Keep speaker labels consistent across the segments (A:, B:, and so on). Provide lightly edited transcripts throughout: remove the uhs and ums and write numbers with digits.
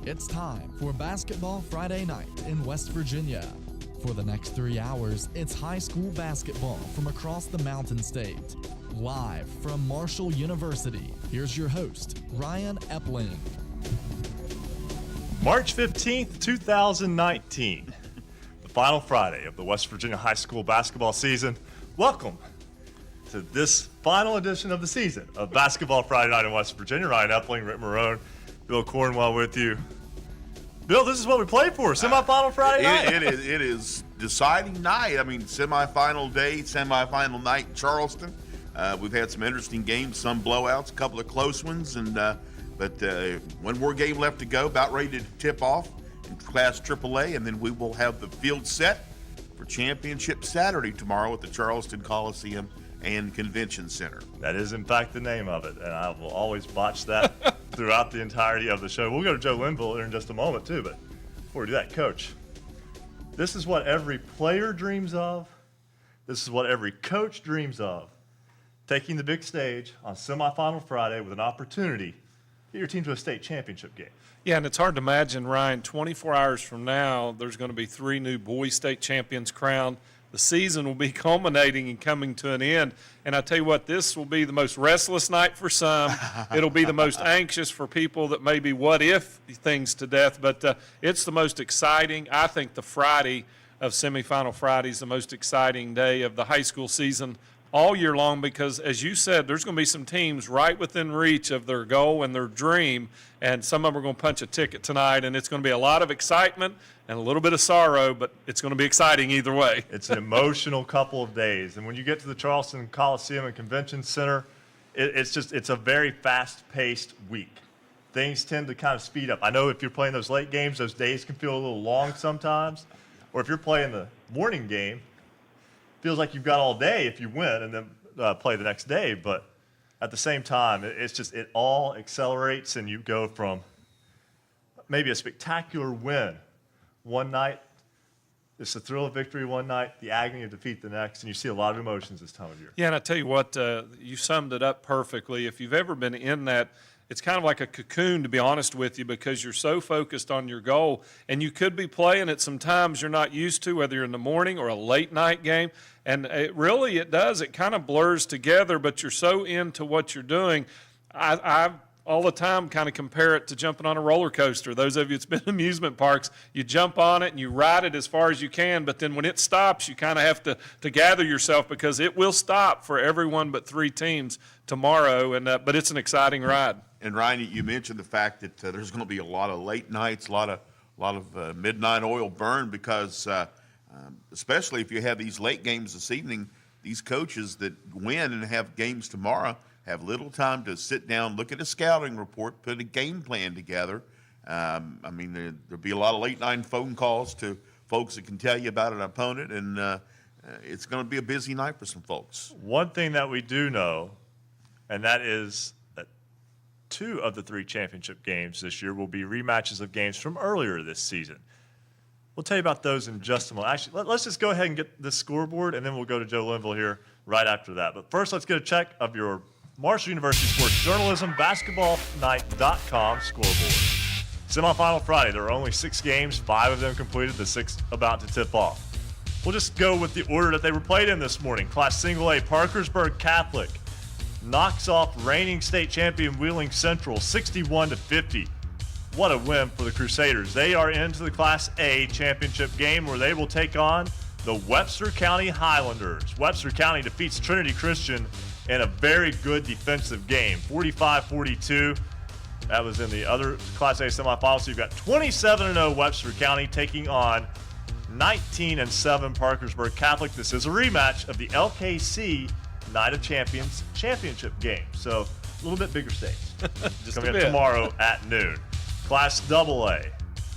A: It's time for Basketball Friday Night in West Virginia. For the next 3 hours, it's high school basketball from across the Mountain State. Live from Marshall University, here's your host, Ryan Epling.
B: March 15th, 2019, the final Friday of the West Virginia high school basketball season. Welcome to this final edition of the season of Basketball Friday Night in West Virginia. Ryan Epling, Ric Morrone, Bill Cornwell with you. Bill, this is what we played for, semifinal Friday night.
C: It is deciding night. I mean, semifinal day, semifinal night in Charleston. We've had some interesting games, some blowouts, a couple of close ones, but one more game left to go, about ready to tip off in Class AAA, and then we will have the field set for Championship Saturday tomorrow at the Charleston Coliseum and Convention Center.
B: That is, in fact, the name of it, and I will always botch that throughout the entirety of the show. We'll go to Joe Linville here in just a moment, too, but before we do that, Coach, this is what every player dreams of. This is what every coach dreams of, taking the big stage on semifinal Friday with an opportunity to get your team to a state championship game.
D: Yeah, and it's hard to imagine, Ryan, 24 hours from now, there's going to be 3 new boys state champions crowned. The season will be culminating and coming to an end. And I tell you what, this will be the most restless night for some. It'll be the most anxious for people that maybe what if things to death. But it's the most exciting. I think the Friday of semifinal Friday is the most exciting day of the high school season all year long, because, as you said, there's going to be some teams right within reach of their goal and their dream, and some of them are going to punch a ticket tonight, and it's going to be a lot of excitement and a little bit of sorrow, but it's going to be exciting either way.
B: It's an emotional couple of days, and when you get to the Charleston Coliseum and Convention Center, it's a very fast-paced week. Things tend to kind of speed up. I know if you're playing those late games, those days can feel a little long sometimes, or if you're playing the morning game, feels like you've got all day if you win and then play the next day. But at the same time, it all accelerates, and you go from maybe a spectacular win one night. It's the thrill of victory one night, the agony of defeat the next, and you see a lot of emotions this time of year.
D: Yeah, and I tell you what, you summed it up perfectly. If you've ever been in that, it's kind of like a cocoon, to be honest with you, because you're so focused on your goal, and you could be playing at some times you're not used to, whether you're in the morning or a late night game, and it kind of blurs together, but you're so into what you're doing. I all the time kind of compare it to jumping on a roller coaster. Those of you that's been in amusement parks, you jump on it and you ride it as far as you can, but then when it stops, you kind of have to gather yourself, because it will stop for everyone but 3 teams tomorrow, but it's an exciting ride.
C: And Ryan, you mentioned the fact that there's going to be a lot of late nights, a lot of midnight oil burn, because especially if you have these late games this evening, these coaches that win and have games tomorrow have little time to sit down, look at a scouting report, put a game plan together. There'll be a lot of late night phone calls to folks that can tell you about an opponent, and it's going to be a busy night for some folks.
B: One thing that we do know, and that is that 2 of the 3 championship games this year will be rematches of games from earlier this season. We'll tell you about those in just a moment. Actually, let's just go ahead and get the scoreboard, and then we'll go to Joe Linville here right after that. But first, let's get a check of your Marshall University Sports Journalism BasketballNight.com scoreboard. Semifinal Friday, there are only 6 games, 5 of them completed, the 6th about to tip off. We'll just go with the order that they were played in this morning. Class Single A, Parkersburg Catholic knocks off reigning state champion Wheeling Central 61-50. What a win for the Crusaders. They are into the Class A championship game, where they will take on the Webster County Highlanders. Webster County defeats Trinity Christian in a very good defensive game, 45-42. That was in the other Class A semifinals. So you've got 27-0 Webster County taking on 19-7 Parkersburg Catholic. This is a rematch of the LKC Night of Champions championship game. So a little bit bigger stakes.
D: Just
B: coming up tomorrow at noon. Class AA.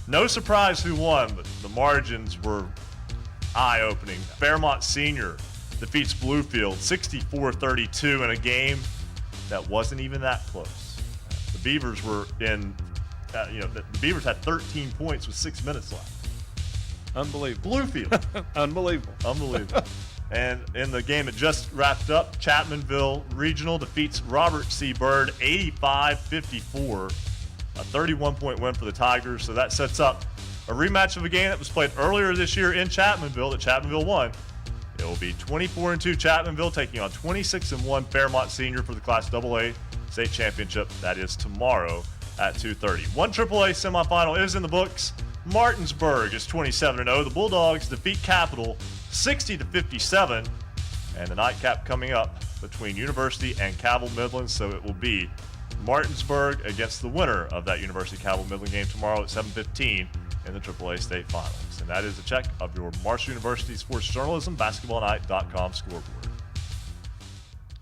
B: No surprise who won, but the margins were eye-opening. Fairmont Senior defeats Bluefield 64-32 in a game that wasn't even that close. The Beavers were the Beavers had 13 points with 6 minutes left.
D: Unbelievable.
B: Bluefield.
D: Unbelievable.
B: And in the game that just wrapped up, Chapmanville Regional defeats Robert C. Byrd 85-54. a 31-point win for the Tigers. So that sets up a rematch of a game that was played earlier this year in Chapmanville that Chapmanville won. It will be 24-2 Chapmanville taking on 26-1 Fairmont Senior for the Class AA State Championship. That is tomorrow at 2:30. One AAA semifinal is in the books. Martinsburg is 27-0. The Bulldogs defeat Capital 60-57. And the nightcap coming up between University and Cabell Midland. So it will be Martinsburg against the winner of that University-Cabell Midland game tomorrow at 7:15 in the AAA State Finals. And that is a check of your Marshall University Sports Journalism BasketballNight.com scoreboard.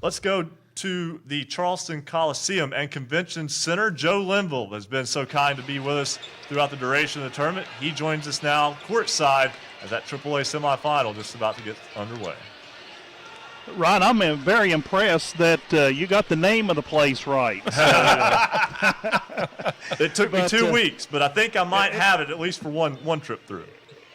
B: Let's go to the Charleston Coliseum and Convention Center. Joe Linville has been so kind to be with us throughout the duration of the tournament. He joins us now courtside as that AAA semifinal just about to get underway.
E: Ryan, I'm very impressed that you got the name of the place right.
B: It took me 2 weeks, but I think I might have it at least for one trip through.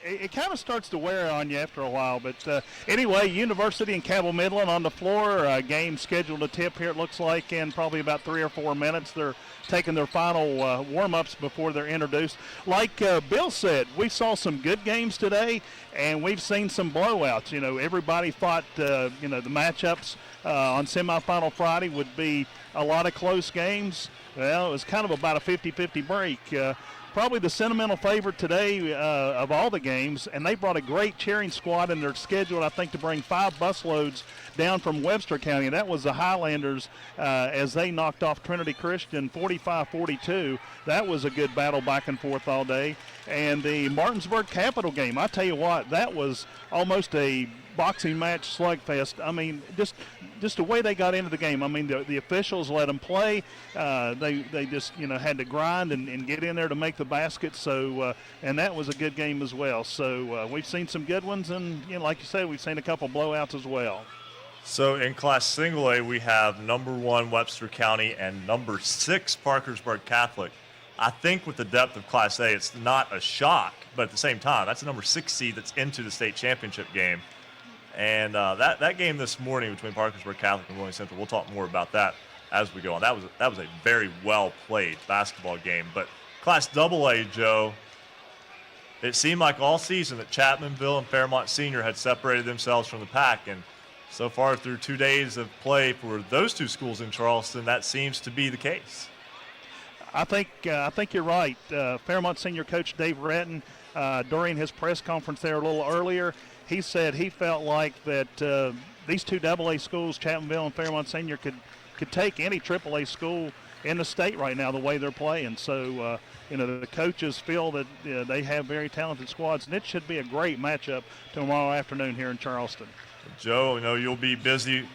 E: It kind of starts to wear on you after a while. But anyway, University and Cabell Midland on the floor. Game scheduled to tip here, it looks like, in probably about 3 or 4 minutes. They're taking their final warm-ups before they're introduced. Like Bill said, we saw some good games today, and we've seen some blowouts. You know, everybody thought, the matchups on semifinal Friday would be a lot of close games. Well, it was kind of about a 50-50 break. Probably the sentimental favorite today of all the games, and they brought a great cheering squad, and they're scheduled, I think, to bring 5 busloads down from Webster County. And that was the Highlanders as they knocked off Trinity Christian 45-42. That was a good battle back and forth all day. And the Martinsburg Capital game, I tell you what, that was almost a boxing match slugfest. I mean, just the way they got into the game. I mean, the officials let them play. They just, had to grind and get in there to make the basket. So, and that was a good game as well. So we've seen some good ones, and, like you said, we've seen a couple blowouts as well.
B: So in Class Single A, we have number 1 Webster County and number 6 Parkersburg Catholic. I think with the depth of Class A, it's not a shock, but at the same time, that's a number 6 seed that's into the state championship game. And that game this morning between Parkersburg Catholic and Willing Central, we'll talk more about that as we go on. That was a very well-played basketball game. But Class AA, Joe, it seemed like all season that Chapmanville and Fairmont Senior had separated themselves from the pack. And so far through 2 days of play for those 2 schools in Charleston, that seems to be the case.
E: I think you're right. Fairmont Senior coach Dave Retton, during his press conference there a little earlier, he said he felt like that these 2 AA schools, Chapmanville and Fairmont Senior, could take any AAA school in the state right now the way they're playing. So, the coaches feel that they have very talented squads, and it should be a great matchup tomorrow afternoon here in Charleston.
B: Joe, I know you'll be busy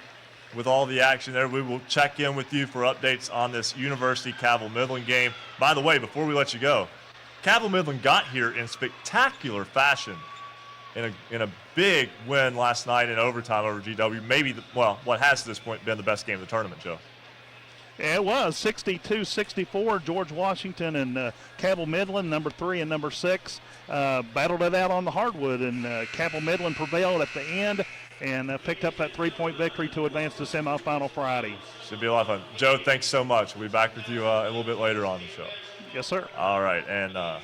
B: with all the action there. We will check in with you for updates on this University-Cabell Midland game. By the way, before we let you go, Cabell Midland got here in spectacular fashion in a big win last night in overtime over GW. Maybe, what has to this point been the best game of the tournament, Joe?
E: Yeah, it was 62-64. George Washington and Cabell Midland, number 3 and number 6, battled it out on the hardwood, and Cabell Midland prevailed at the end and picked up that 3-point victory to advance to semifinal Friday.
B: Should be a lot of fun. Joe, thanks so much. We'll be back with you a little bit later on the show.
E: Yes, sir.
B: All right, and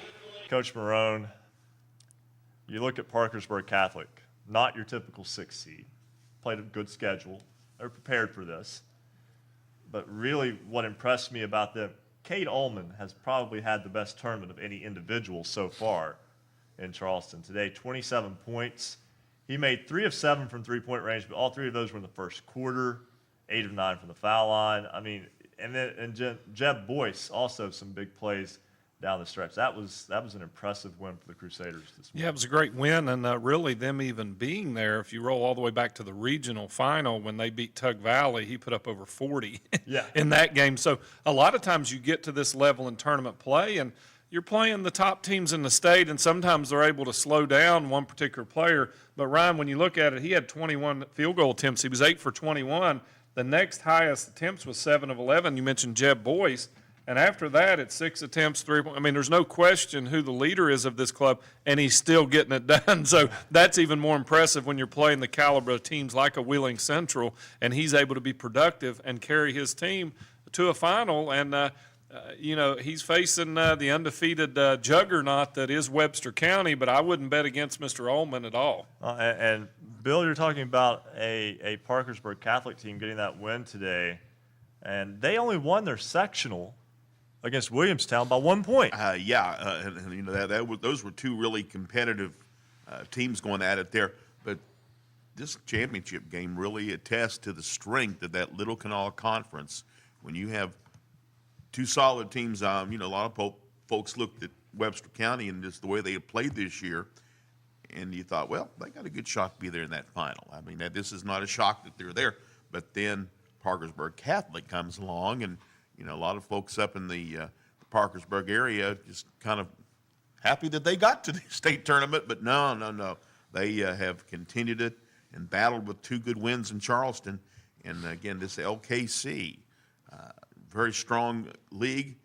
B: Coach Morrone, you look at Parkersburg Catholic, not your typical 6 seed. Played a good schedule. They're prepared for this. But really what impressed me about them, Cade Ullman has probably had the best tournament of any individual so far in Charleston. Today, 27 points. He made 3 of 7 from three-point range, but all 3 of those were in the first quarter, 8 of 9 from the foul line. I mean, and Jeb Boyce also some big plays down the stretch. That was an impressive win for the Crusaders this morning.
D: Yeah, it was a great win, and really them even being there, if you roll all the way back to the regional final when they beat Tug Valley, he put up over 40 in that game. So a lot of times you get to this level in tournament play, and you're playing the top teams in the state, and sometimes they're able to slow down one particular player. But, Ryan, when you look at it, he had 21 field goal attempts. He was 8 for 21. The next highest attempts was 7 of 11. You mentioned Jeb Boyce. And after that, it's 6 attempts, 3 points. I mean, there's no question who the leader is of this club, and he's still getting it done. So that's even more impressive when you're playing the caliber of teams like a Wheeling Central, and he's able to be productive and carry his team to a final. And He's facing the undefeated juggernaut that is Webster County, but I wouldn't bet against Mr. Ullman at all.
B: And Bill, you're talking about a Parkersburg Catholic team getting that win today, and they only won their sectional against Williamstown by 1 point.
C: Those were two really competitive teams going at it there. But this championship game really attests to the strength of that Little Kanawha Conference. When you have two solid teams, a lot of folks looked at Webster County and just the way they had played this year, and you thought, well, they got a good shot to be there in that final. I mean, this is not a shock that they're there. But then Parkersburg Catholic comes along, and a lot of folks up in the Parkersburg area just kind of happy that they got to the state tournament, but no. They have continued it and battled with two good wins in Charleston. And, again, this LKC, very strong league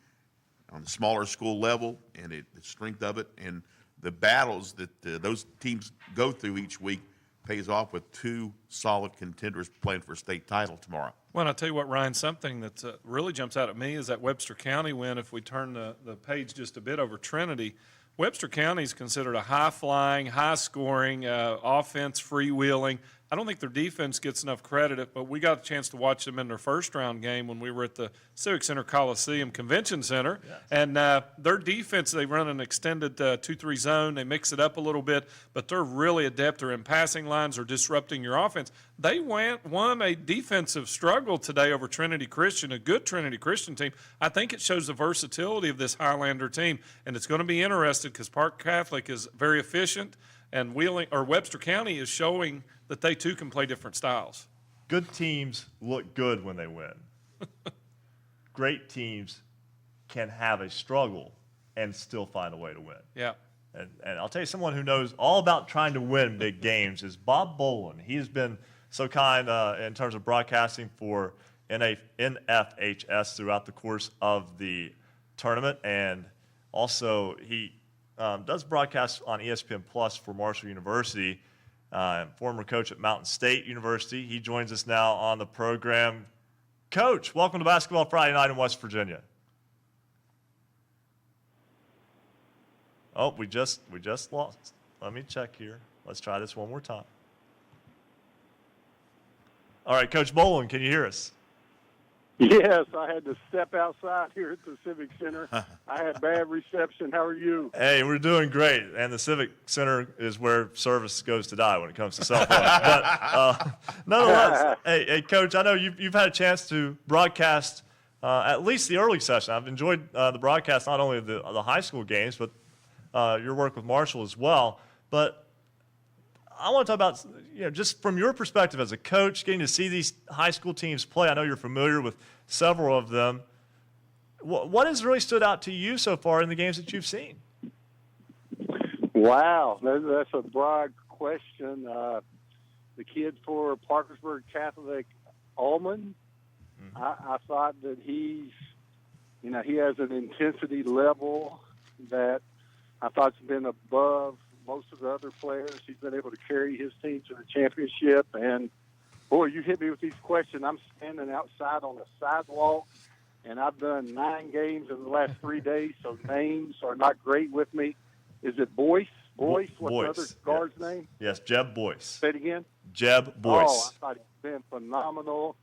C: on the smaller school level, and the strength of it and the battles that those teams go through each week pays off with two solid contenders playing for a state title tomorrow.
D: Well, I'll tell you what, Ryan, something that really jumps out at me is that Webster County win. If we turn the page just a bit over Trinity, Webster County is considered a high-flying, high-scoring, offense, freewheeling. I don't think their defense gets enough credit, but we got a chance to watch them in their first-round game when we were at the Civic Center Coliseum Convention Center. Yes. And their defense, they run an extended 2-3 zone. They mix it up a little bit, but they're really adept. They're in passing lines or disrupting your offense. They won a defensive struggle today over Trinity Christian, a good Trinity Christian team. I think it shows the versatility of this Highlander team, and it's going to be interesting because Park Catholic is very efficient, and Webster County is showing that they too can play different styles.
B: Good teams look good when they win. Great teams can have a struggle and still find a way to win.
D: Yeah.
B: And I'll tell you, someone who knows all about trying to win big games is Bob Bolin. He has been so kind in terms of broadcasting for NFHS throughout the course of the tournament, and also he does broadcast on ESPN Plus for Marshall University. Former coach at Mountain State University. He joins us now on the program. Coach, welcome to Basketball Friday Night in West Virginia. Oh, we just lost. Let me check here. Let's try this one more time. All right, Coach Bolin, can you hear us?
F: Yes, I had to step outside here at the Civic Center. I had bad reception. How are you?
B: Hey, we're doing great. And the Civic Center is where service goes to die when it comes to cell phones. But nonetheless, hey, Coach, I know you've had a chance to broadcast at least the early session. I've enjoyed the broadcast, not only of the high school games, but your work with Marshall as well. But I want to talk about, just from your perspective as a coach, getting to see these high school teams play. I know you're familiar with several of them. What has really stood out to you so far in the games that you've seen?
F: Wow, that's a broad question. The kid for Parkersburg Catholic, Ullman, I thought that he has an intensity level that I thought's been above most of the other players. He's been able to carry his team to the championship. And, boy, you hit me with these questions. I'm standing outside on the sidewalk, and I've done 9 games in the last 3 days, so names are not great with me. Is it Boyce? What's the other guard's name?
B: Yes, Jeb Boyce.
F: Say it again?
B: Jeb Boyce.
F: Oh, I thought he's been phenomenal.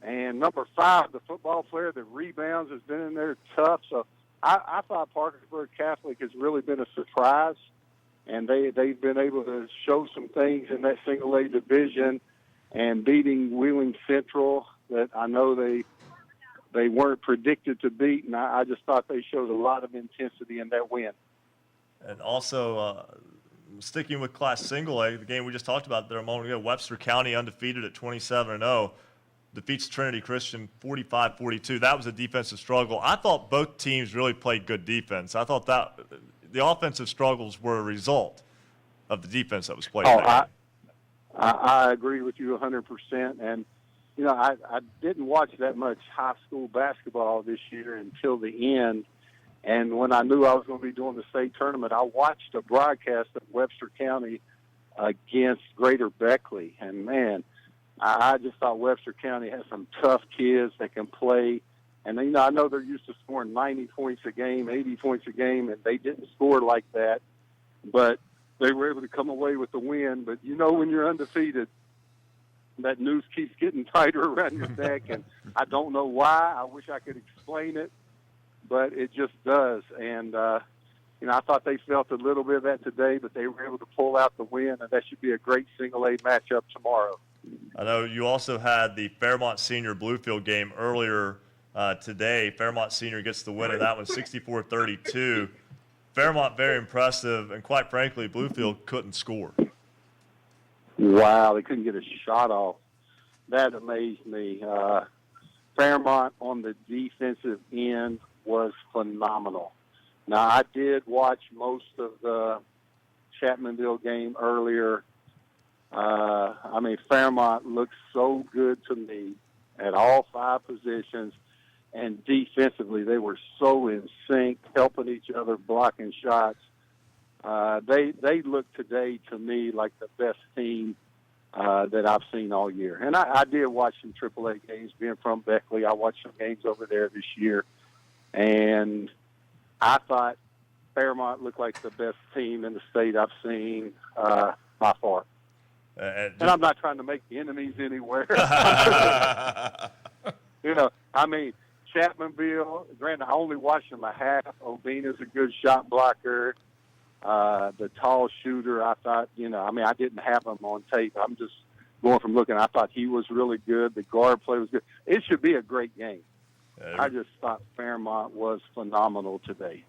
F: And number 5, the football player that rebounds, has been in there tough. So I thought Parkersburg Catholic has really been a surprise. And they've been able to show some things in that single-A division and beating Wheeling Central that I know they weren't predicted to beat. And I just thought they showed a lot of intensity in that win.
B: And also, sticking with Class Single-A, the game we just talked about there a moment ago, Webster County undefeated at 27-0, defeats Trinity Christian 45-42. That was a defensive struggle. I thought both teams really played good defense. I thought that the offensive struggles were a result of the defense that was played.
F: I agree with you 100%. And, I didn't watch that much high school basketball this year until the end. And when I knew I was going to be doing the state tournament, I watched a broadcast of Webster County against Greater Beckley. And, man, I just thought Webster County has some tough kids that can play. And, I know they're used to scoring 90 points a game, 80 points a game, and they didn't score like that. But they were able to come away with the win. But when you're undefeated, that noose keeps getting tighter around your neck, and I don't know why. I wish I could explain it, but it just does. And, I thought they felt a little bit of that today, but they were able to pull out the win, and that should be a great single-A matchup tomorrow.
B: I know you also had the Fairmont Senior Bluefield game earlier today. Fairmont Senior gets the win of that one, 64-32. Fairmont very impressive, and quite frankly, Bluefield couldn't score.
F: Wow, they couldn't get a shot off. That amazed me. Fairmont on the defensive end was phenomenal. Now, I did watch most of the Chapmanville game earlier. Fairmont looked so good to me at all 5 positions, and defensively they were so in sync, helping each other, blocking shots. They look today to me like the best team that I've seen all year. And I did watch some AAA games. Being from Beckley, I watched some games over there this year, and I thought Fairmont looked like the best team in the state I've seen by far. And I'm not trying to make enemies anywhere. Chapmanville, granted, I only watched them a half. Obina's a good shot blocker. The tall shooter, I thought, I didn't have him on tape. I'm just going from looking. I thought he was really good. The guard play was good. It should be a great game. I just thought Fairmont was phenomenal today.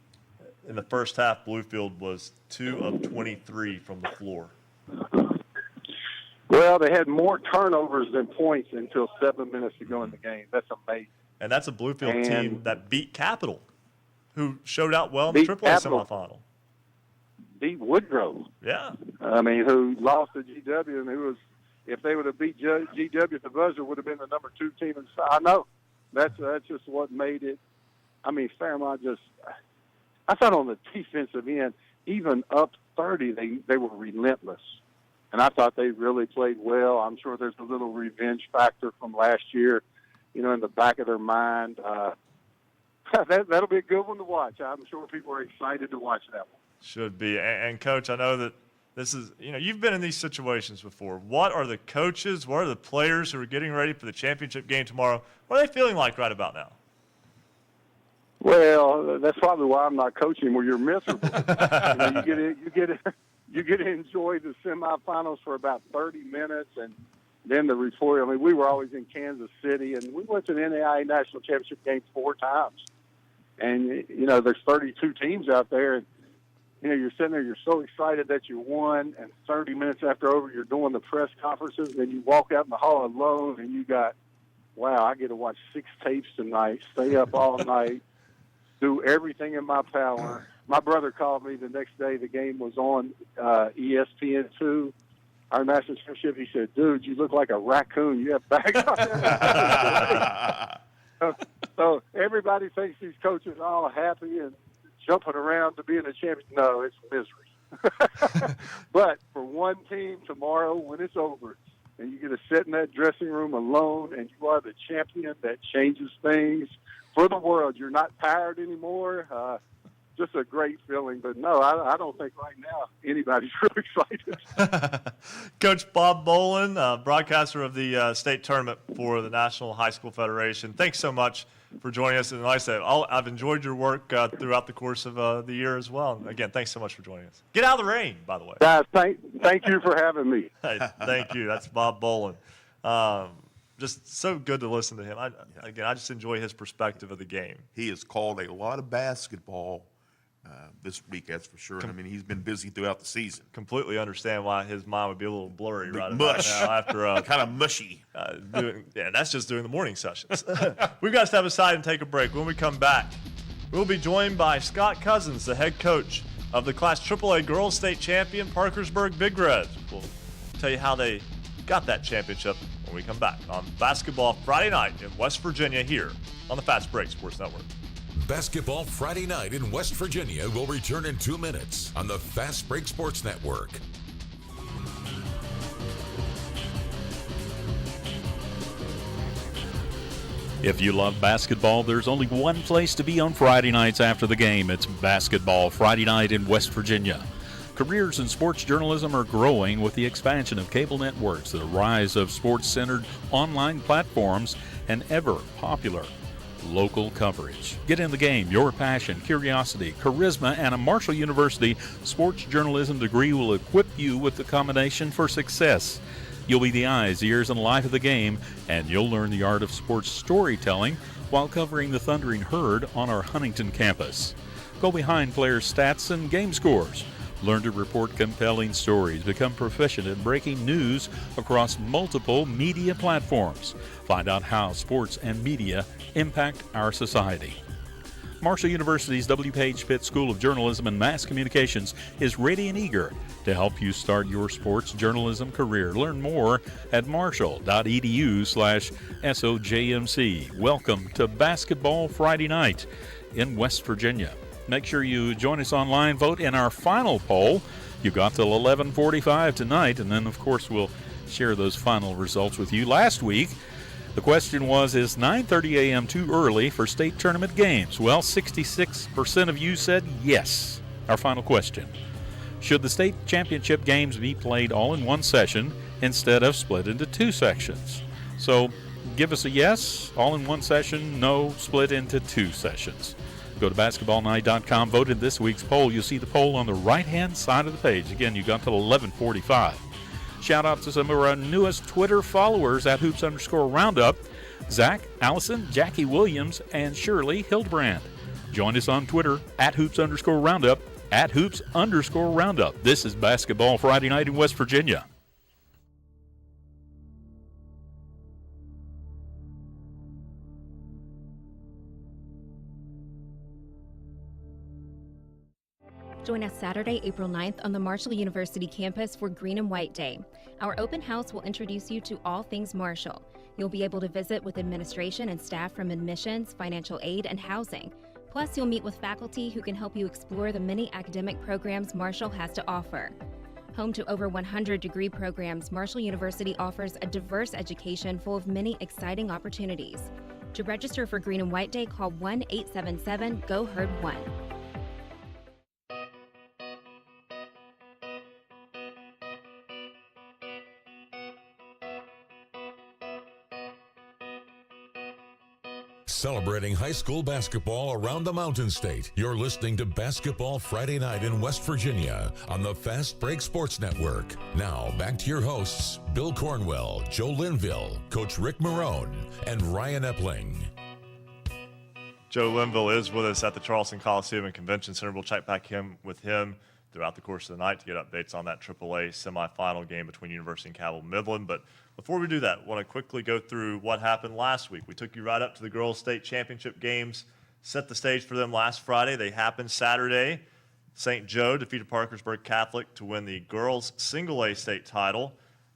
B: In the first half, Bluefield was 2 of 23 from the floor.
F: Well, they had more turnovers than points until 7 minutes to go in the game. That's amazing.
B: And that's a Bluefield team that beat Capital, who showed out well in the AAA semifinal.
F: Beat Woodrow.
B: Yeah.
F: Who lost to GW, and who was, if they would have beat GW at the buzzer, would have been the number 2 team in the. I know. That's just what made it. Fairmont just. I thought on the defensive end, even up 30, they were relentless. And I thought they really played well. I'm sure there's a little revenge factor from last year, in the back of their mind. That'll be a good one to watch. I'm sure people are excited to watch that one.
B: Should be. And Coach, I know that this is, you've been in these situations before. What are the coaches, what are the players who are getting ready for the championship game tomorrow, what are they feeling like right about now?
F: Well, that's probably why I'm not coaching, where you're miserable. You get to enjoy the semifinals for about 30 minutes, and then the report. We were always in Kansas City, and we went to the NAIA National Championship game 4 times. And, there's 32 teams out there, and, you're sitting there, you're so excited that you won, and 30 minutes after over, you're doing the press conferences, and then you walk out in the hall alone, and you got, wow, I get to watch 6 tapes tonight, stay up all night, do everything in my power. My brother called me the next day. The game was on ESPN2, our national championship. He said, dude, you look like a raccoon. You have bags on. So everybody thinks these coaches are all happy and jumping around to be in a championship. No, it's misery. But for one team tomorrow, when it's over, and you get to sit in that dressing room alone, and you are the champion, that changes things for the world. You're not tired anymore. Just a great feeling. But, no, I don't think right now anybody's really excited.
B: Coach Bob Bolin, broadcaster of the state tournament for the National High School Federation, thanks so much for joining us. And like I said, I've enjoyed your work throughout the course of the year as well. And again, thanks so much for joining us. Get out of the rain, by the way.
F: Guys, thank you for having me.
B: Hey, thank you. That's Bob Bolin. Just so good to listen to him. I just enjoy his perspective of the game.
C: He has called a lot of basketball this week, that's for sure. He's been busy throughout the season.
B: Completely understand why his mind would be a little blurry right
C: mush.
B: about now after
C: kind of mushy.
B: That's just during the morning sessions. We've got to step aside and take a break. When we come back, we'll be joined by Scott Cousins, the head coach of the Class AAA Girls State Champion Parkersburg Big Reds. We'll tell you how they got that championship when we come back on Basketball Friday Night in West Virginia here on the Fast Break Sports Network.
G: Basketball Friday Night in West Virginia will return in 2 minutes on the Fast Break Sports Network.
H: If you love basketball, there's only one place to be on Friday nights after the game. It's Basketball Friday Night in West Virginia. Careers in sports journalism are growing with the expansion of cable networks, the rise of sports-centered online platforms, and ever-popular local coverage. Get in the game. Your passion, curiosity, charisma, and a Marshall University sports journalism degree will equip you with the combination for success. You'll be the eyes, ears, and life of the game, and you'll learn the art of sports storytelling while covering the Thundering Herd on our Huntington campus. Go behind players' stats and game scores. Learn to report compelling stories. Become proficient in breaking news across multiple media platforms. Find out how sports and media impact our society. Marshall University's W. Page Pitt School of Journalism and Mass Communications is ready and eager to help you start your sports journalism career. Learn more at marshall.edu/SOJMC. Welcome to Basketball Friday Night in West Virginia. Make sure you join us online. Vote in our final poll. You got till 11:45 tonight, and then, of course, we'll share those final results with you. Last week, the question was, is 9:30 a.m. too early for state tournament games? Well, 66% of you said yes. Our final question: should the state championship games be played all in one session instead of split into two sections? So give us a yes, all in one session, no, split into two sessions. Go to basketballnight.com, vote in this week's poll. You'll see the poll on the right-hand side of the page. Again, you got till 11:45. Shout out to some of our newest Twitter followers at @Hoops_Roundup, Zach, Allison, Jackie Williams, and Shirley Hildebrand. Join us on Twitter @Hoops_Roundup, @Hoops_Roundup. This is Basketball Friday Night in West Virginia.
I: Join us Saturday, April 9th on the Marshall University campus for Green and White Day. Our open house will introduce you to all things Marshall. You'll be able to visit with administration and staff from admissions, financial aid, and housing. Plus, you'll meet with faculty who can help you explore the many academic programs Marshall has to offer. Home to over 100 degree programs, Marshall University offers a diverse education full of many exciting opportunities. To register for Green and White Day, call 1-877-GO-HERD1.
G: Celebrating high school basketball around the Mountain State. You're listening to Basketball Friday Night in West Virginia on the Fast Break Sports Network. Now, back to your hosts, Bill Cornwell, Joe Linville, Coach Ric Morrone, and Ryan Epling.
B: Joe Linville is with us at the Charleston Coliseum and Convention Center. We'll check back with him throughout the course of the night to get updates on that AAA semifinal game between University and Cabell Midland. But before we do that, I want to quickly go through what happened last week. We took you right up to the girls' state championship games, set the stage for them last Friday. They happened Saturday. St. Joe defeated Parkersburg Catholic to win the girls' single-A state title.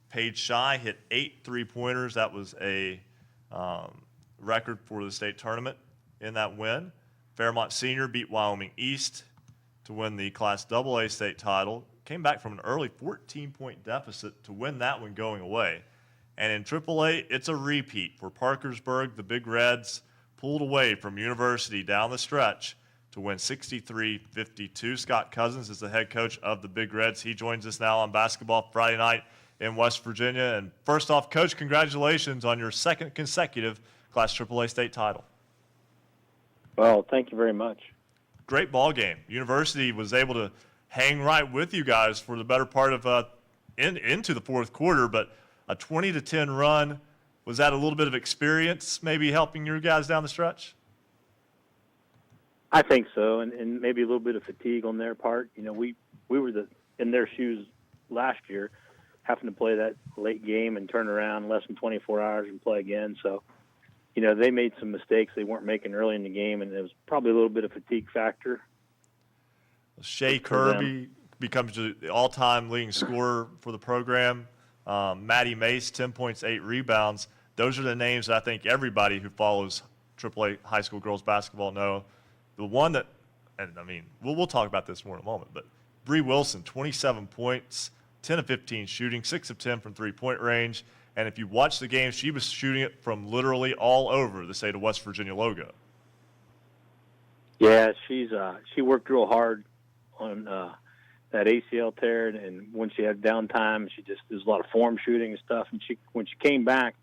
B: Paige Shy hit 8 3-pointers. That was a record for the state tournament in that win. Fairmont Senior beat Wyoming East to win the Class AA state title. Came back from an early 14-point deficit to win that one going away. And in AAA, it's a repeat for Parkersburg. The Big Reds pulled away from University down the stretch to win 63-52. Scott Cousins is the head coach of the Big Reds. He joins us now on Basketball Friday Night in West Virginia. And first off, Coach, congratulations on your second consecutive Class AAA state title.
J: Well, thank you very much.
B: Great ball game. University was able to hang right with you guys for the better part of into the fourth quarter, but a 20-10 run, was that a little bit of experience maybe helping your guys down the stretch?
J: I think so, and maybe a little bit of fatigue on their part. You know, we were in their shoes last year, having to play that late game and turn around less than 24 hours and play again. So, you know, they made some mistakes they weren't making early in the game, and it was probably a little bit of fatigue factor.
B: Shea Kirby becomes the all-time leading scorer for the program. Maddie Mace, 10 points, 8 rebounds. Those are the names that I think everybody who follows AAA high school girls basketball know. The one that, and I mean, we'll talk about this more in a moment, but Bree Wilson, 27 points, 10 of 15 shooting, 6 of 10 from three-point range. And if you watch the game, she was shooting it from literally all over the state of West Virginia logo.
J: Yeah, she worked real hard on that ACL tear, and when she had downtime, there's a lot of form shooting and stuff. And when she came back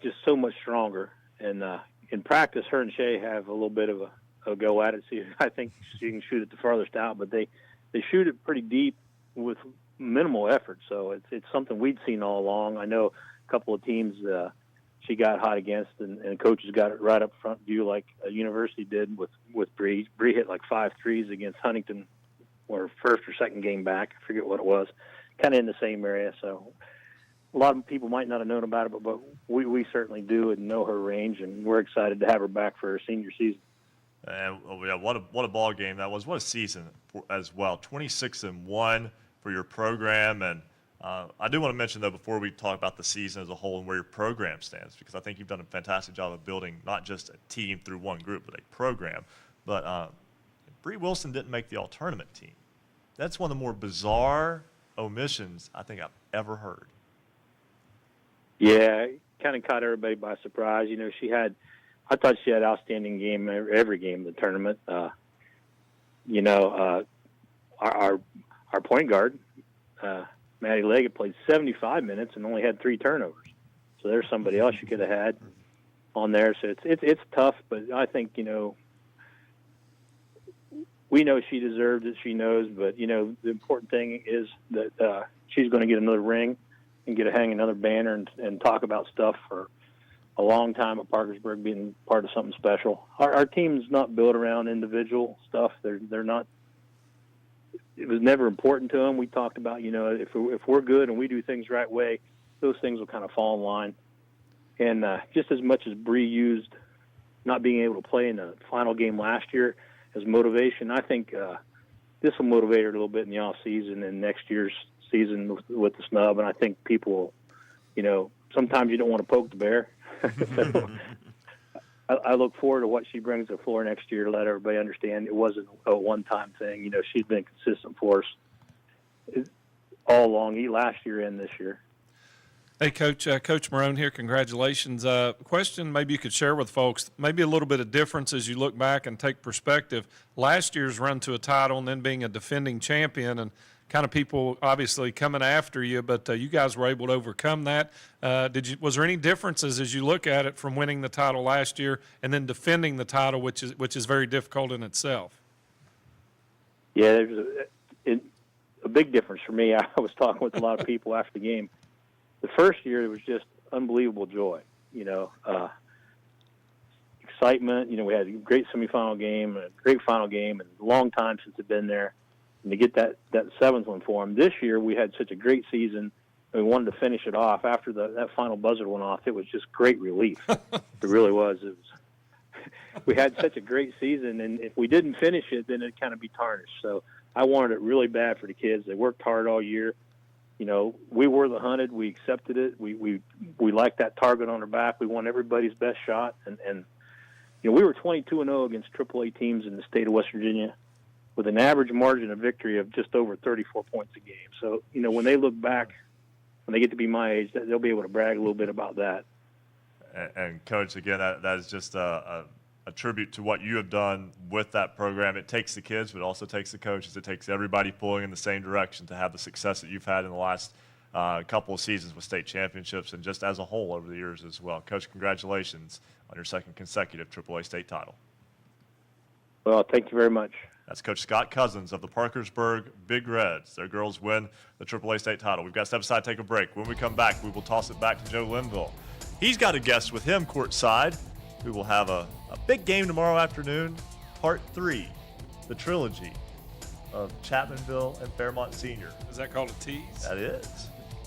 J: just so much stronger. And in practice, her and Shay have a little bit of a go at it. See, I think she can shoot it the farthest out, but they shoot it pretty deep with minimal effort. So it's something we'd seen all along. I know a couple of teams she got hot against, and coaches got it right up front view like a University did with Bree. Bree hit like 5 threes against Huntington, or first or second game back. I forget what it was. Kind of in the same area. So a lot of people might not have known about it, but we certainly do and know her range, and we're excited to have her back for her senior season.
B: And yeah, what a ball game that was. What a season as well. 26-1 for your program. And I do want to mention, though, before we talk about the season as a whole and where your program stands, because I think you've done a fantastic job of building not just a team through one group, but a program. But Bree Wilson didn't make the all-tournament team. That's one of the more bizarre omissions I think I've ever heard.
J: Yeah, it kind of caught everybody by surprise. You know, I thought she had outstanding game every game of the tournament. Our point guard, Maddie Leggett, played 75 minutes and only had 3 turnovers. So there's somebody else you could have had on there. So it's tough, but I think, you know, we know she deserved it. She knows, but, you know, the important thing is that she's going to get another ring and get to hang another banner and talk about stuff for a long time at Parkersburg, being part of something special. Our team's not built around individual stuff. They're not. It was never important to them. We talked about, you know, if we're good and we do things the right way, those things will kind of fall in line. And just as much as Bree used not being able to play in the final game last year as motivation, I think this will motivate her a little bit in the off season and next year's season with the snub. And I think people, you know, sometimes you don't want to poke the bear. So I look forward to what she brings to the floor next year to let everybody understand it wasn't a one-time thing. You know, she's been consistent for us all along, last year and this year.
D: Hey, Coach Morrone here. Congratulations. Question maybe you could share with folks, maybe a little bit of difference as you look back and take perspective. Last year's run to a title and then being a defending champion and kind of people obviously coming after you, but you guys were able to overcome that. Was there any differences as you look at it from winning the title last year and then defending the title, which is very difficult in itself?
J: Yeah, there's a big difference for me. I was talking with a lot of people after the game. The first year, it was just unbelievable joy, you know, excitement. You know, we had a great semifinal game, a great final game, and a long time since it'd been there. And to get that 7th one for them. This year, we had such a great season, and we wanted to finish it off. After that final buzzer went off, it was just great relief. It really was. We had such a great season, and if we didn't finish it, then it'd kind of be tarnished. So I wanted it really bad for the kids. They worked hard all year. You know, we were the hunted. We accepted it. We liked that target on our back. We want everybody's best shot. And you know, we were 22-0 against AAA teams in the state of West Virginia with an average margin of victory of just over 34 points a game. So, you know, when they look back, when they get to be my age, they'll be able to brag a little bit about that.
B: And Coach, again, that is just a tribute to what you have done with that program. It takes the kids, but it also takes the coaches. It takes everybody pulling in the same direction to have the success that you've had in the last couple of seasons with state championships and just as a whole over the years as well. Coach, congratulations on your 2nd consecutive AAA state title.
J: Well, thank you very much.
B: That's Coach Scott Cousins of the Parkersburg Big Reds. Their girls win the AAA state title. We've got to step aside, take a break. When we come back, we will toss it back to Joe Linville. He's got a guest with him courtside. We will have a big game tomorrow afternoon, part 3, the trilogy of Chapmanville and Fairmont Senior.
D: Is that called a tease?
B: That is.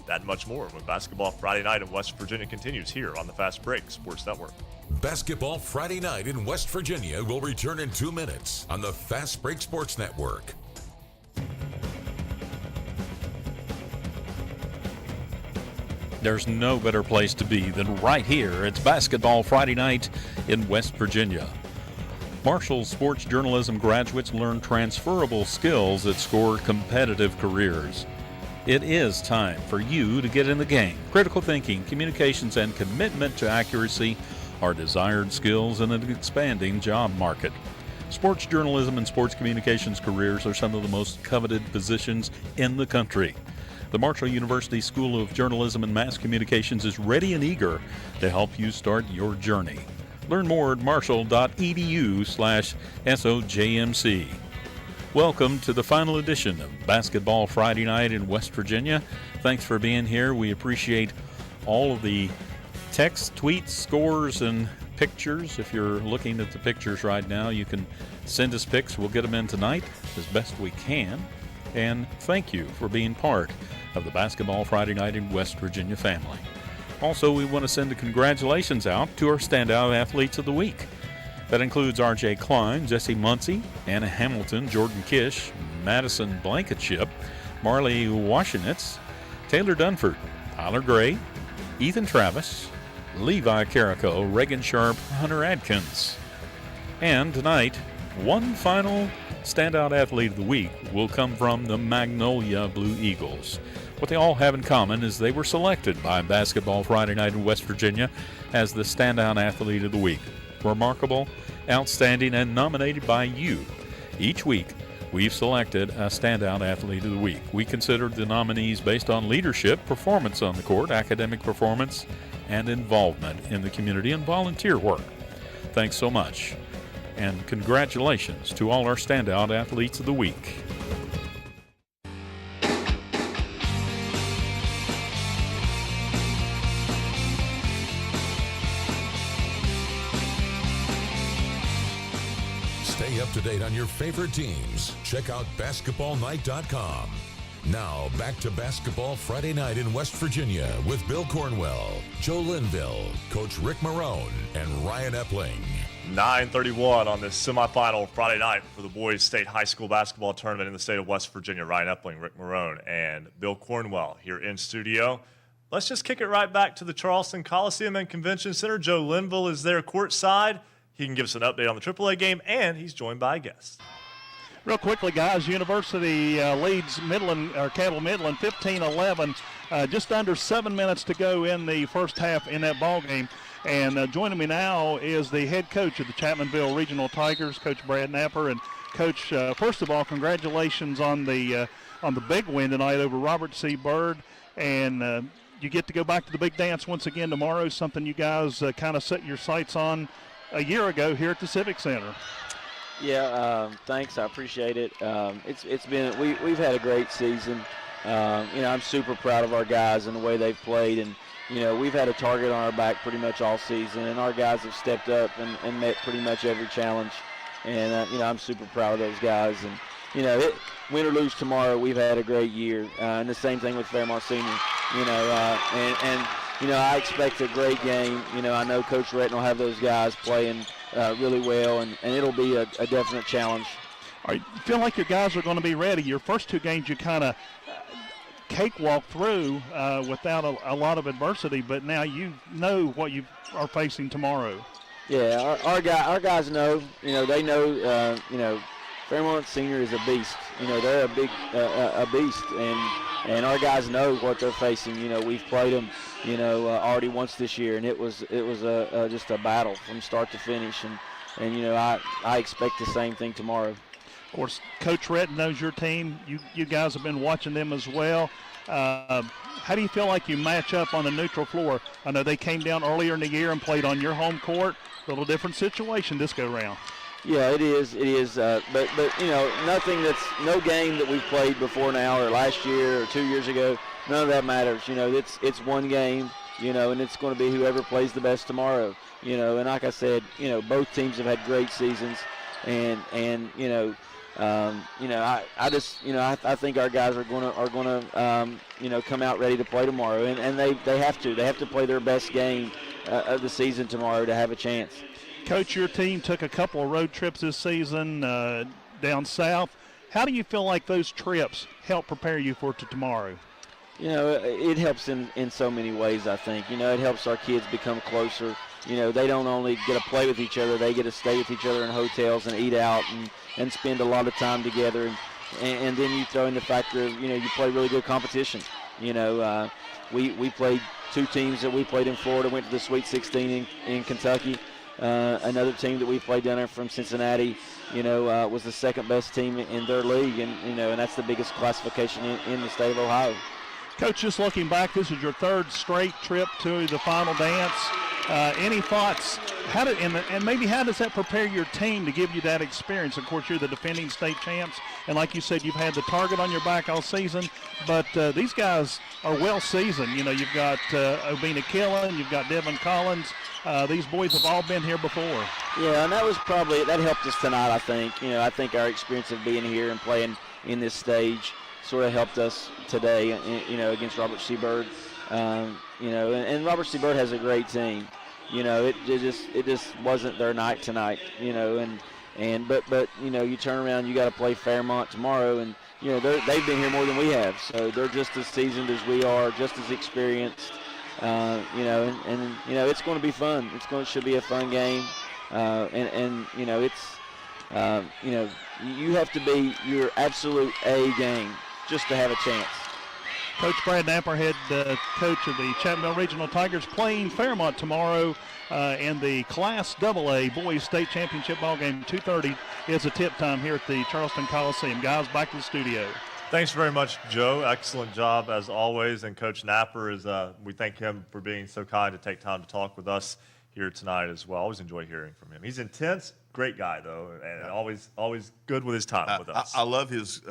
B: That and much more when Basketball Friday Night in West Virginia continues here on the Fast Break Sports Network.
G: Basketball Friday Night in West Virginia will return in 2 minutes on the Fast Break Sports Network.
H: There's no better place to be than right here. It's Basketball Friday Night in West Virginia. Marshall sports journalism graduates learn transferable skills that score competitive careers. It is time for you to get in the game. Critical thinking, communications, and commitment to accuracy are desired skills in an expanding job market. Sports journalism and sports communications careers are some of the most coveted positions in the country. The Marshall University School of Journalism and Mass Communications is ready and eager to help you start your journey. Learn more at marshall.edu/SOJMC. Welcome to the final edition of Basketball Friday Night in West Virginia. Thanks for being here. We appreciate all of the texts, tweets, scores, and pictures. If you're looking at the pictures right now, you can send us pics. We'll get them in tonight as best we can. And thank you for being part of the Basketball Friday Night in West Virginia family. Also, we want to send a congratulations out to our standout athletes of the week. That includes R.J. Klein, Jesse Muncie, Anna Hamilton, Jordan Kish, Madison Blankenship, Marley Washenitz, Taylor Dunford, Tyler Gray, Ethan Travis, Levi Carrico, Reagan Sharp, Hunter Adkins. And tonight, one final standout athlete of the week will come from the Magnolia Blue Eagles. What they all have in common is they were selected by Basketball Friday Night in West Virginia as the standout athlete of the week. Remarkable, outstanding, and nominated by you. Each week, we've selected a standout athlete of the week. We considered the nominees based on leadership, performance on the court, academic performance, and involvement in the community and volunteer work. Thanks so much. And congratulations to all our standout athletes of the week.
G: Stay up to date on your favorite teams. Check out basketballnight.com. Now, back to Basketball Friday Night in West Virginia with Bill Cornwell, Joe Linville, Coach Ric Morrone, and Ryan Epling.
B: 9:31 on this semifinal Friday night for the boys state high school basketball tournament in the state of West Virginia. Ryan Epling, Ric Morrone, and Bill Cornwell here in studio. Let's just kick it right back to the Charleston Coliseum and Convention Center. Joe Linville is there courtside. He can give us an update on the AAA game, and he's joined by a guest.
E: Real quickly, guys, University leads Cabell Midland 15-11. Just under 7 minutes to go in the first half in that ball game. And joining me now is the head coach of the Chapmanville Regional Tigers, Coach Brad Napper. And Coach, first of all, congratulations on the big win tonight over Robert C. Byrd. And you get to go back to the big dance once again tomorrow, something you guys kind of set your sights on a year ago here at the Civic Center.
K: Yeah, thanks. I appreciate it. It's been we've had a great season. I'm super proud of our guys and the way they've played, and we've had a target on our back pretty much all season, and our guys have stepped up and met pretty much every challenge. And I'm super proud of those guys. And win or lose tomorrow, we've had a great year, and the same thing with Fairmont Senior. I expect a great game. I know Coach Retton will have those guys playing really well, and it'll be a definite challenge.
E: All right, you feel like your guys are going to be ready. Your first two games you kind of cakewalk through without a lot of adversity, but now you know what you are facing tomorrow.
K: Yeah, our guys know. They know. Fairmont Senior is a beast. They're a beast, and our guys know what they're facing. We've played them, already once this year, and it was just a battle from start to finish, and I expect the same thing tomorrow.
E: Of course, Coach Retton knows your team. You guys have been watching them as well. How do you feel like you match up on the neutral floor? I know they came down earlier in the year and played on your home court. A little different situation this go round.
K: Yeah, it is. But no game that we've played before now or last year or 2 years ago, none of that matters. It's one game, and it's going to be whoever plays the best tomorrow. And like I said, both teams have had great seasons, and I think our guys are going to come out ready to play tomorrow, and they have to play their best game of the season tomorrow to have a chance.
E: Coach, your team took a couple of road trips this season down south. How do you feel like those trips help prepare you for tomorrow?
K: It helps in so many ways, I think. It helps our kids become closer. They don't only get to play with each other, they get to stay with each other in hotels and eat out and spend a lot of time together. and then you throw in the factor of, you play really good competition. We played 2 teams that we played in Florida, went to the Sweet 16 in Kentucky. Another team that we played down there from Cincinnati, was the second best team in their league, and that's the biggest classification in the state of Ohio.
E: Coach, just looking back, this is your 3rd straight trip to the final dance. Any thoughts? And maybe how does that prepare your team to give you that experience? Of course, you're the defending state champs, and like you said, you've had the target on your back all season. But these guys are well seasoned. You've got Obina Killen, you've got Devin Collins. These boys have all been here before.
K: Yeah, and that helped us tonight. I think. I think our experience of being here and playing in this stage sort of helped us today, against Robert C. Byrd. And Robert C. Byrd has a great team. It just wasn't their night tonight. But you turn around, you got to play Fairmont tomorrow, and they've been here more than we have, so they're just as seasoned as we are, just as experienced. It's going to be fun. Should be a fun game, you have to be your absolute A game just to have a chance.
E: Coach Brad Napper, head coach of the Chattanooga Regional Tigers, playing Fairmont tomorrow in the Class AA Boys State Championship ball game. 2:30 is the tip time here at the Charleston Coliseum. Guys, back to the studio.
B: Thanks very much, Joe. Excellent job as always. And Coach Napper, we thank him for being so kind to take time to talk with us here tonight as well. Always enjoy hearing from him. He's intense, great guy though, and always good with his time with us.
C: I love his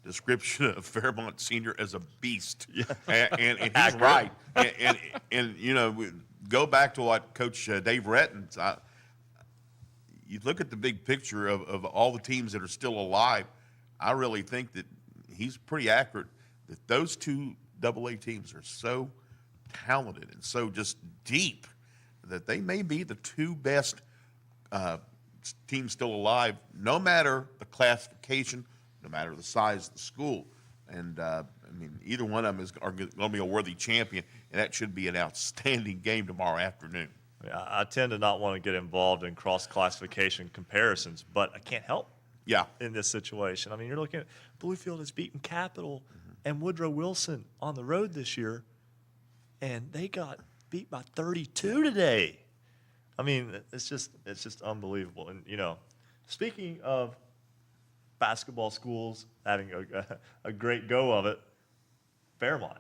C: description of Fairmont Senior as a beast.
B: Yeah.
C: And he's right. And we go back to what Coach Dave Retton, you look at the big picture of all the teams that are still alive, I really think that he's pretty accurate that those 2 AA teams are so talented and so just deep that they may be the 2 best teams still alive, no matter the classification, no matter the size of the school. And, either one of them are going to be a worthy champion, and that should be an outstanding game tomorrow afternoon.
B: Yeah, I tend to not want to get involved in cross-classification comparisons, but I can't help in this situation. You're looking at Bluefield has beaten Capital and Woodrow Wilson on the road this year, and they got beat by 32 today. It's just unbelievable. And, speaking of basketball schools having a great go of it, Fairmont,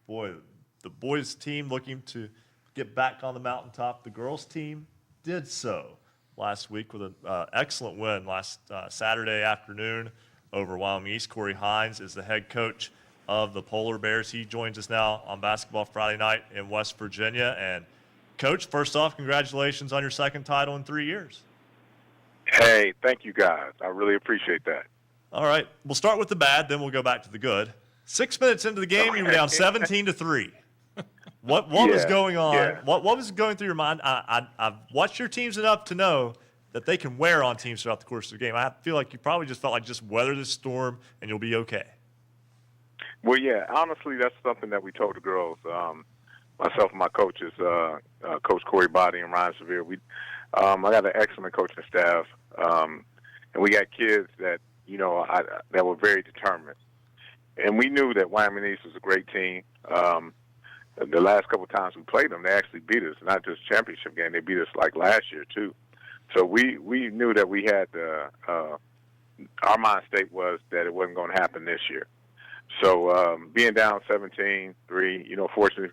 B: boy, the boys team looking to get back on the mountaintop. The girls team did so last week with an excellent win last Saturday afternoon over Wyoming East. Corey Hines is the head coach of the Polar Bears. He joins us now on Basketball Friday Night in West Virginia. And Coach, first off, congratulations on your 2nd title in 3 years.
L: Hey, thank you guys. I really appreciate that.
B: All right, we'll start with the bad, then we'll go back to the good. 6 minutes into the game, you were down 17-3. What was going on?
L: Yeah.
B: What was going through your mind? I've watched your teams enough to know that they can wear on teams throughout the course of the game. I feel like you probably just felt like just weather this storm and you'll be okay.
L: Well, yeah, honestly, that's something that we told the girls. Myself and my coaches, Coach Corey Body and Ryan Severe. I got an excellent coaching staff, and we got kids that that were very determined. And we knew that Wyoming East was a great team. The last couple of times we played them, they actually beat us, not just championship game. They beat us like last year too. So we knew that we had our mind state was that it wasn't going to happen this year. So being down 17-3, fortunately,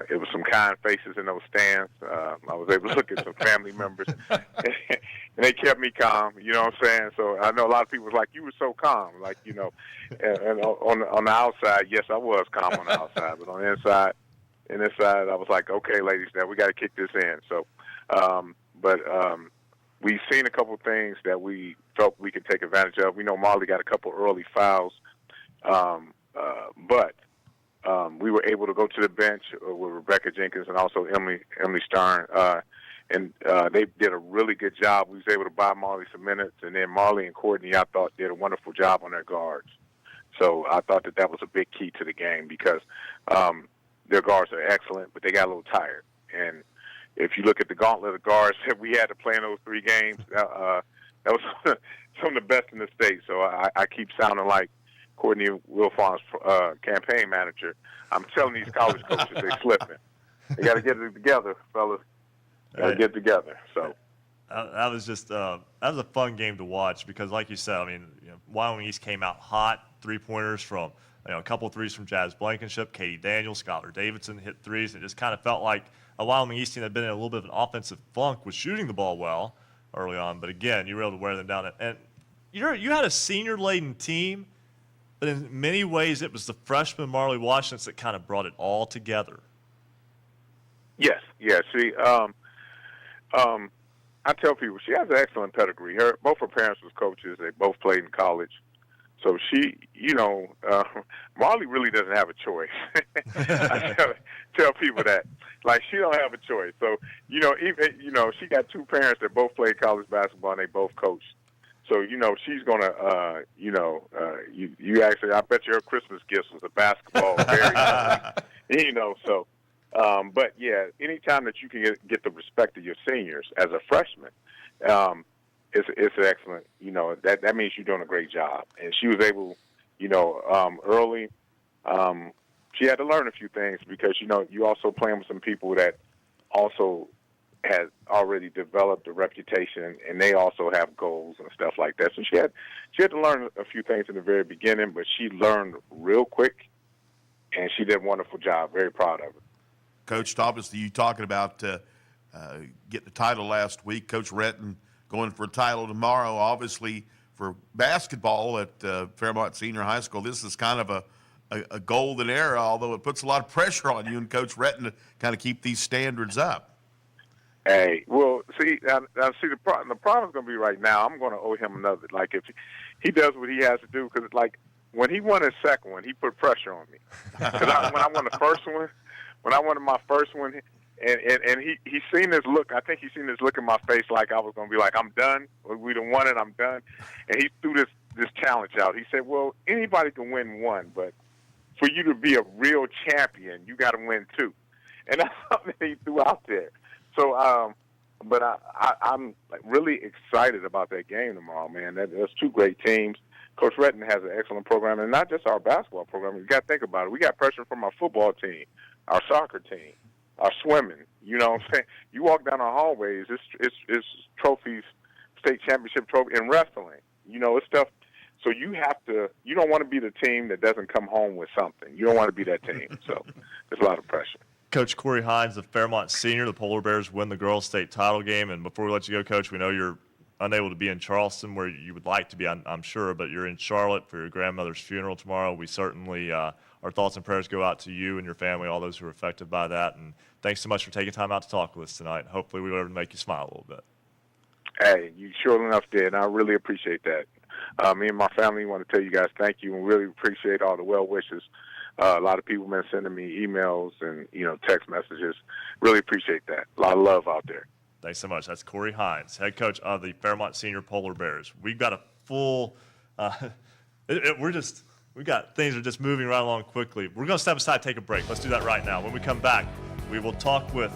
L: it was some kind faces in those stands. I was able to look at some family members, and they kept me calm. You know what I'm saying? So I know a lot of people was like, "You were so calm," and on the outside, yes, I was calm on the outside, but on the inside, I was like, "Okay, ladies, now we got to kick this in." So, we've seen a couple of things that we felt we could take advantage of. We know Marley got a couple early fouls, but we were able to go to the bench with Rebecca Jenkins and also Emily Stern, and they did a really good job. We was able to buy Marley some minutes, and then Marley and Courtney, I thought, did a wonderful job on their guards. So I thought that was a big key to the game because their guards are excellent, but they got a little tired. And if you look at the gauntlet of guards that we had to play in those 3 games, that that was some of the best in the state. So I keep sounding like Courtney Wilfon's campaign manager. I'm telling these college coaches they're slipping. They got to get it together, fellas. Got to get together. So
B: that was just that was a fun game to watch because, like you said, I mean, Wyoming East came out hot, 3-pointers from a couple of threes from Jazz Blankenship, Katie Daniels, Skylar Davidson hit threes. It just kind of felt like a Wyoming East team that had been in a little bit of an offensive funk with shooting the ball well early on. But again, you were able to wear them down. And you had a senior-laden team, but in many ways it was the freshman Marley Washington that kind of brought it all together.
L: Yes. See, I tell people she has an excellent pedigree. Both her parents was coaches. They both played in college. So she, Marley really doesn't have a choice. I tell people that. Like, she don't have a choice. So, even, she got two parents that both played college basketball and they both coached. So, she's going to, you actually, I bet you her Christmas gift was a basketball. So. But, yeah, anytime that you can get the respect of your seniors as a freshman, it's excellent. That means you're doing a great job. And she was able, early, she had to learn a few things because, you also playing with some people that also has already developed a reputation and they also have goals and stuff like that. So she had to learn a few things in the very beginning, but she learned real quick and she did a wonderful job. Very proud of her.
C: Coach, obviously you talking about getting the title last week. Coach Retton going for a title tomorrow. Obviously, for basketball at Fairmont Senior High School, this is kind of a golden era, although it puts a lot of pressure on you and Coach Retton to kind of keep these standards up.
L: Hey, well, see, the problem's going to be right now. I'm going to owe him another. Like, if he does what he has to do, because, like, when he won his second one, he put pressure on me. Because when I won the first one, when I won my first one, and he seen this look. I think he seen this look in my face like I was going to be like, I'm done. We done won it. I'm done. And he threw this challenge out. He said, well, anybody can win one, but for you to be a real champion, you got to win two. And that's something he threw out there. So, but I'm like really excited about that game tomorrow, man. There's two great teams. Coach Retton has an excellent program, and not just our basketball program. You got to think about it. We got pressure from our football team, our soccer team, our swimming. You know what I'm saying? You walk down our hallways, it's trophies, state championship trophy, and wrestling. It's stuff. So you don't want to be the team that doesn't come home with something. You don't want to be that team. So there's a lot of pressure.
B: Coach Corey Hines, the Fairmont senior, the Polar Bears win the girls' state title game. And before we let you go, Coach, we know you're unable to be in Charleston where you would like to be, I'm sure, but you're in Charlotte for your grandmother's funeral tomorrow. We certainly, our thoughts and prayers go out to you and your family, all those who are affected by that. And thanks so much for taking time out to talk with us tonight. Hopefully we were able to make you smile a little bit.
L: Hey, you sure enough did, and I really appreciate that. Me and my family want to tell you guys thank you and really appreciate all the well wishes. A lot of people have been sending me emails and, text messages. Really appreciate that. A lot of love out there.
B: Thanks so much. That's Corey Hines, head coach of the Fairmont Senior Polar Bears. We've got a full we got things are just moving right along quickly. We're going to step aside, take a break. Let's do that right now. When we come back, we will talk with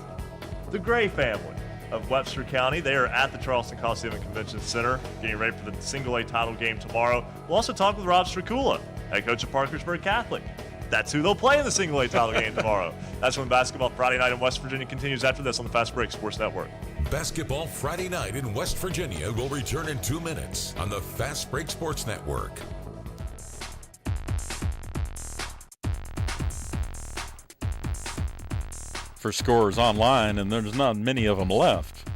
B: the Gray family of Webster County. They are at the Charleston Coliseum and Convention Center getting ready for the Single A title game tomorrow. We'll also talk with Rob Stracula, head coach of Parkersburg Catholic. That's who they'll play in the Single A title game tomorrow. That's when Basketball Friday Night in West Virginia continues after this on the Fast Break Sports Network.
G: Basketball Friday Night in West Virginia will return in 2 minutes on the Fast Break Sports Network.
H: For scores online, and there's not many of them left,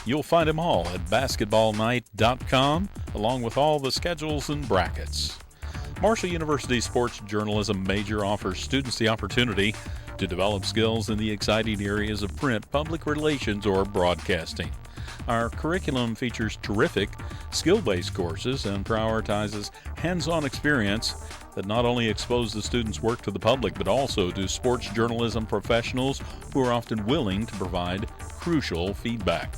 H: you'll find them all at basketballnight.com, along with all the schedules and brackets. Marshall University Sports Journalism major offers students the opportunity to develop skills in the exciting areas of print, public relations, or broadcasting. Our curriculum features terrific skill-based courses and prioritizes hands-on experience that not only expose the students' work to the public, but also to sports journalism professionals who are often willing to provide crucial feedback.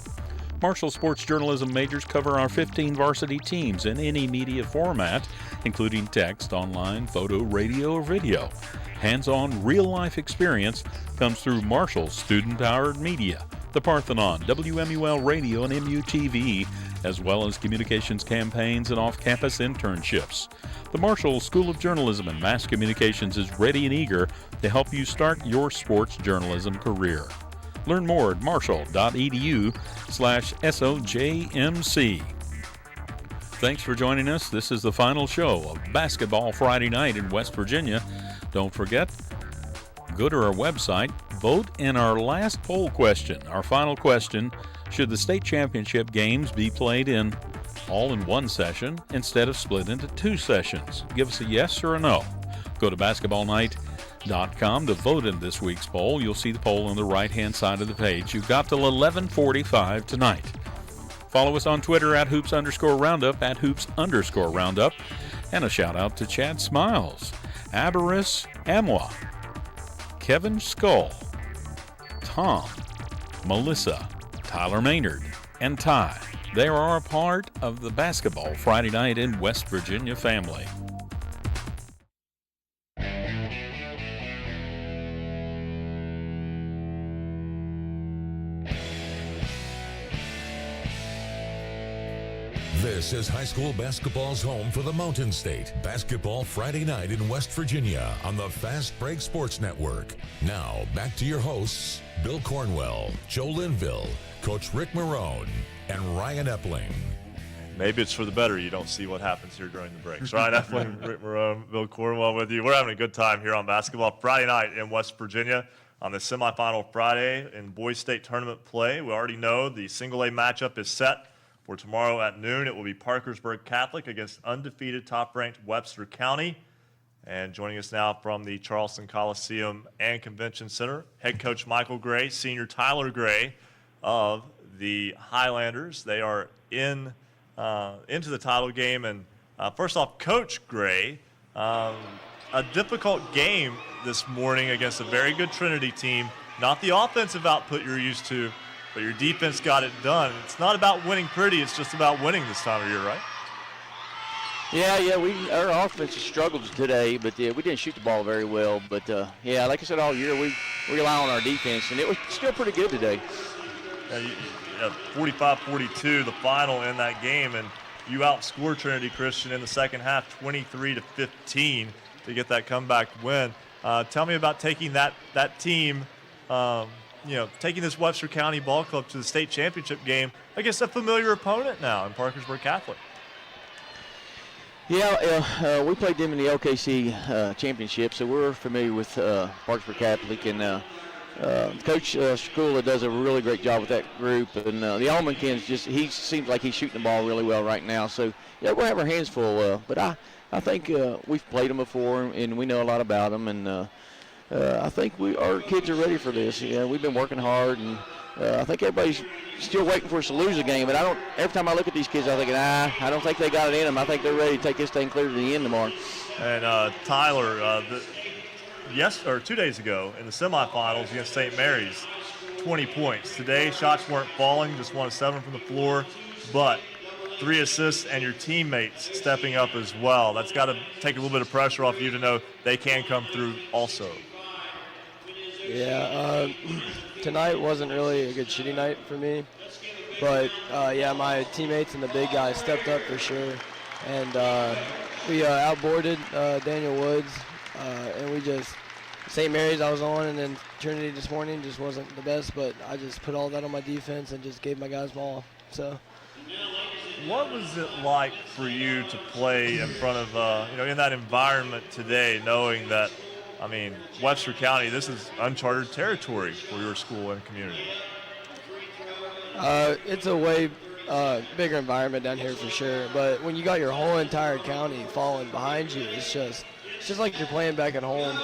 H: Marshall Sports Journalism majors cover our 15 varsity teams in any media format, including text, online, photo, radio, or video. Hands-on, real-life experience comes through Marshall's student-powered media, the Parthenon, WMUL Radio, and MUTV, as well as communications campaigns and off-campus internships. The Marshall School of Journalism and Mass Communications is ready and eager to help you start your sports journalism career. Learn more at marshall.edu/SOJMC. Thanks for joining us. This is the final show of Basketball Friday Night in West Virginia. Don't forget, go to our website, vote in our last poll question. Our final question: should the state championship games be played all in one session instead of split into 2 sessions? Give us a yes or a no. Go to basketballnight.com to vote in this week's poll. You'll see the poll on the right-hand side of the page. You've got till 11:45 tonight. Follow us on Twitter at @hoops_roundup, @hoops_roundup. And a shout out to Chad Smiles, Abaris Amwa, Kevin Skull, Tom, Melissa, Tyler Maynard, and Ty. They are a part of the Basketball Friday Night in West Virginia family.
G: This is high school basketball's home for the Mountain State. Basketball Friday Night in West Virginia on the Fast Break Sports Network. Now, back to your hosts, Bill Cornwell, Joe Linville, Coach Ric Morrone, and Ryan Epling.
B: Maybe it's for the better you don't see what happens here during the breaks. Ryan Epling, Ric Morrone, Bill Cornwell with you. We're having a good time here on Basketball Friday Night in West Virginia on the semifinal Friday in Boys State tournament play. We already know the single-A matchup is set for tomorrow at noon. It will be Parkersburg Catholic against undefeated top-ranked Webster County. And joining us now from the Charleston Coliseum and Convention Center, head coach Michael Gray, senior Tyler Gray of the Highlanders. They are into the title game. And first off, Coach Gray, a difficult game this morning against a very good Trinity team. Not the offensive output you're used to, but your defense got it done. It's not about winning pretty, it's just about winning this time of year, right?
K: Yeah, our offense has struggled today, but we didn't shoot the ball very well. But like I said all year, we rely on our defense, and it was still pretty good today.
B: 45-42, the final in that game, and you outscored Trinity Christian in the second half, 23-15, to get that comeback win. Tell me about taking that team. Taking this Webster County ball club to the state championship game against a familiar opponent now in Parkersburg Catholic.
K: Yeah, we played them in the LKC championship, so we're familiar with Parkersburg Catholic, and Coach Skula does a really great job with that group. And the Almankins, he seems like he's shooting the ball really well right now. So, yeah, we'll have our hands full. But I think we've played them before, and we know a lot about them, and I think our kids are ready for this. Yeah, we've been working hard, and I think everybody's still waiting for us to lose a game. But every time I look at these kids, I'm thinking, I don't think they got it in them. I think they're ready to take this thing clear to the end tomorrow.
B: And Tyler, 2 days ago in the semifinals against St. Mary's, 20 points. Today, shots weren't falling, just 1 of 7 from the floor, but 3 assists and your teammates stepping up as well. That's got to take a little bit of pressure off you to know they can come through also.
M: Yeah, tonight wasn't really a good shooting night for me, but my teammates and the big guys stepped up for sure, and we outboarded Daniel Woods, and we just St. Mary's I was on, and then Trinity this morning just wasn't the best, but I just put all that on my defense and just gave my guys ball. So.
B: What was it like for you to play in front of, in that environment today, knowing that, Webster County, this is uncharted territory for your school and community?
M: It's a way bigger environment down here for sure, but when you got your whole entire county falling behind you, it's just like you're playing back at home.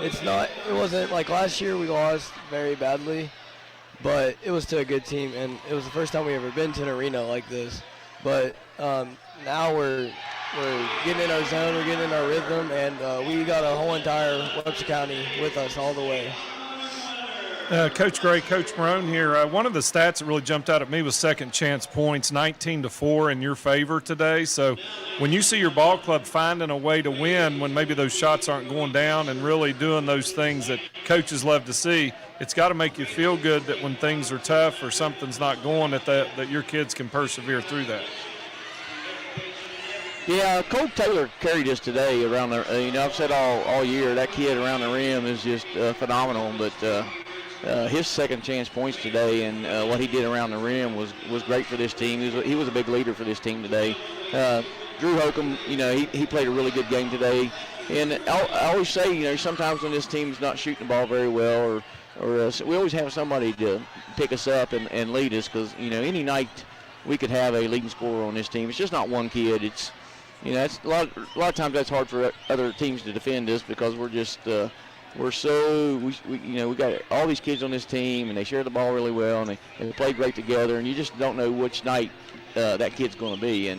M: It wasn't like last year we lost very badly, but it was to a good team, and it was the first time we ever been to an arena like this. But now we're getting in our zone, we're getting in our rhythm, and we got a whole entire Webster County with us all the way.
D: Coach Gray, Coach Morrone here. One of the stats that really jumped out at me was second chance points, 19-4 in your favor today. So when you see your ball club finding a way to win when maybe those shots aren't going down and really doing those things that coaches love to see, it's got to make you feel good that when things are tough or something's not going, that your kids can persevere through that.
K: Yeah, Cole Taylor carried us today around the. I've said all year that kid around the rim is just phenomenal. But his second chance points today and what he did around the rim was great for this team. He was a big leader for this team today. Drew Holcomb, he played a really good game today. And I always say, sometimes when this team's not shooting the ball very well, or we always have somebody to pick us up and lead us, because any night we could have a leading scorer on this team. It's just not one kid. It's it's a lot of times that's hard for other teams to defend us, because we're just we got all these kids on this team, and they share the ball really well, and they play great together, and you just don't know which night that kid's going to be.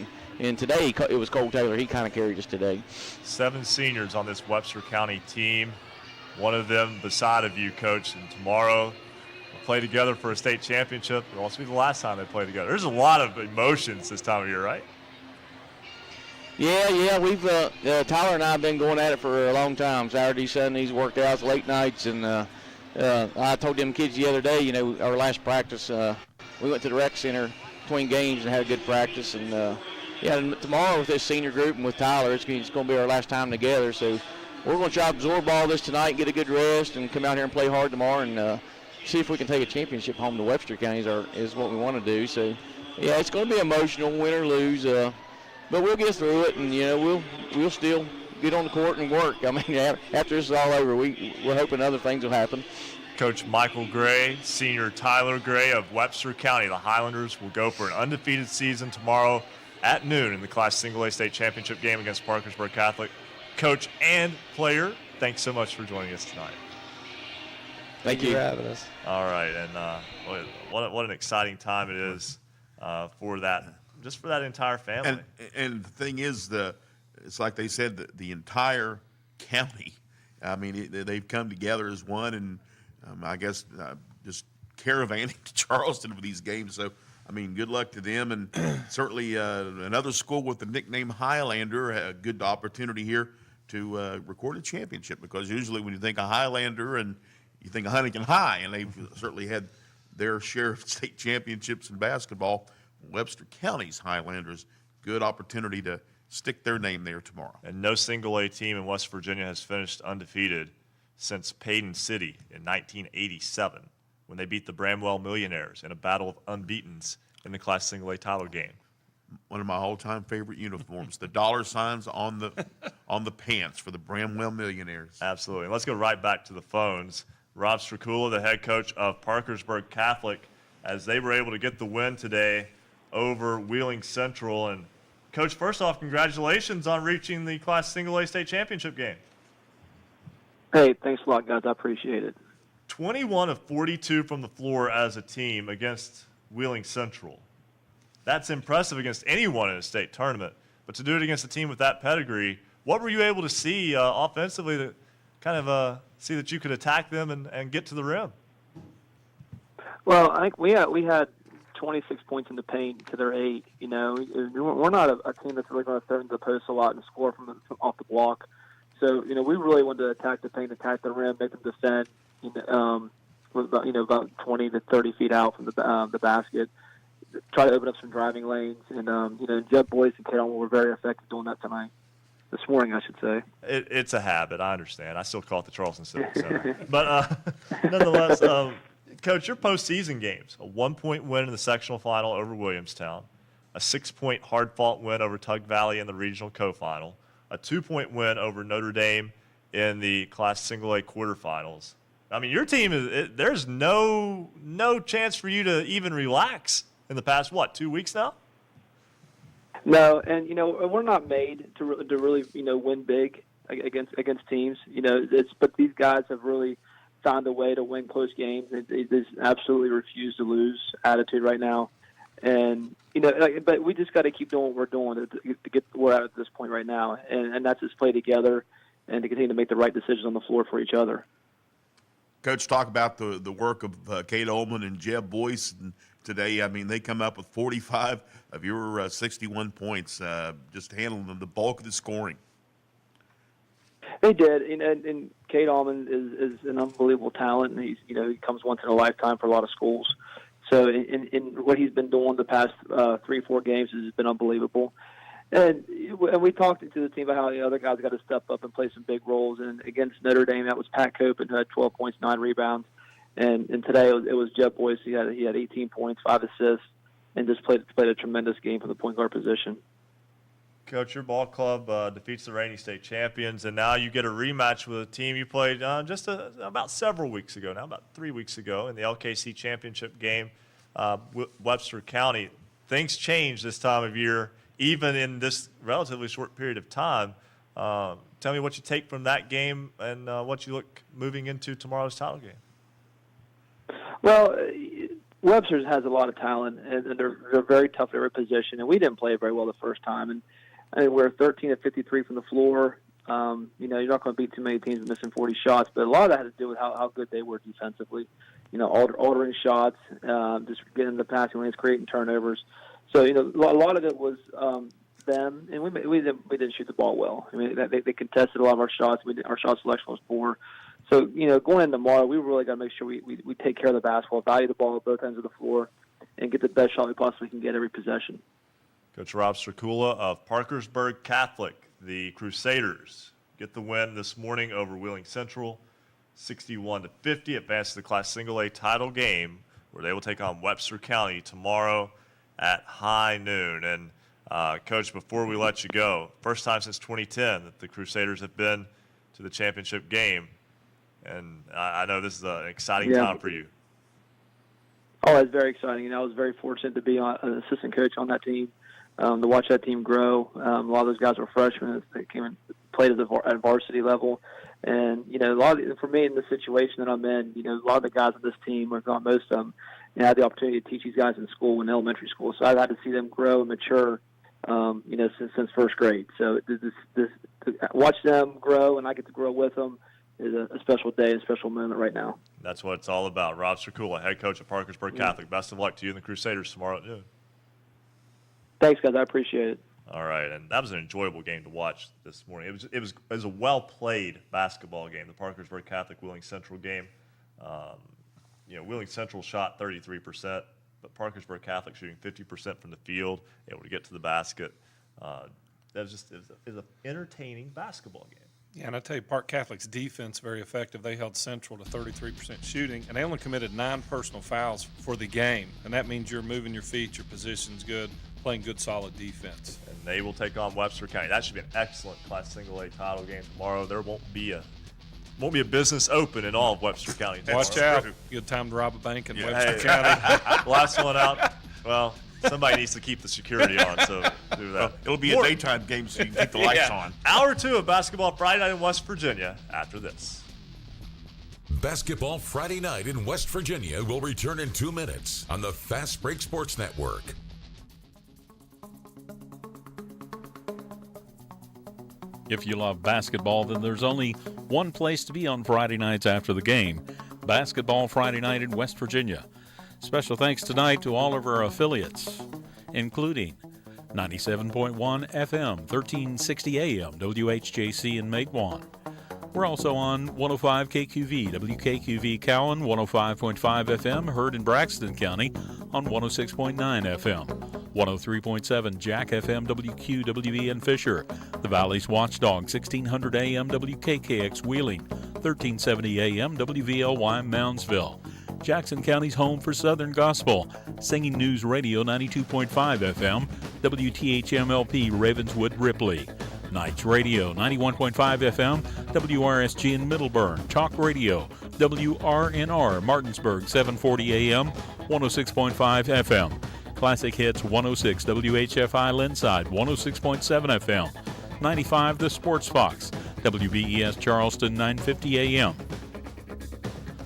K: And today it was Cole Taylor. He kind of carried us today.
B: 7 seniors on this Webster County team. One of them beside of you, Coach, and tomorrow we'll play together for a state championship. It'll also be the last time they play together. There's a lot of emotions this time of year, right?
K: Yeah, we've Tyler and I have been going at it for a long time. Saturdays, Sundays, workouts, late nights, and I told them kids the other day, our last practice, we went to the rec center between games and had a good practice, and tomorrow with this senior group and with Tyler, it's going to be our last time together. So we're going to try to absorb all this tonight, get a good rest, and come out here and play hard tomorrow, and see if we can take a championship home to Webster County is what we want to do. So yeah, it's going to be emotional, win or lose. But we'll get through it, and we'll still get on the court and work. I mean, after this is all over, we're hoping other things will happen.
B: Coach Michael Gray, senior Tyler Gray of Webster County. The Highlanders will go for an undefeated season tomorrow at noon in the Class Single A State Championship game against Parkersburg Catholic. Coach and player, thanks so much for joining us tonight.
M: Thank you for having us.
B: All right, and what an exciting time it is for that. Just for that entire family.
C: And the thing is, it's like they said, the entire county. I mean, they've come together as one, and I guess just caravanning to Charleston for these games. So, I mean, good luck to them, and certainly another school with the nickname Highlander, a good opportunity here to record a championship, because usually when you think of Highlander and you think of Huntington High, and they've certainly had their share of state championships in basketball. Webster County's Highlanders, good opportunity to stick their name there tomorrow.
B: And no single A team in West Virginia has finished undefeated since Payton City in 1987, when they beat the Bramwell Millionaires in a battle of unbeatens in the Class Single A title game.
C: One of my all-time favorite uniforms, the dollar signs on the pants for the Bramwell Millionaires.
B: Absolutely. And let's go right back to the phones. Rob Stracula, the head coach of Parkersburg Catholic, as they were able to get the win today over Wheeling Central. And Coach, first off, congratulations on reaching the Class Single A State Championship game.
J: Hey, thanks a lot, guys. I appreciate it.
B: 21 of 42 from the floor as a team against Wheeling Central. That's impressive against anyone in a state tournament. But to do it against a team with that pedigree, what were you able to see offensively to kind of see that you could attack them and get to the rim?
J: Well, I think we had 26 points in the paint to their 8. We're not a team that's really going to throw into the post a lot and score from off the block. So, we really wanted to attack the paint, attack the rim, make them defend. About 20 to 30 feet out from the basket. Try to open up some driving lanes, and Jeb Boyce and Kate Allman were very effective doing that tonight. This morning, I should say.
B: It's a habit. I understand. I still call it the Charleston Civic Center. But nonetheless, Coach, your postseason games, a 1-point win in the sectional final over Williamstown, a 6-point hard-fought win over Tug Valley in the regional co-final, a 2-point win over Notre Dame in the Class Single A quarterfinals. I mean, your team, there's no chance for you to even relax in the past, 2 weeks now?
J: No, and, we're not made to really, win big against teams. But these guys have really found a way to win close games. They absolutely refuse to lose attitude right now. And, but we just got to keep doing what we're doing to get where we're at this point right now. And that's just play together and to continue to make the right decisions on the floor for each other.
C: Coach, talk about the work of Kate Ullman and Jeb Boyce today. I mean, they come up with 45 of your 61 points, just handling the bulk of the scoring.
J: They did, and Cade Allman is an unbelievable talent, and he comes once in a lifetime for a lot of schools. So, in what he's been doing the past 3-4 games has been unbelievable. And we talked to the team about how the other guys got to step up and play some big roles. And against Notre Dame, that was Pat Copen, who had 12 points, 9 rebounds. And today it was Jeb Boyce. He had 18 points, 5 assists, and just played a tremendous game from the point guard position.
B: Coach, your ball club defeats the reigning state champions, and now you get a rematch with a team you played about several weeks ago, about 3 weeks ago in the LKC championship game, Webster County. Things change this time of year, even in this relatively short period of time. Tell me what you take from that game and what you look moving into tomorrow's title game.
J: Well, Webster has a lot of talent, and they're very tough at every position, and we didn't play very well the first time. And I mean, we're 13 of 53 from the floor. You're not going to beat too many teams missing 40 shots, but a lot of that has to do with how good they were defensively. Altering shots, just getting the passing lanes, creating turnovers. So, a lot of it was them, and we didn't shoot the ball well. I mean, they contested a lot of our shots. Our shot selection was poor. So, going into tomorrow, we really got to make sure we take care of the basketball, value the ball at both ends of the floor, and get the best shot we possibly can get every possession. Coach
B: Rob Stracula of Parkersburg Catholic, the Crusaders, get the win this morning over Wheeling Central, 61-50, advance to the Class Single A title game, where they will take on Webster County tomorrow at high noon. And Coach, before we let you go, first time since 2010 that the Crusaders have been to the championship game, and I know this is an exciting time for you.
J: Oh, it's very exciting. I was very fortunate to be an assistant coach on that team. To watch that team grow. A lot of those guys were freshmen. They came and played at varsity level. And, for me in the situation that I'm in, a lot of the guys on this team, or most of them, I had the opportunity to teach these guys in school, in elementary school. So I've had to see them grow and mature, since first grade. So this watch them grow, and I get to grow with them, is a special day, a special moment right now.
B: That's what it's all about. Rob Stracula, head coach of Parkersburg Catholic. Best of luck to you and the Crusaders tomorrow at noon.
J: Thanks, guys. I appreciate it.
B: All right, and that was an enjoyable game to watch this morning. It was a well-played basketball game, the Parkersburg Catholic Wheeling Central game. Wheeling Central shot 33%, but Parkersburg Catholic shooting 50% from the field, able to get to the basket. That was an entertaining basketball game.
D: Yeah, and I tell you, Park Catholic's defense very effective. They held Central to 33% shooting, and they only committed 9 personal fouls for the game. And that means you're moving your feet, your position's good, playing good, solid defense.
B: And they will take on Webster County. That should be an excellent Class Single A title game tomorrow. There won't be a business open in all of Webster County tomorrow.
D: Watch out. Good time to rob a bank in Webster County.
B: Last one out. Well, somebody needs to keep the security on, so do that.
C: It'll be a daytime game, so you can keep the lights on.
B: Hour 2 of Basketball Friday Night in West Virginia after this.
G: Basketball Friday Night in West Virginia will return in 2 minutes on the Fast Break Sports Network.
H: If you love basketball, then there's only one place to be on Friday nights after the game. Basketball Friday Night in West Virginia. Special thanks tonight to all of our affiliates, including 97.1 FM, 1360 AM, WHJC in Matewan. We're also on 105 KQV, WKQV Cowan, 105.5 FM, heard in Braxton County on 106.9 FM, 103.7 Jack FM, WQWE in Fisher, the Valley's Watchdog, 1600 AM, WKKX Wheeling, 1370 AM, WVLY Moundsville. Jackson County's home for Southern Gospel, Singing News Radio 92.5 FM, WTHMLP Ravenswood Ripley. Knights Radio 91.5 FM, WRSG in Middleburn. Talk Radio, WRNR Martinsburg 740 AM, 106.5 FM. Classic Hits 106 WHFI Linside 106.7 FM. 95 The Sports Fox, WBES Charleston 950 AM.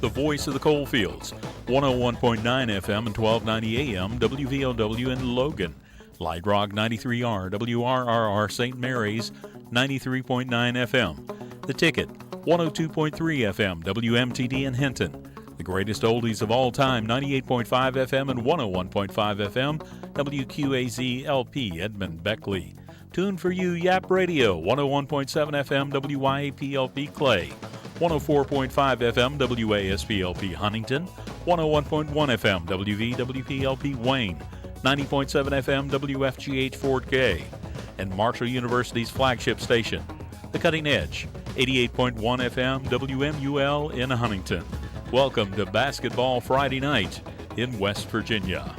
H: The Voice of the Coalfields, 101.9 FM and 1290 AM, WVOW in Logan. Light Rock 93R, WRRR St. Mary's, 93.9 FM. The Ticket, 102.3 FM, WMTD in Hinton. The greatest oldies of all time, 98.5 FM and 101.5 FM, WQAZ LP Edmond Beckley. Tune for you Yap Radio, 101.7 FM WYAPLP Clay, 104.5 FM WASPLP Huntington, 101.1 FM WVWPLP Wayne, 90.7 FM WFGH Fort Gay, and Marshall University's flagship station, The Cutting Edge, 88.1 FM WMUL in Huntington. Welcome to Basketball Friday Night in West Virginia.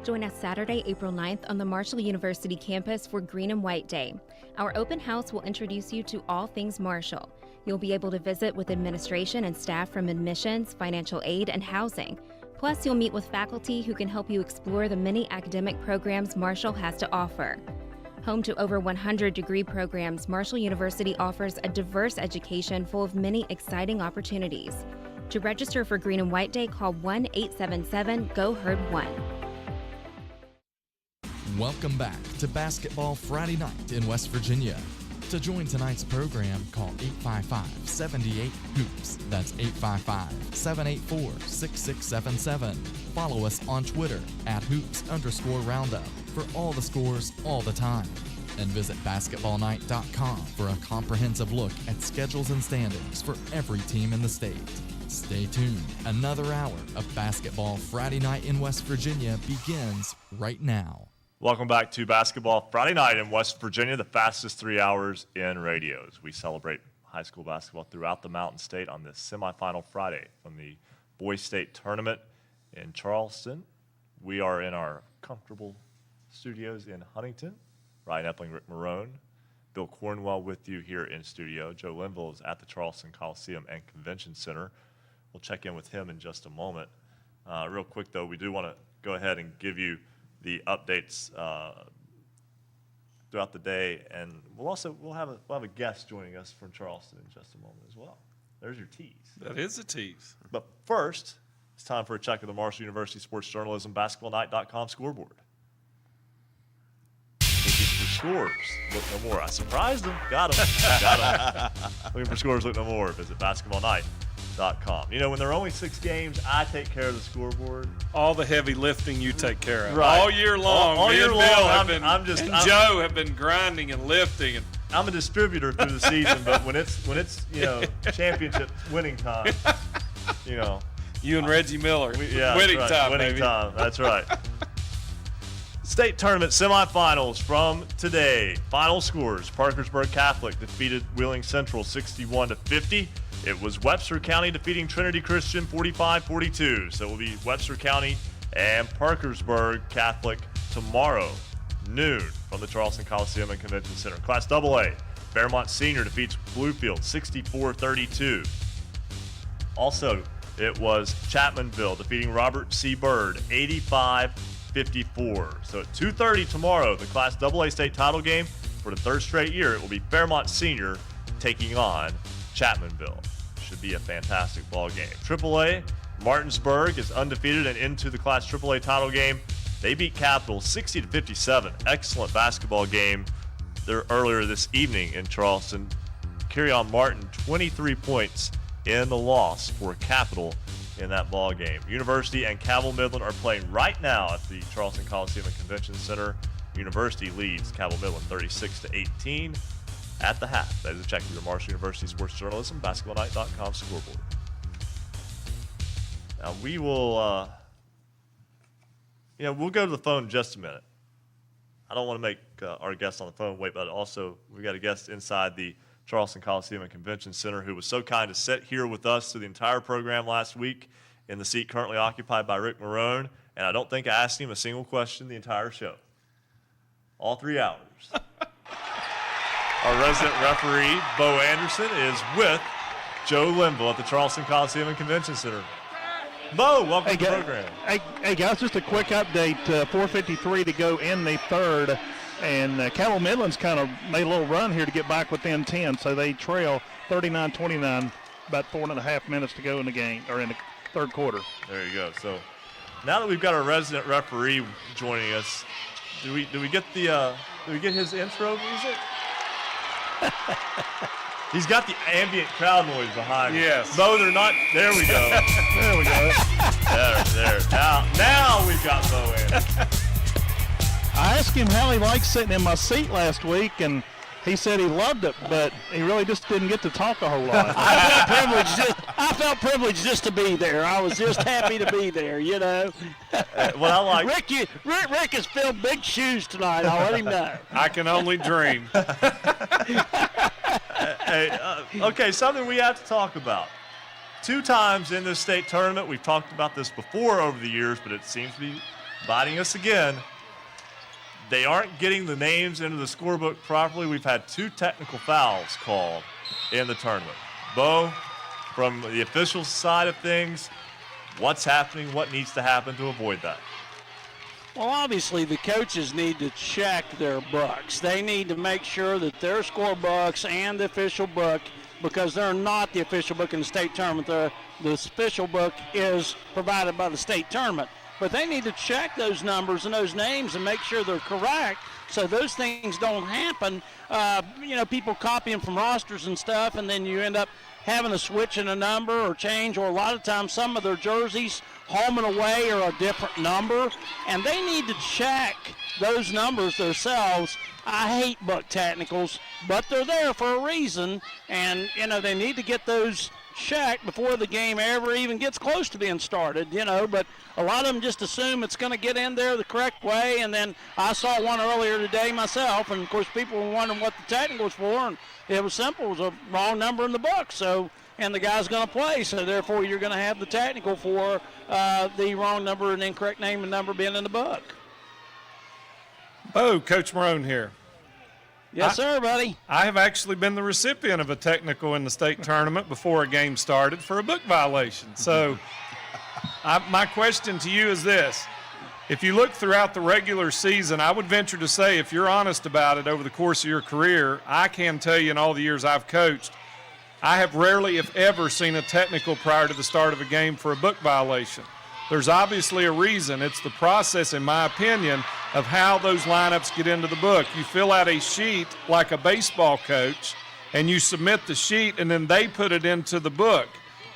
I: Join us Saturday, April 9th on the Marshall University campus for Green and White Day. Our open house will introduce you to all things Marshall. You'll be able to visit with administration and staff from admissions, financial aid, and housing. Plus, you'll meet with faculty who can help you explore the many academic programs Marshall has to offer. Home to over 100 degree programs, Marshall University offers a diverse education full of many exciting opportunities. To register for Green and White Day, call 1-877-GO-HERD-1.
A: Welcome back to Basketball Friday Night in West Virginia. To join tonight's program, call 855-78-HOOPS. That's 855-784-6677. Follow us on Twitter @hoops_roundup for all the scores all the time. And visit basketballnight.com for a comprehensive look at schedules and standings for every team in the state. Stay tuned. Another hour of Basketball Friday Night in West Virginia begins right now.
B: Welcome back to Basketball Friday Night in West Virginia, the fastest 3 hours in radio. As we celebrate high school basketball throughout the Mountain State on this semifinal Friday from the Boys State Tournament in Charleston. We are in our comfortable studios in Huntington. Ryan Epling, Ric Morrone, Bill Cornwell with you here in studio. Joe Linville is at the Charleston Coliseum and Convention Center. We'll check in with him in just a moment. Real quick, though, we do want to go ahead and give you the updates throughout the day, and we'll have a guest joining us from Charleston in just a moment as well. There's your tease.
D: That is a tease.
B: But first, it's time for a check of the Marshall University Sports Journalism BasketballNight.com scoreboard. Looking for scores, look no more. I surprised them. Got them. Looking for scores, look no more. Visit BasketballNight.com. You know, when there are only 6 games, I take care of the scoreboard.
D: All the heavy lifting you take care of.
B: Right.
D: All year long.
B: All year long,
D: Joe have been grinding and lifting. And
B: I'm a distributor through the season, but when it's championship winning time,
D: you and Reggie Miller.
B: Winning time, that's right. State tournament semifinals from today. Final scores: Parkersburg Catholic defeated Wheeling Central 61-50. It was Webster County defeating Trinity Christian 45-42. So it will be Webster County and Parkersburg Catholic tomorrow, noon, from the Charleston Coliseum and Convention Center. Class AA, Fairmont Senior defeats Bluefield 64-32. Also, it was Chapmanville defeating Robert C. Byrd 85-54. So at 2:30 tomorrow, the Class AA state title game for the third straight year, it will be Fairmont Senior taking on Chapmanville. Should be a fantastic ball game. AAA, Martinsburg is undefeated and into the Class AAA title game. They beat Capital 60-57. Excellent basketball game there earlier this evening in Charleston. Kerryon Martin, 23 points in the loss for Capital in that ball game. University and Cabell Midland are playing right now at the Charleston Coliseum and Convention Center. University leads Cabell Midland 36-18. At the half. That is a check of your Marshall University Sports Journalism, BasketballNight.com scoreboard. Now we will, we'll go to the phone in just a minute. I don't want to make our guest on the phone wait, but also we got a guest inside the Charleston Coliseum and Convention Center who was so kind to sit here with us through the entire program last week in the seat currently occupied by Ric Morrone, and I don't think I asked him a single question the entire show. All 3 hours. Our resident referee, Bo Anderson, is with Joe Linville at the Charleston Coliseum and Convention Center. Bo, welcome to the program.
E: Hey, guys, just a quick update. 4:53 to go in the third, and Cabell Midland's kind of made a little run here to get back within 10, so they trail 39-29, about 4.5 minutes to go in the game, or in the third quarter.
B: There you go. So now that we've got our resident referee joining us, do we get his intro music? He's got the ambient crowd noise behind him.
D: Yes.
B: Bo, they're not. There we go.
E: There we go.
B: There. Now we've got Bo in.
E: I asked him how he liked sitting in my seat last week, and he said he loved it, but he really just didn't get to talk a whole lot.
N: I felt privileged just to be there. I was just happy to be there, you know.
B: What I like.
N: Rick has filled big shoes tonight. I'll let him know.
D: I can only dream.
B: Okay, something we have to talk about. 2 times in this state tournament, we've talked about this before over the years, but it seems to be biting us again. They aren't getting the names into the scorebook properly. We've had 2 technical fouls called in the tournament. Bo, from the official side of things, what's happening, what needs to happen to avoid that?
N: Well, obviously, the coaches need to check their books. They need to make sure that their scorebooks and the official book, because they're not the official book in the state tournament. The official book is provided by the state tournament. But they need to check those numbers and those names and make sure they're correct so those things don't happen. People copying from rosters and stuff, and then you end up having a switch in a number or change, or a lot of times some of their jerseys, home and away, are a different number, and they need to check those numbers themselves. I hate book technicals, but they're there for a reason, and, they need to get those checked before the game ever even gets close to being started, but a lot of them just assume it's going to get in there the correct way. And then I saw one earlier today myself, and of course people were wondering what the technical was for, and it was simple. It was a wrong number in the book, and the guy's going to play, so therefore you're going to have the technical for the wrong number and incorrect name and number being in the book.
D: Oh, Coach Morrone here.
N: Yes, sir, buddy.
D: I have actually been the recipient of a technical in the state tournament before a game started for a book violation. So my question to you is this. If you look throughout the regular season, I would venture to say, if you're honest about it over the course of your career, I can tell you in all the years I've coached, I have rarely, if ever, seen a technical prior to the start of a game for a book violation. There's obviously a reason. It's the process, in my opinion, of how those lineups get into the book. You fill out a sheet like a baseball coach, and you submit the sheet, and then they put it into the book.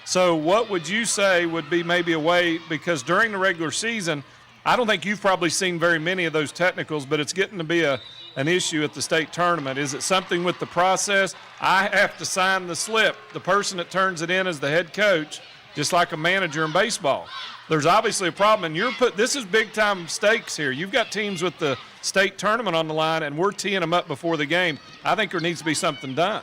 D: So what would you say would be maybe a way, because during the regular season, I don't think you've probably seen very many of those technicals, but it's getting to be an issue at the state tournament. Is it something with the process? I have to sign the slip. The person that turns it in is the head coach, just like a manager in baseball. There's obviously a problem, and this is big-time stakes here. You've got teams with the state tournament on the line, and we're teeing them up before the game. I think there needs to be something done.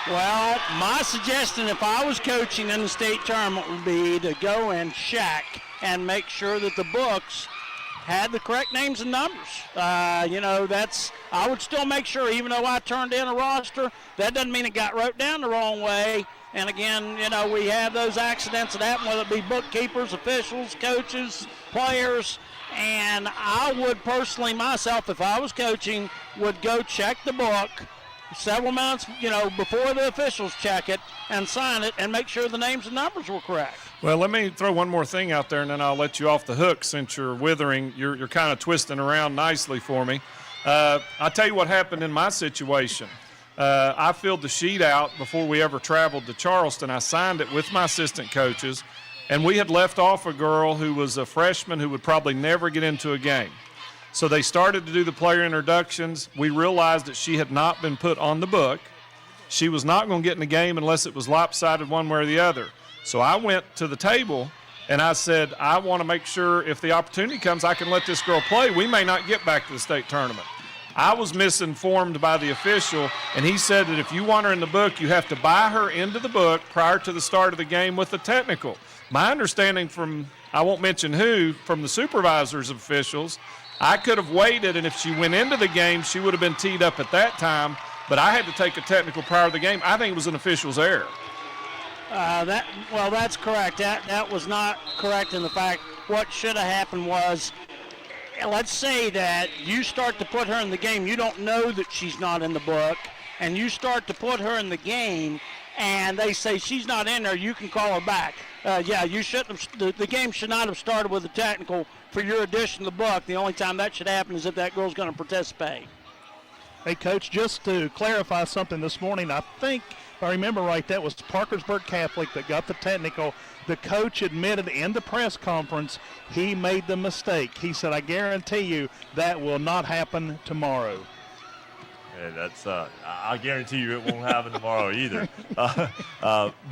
N: Well, my suggestion, if I was coaching in the state tournament, would be to go and check and make sure that the books had the correct names and numbers. I would still make sure, even though I turned in a roster, that doesn't mean it got wrote down the wrong way. And again, we have those accidents that happen, whether it be bookkeepers, officials, coaches, players. And I would personally, myself, if I was coaching, would go check the book several minutes, before the officials check it and sign it and make sure the names and numbers were correct.
D: Well, let me throw one more thing out there, and then I'll let you off the hook since you're withering. You're kind of twisting around nicely for me. I'll tell you what happened in my situation. I filled the sheet out before we ever traveled to Charleston. I signed it with my assistant coaches, and we had left off a girl who was a freshman who would probably never get into a game. So they started to do the player introductions. We realized that she had not been put on the book. She was not going to get in the game unless it was lopsided one way or the other. So I went to the table, and I said, I want to make sure if the opportunity comes, I can let this girl play. We may not get back to the state tournament. I was misinformed by the official, and he said that if you want her in the book, you have to buy her into the book prior to the start of the game with the technical. My understanding from, I won't mention who, from the supervisors of officials, I could have waited, and if she went into the game, she would have been teed up at that time, but I had to take a technical prior to the game. I think it was an official's error.
N: That's correct. That was not correct in the fact what should have happened was, let's say that you start to put her in the game. You don't know that she's not in the book, and you start to put her in the game, and they say she's not in there, you can call her back. You shouldn't have. The game should not have started with a technical for your addition to the book. The only time that should happen is if that girl's going to participate.
E: Hey, Coach, just to clarify something this morning, I think, if I remember right, that was Parkersburg Catholic that got the technical. The coach admitted in the press conference he made the mistake. He said, I guarantee you that will not happen tomorrow.
B: Yeah, that's. I guarantee you it won't happen tomorrow either.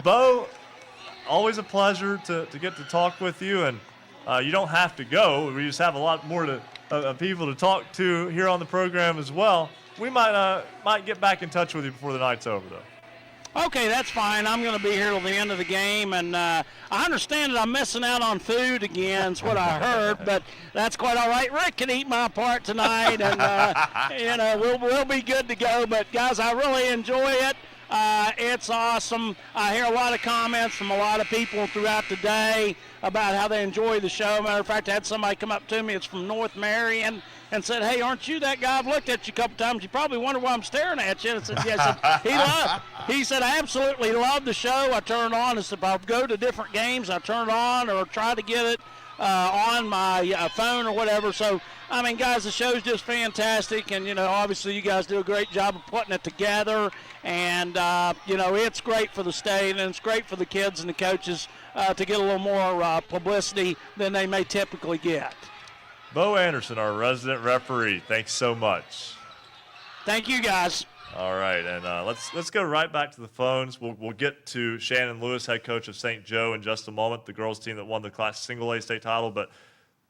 B: Bo, always a pleasure to get to talk with you, and you don't have to go. We just have a lot more people to talk to here on the program as well. We might get back in touch with you before the night's over, though.
N: Okay, that's fine. I'm going to be here till the end of the game, and I understand that I'm missing out on food again. Is what I heard, but that's quite all right. Rick can eat my part tonight, and we'll be good to go. But guys, I really enjoy it. It's awesome. I hear a lot of comments from a lot of people throughout the day about how they enjoy the show. Matter of fact, I had somebody come up to me. It's from North Marion. And said, hey, aren't you that guy? I've looked at you a couple times. You probably wonder why I'm staring at you. And I said, yes. He said, I absolutely love the show. I turn it on. If I go to different games, I turn it on or try to get it on my phone or whatever. So, I mean, guys, the show's just fantastic. And, obviously you guys do a great job of putting it together. And, it's great for the state and it's great for the kids and the coaches to get a little more publicity than they may typically get.
B: Bo Anderson, our resident referee, thanks so much.
N: Thank you, guys.
B: All right, and let's go right back to the phones. We'll get to Shannon Lewis, head coach of St. Joe, in just a moment, the girls team that won the Class Single A state title. But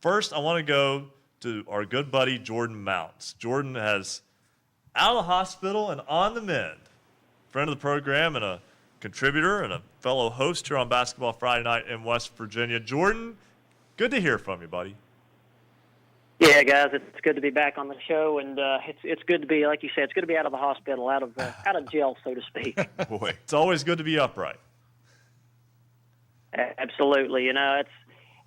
B: first, I want to go to our good buddy Jordan Mounts. Jordan has out of the hospital and on the mend. Friend of the program and a contributor and a fellow host here on Basketball Friday Night in West Virginia. Jordan, good to hear from you, buddy.
O: Yeah, guys, it's good to be back on the show, and it's good to be, like you said, it's good to be out of the hospital, out of jail, so to speak.
B: Boy, it's always good to be upright.
O: Absolutely, it's.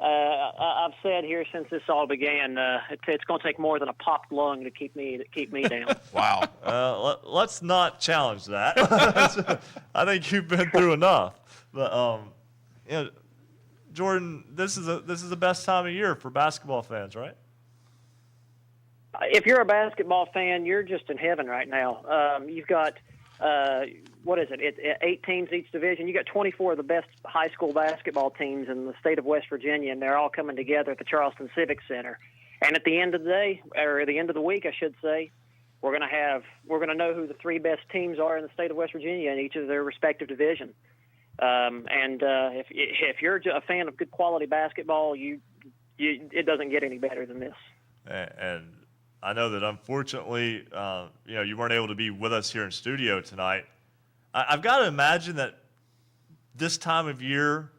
O: I've said here since this all began, it's going to take more than a popped lung to keep me down.
B: Wow. Let's not challenge that. I think you've been through enough. But Jordan, this is the best time of year for basketball fans, right?
O: If you're a basketball fan, you're just in heaven right now. You've got, 8 teams each division. You got 24 of the best high school basketball teams in the state of West Virginia, and they're all coming together at the Charleston Civic Center. And at the end of the day, or at the end of the week, I should say, we're going to know who the 3 best teams are in the state of West Virginia in each of their respective division. If you're a fan of good quality basketball, it doesn't get any better than this.
B: And I know that unfortunately, you weren't able to be with us here in studio tonight. I've got to imagine that this time of year,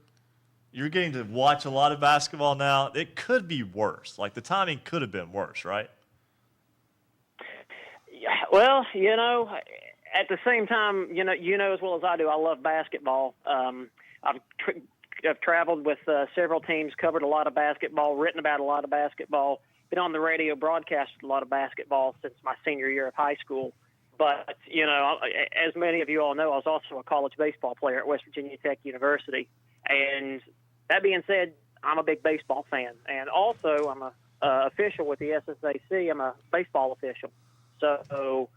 B: you're getting to watch a lot of basketball now. It could be worse. Like the timing could have been worse, right?
O: Yeah, well, at the same time, you know as well as I do, I love basketball. I've traveled with several teams, covered a lot of basketball, written about a lot of basketball. Been on the radio, broadcasted a lot of basketball since my senior year of high school. But, as many of you all know, I was also a college baseball player at West Virginia Tech University. And that being said, I'm a big baseball fan. And also, I'm a official with the SSAC. I'm a baseball official. So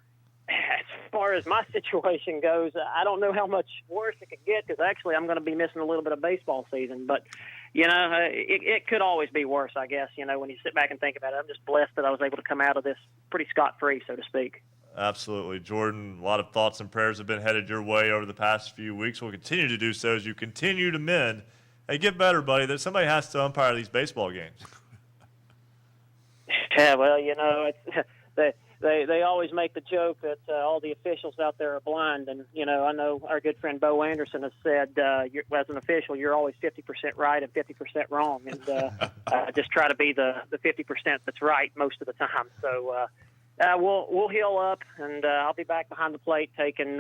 O: as far as my situation goes, I don't know how much worse it could get because actually I'm going to be missing a little bit of baseball season. But, it could always be worse, I guess, when you sit back and think about it. I'm just blessed that I was able to come out of this pretty scot-free, so to speak.
B: Absolutely. Jordan, a lot of thoughts and prayers have been headed your way over the past few weeks. We'll continue to do so as you continue to mend. Hey, get better, buddy. That somebody has to umpire these baseball games.
O: Yeah, well, it's they always make the joke that all the officials out there are blind. And, I know our good friend Bo Anderson has said, as an official, you're always 50% right and 50% wrong. And just try to be the 50% that's right most of the time. So we'll heal up, and I'll be back behind the plate taking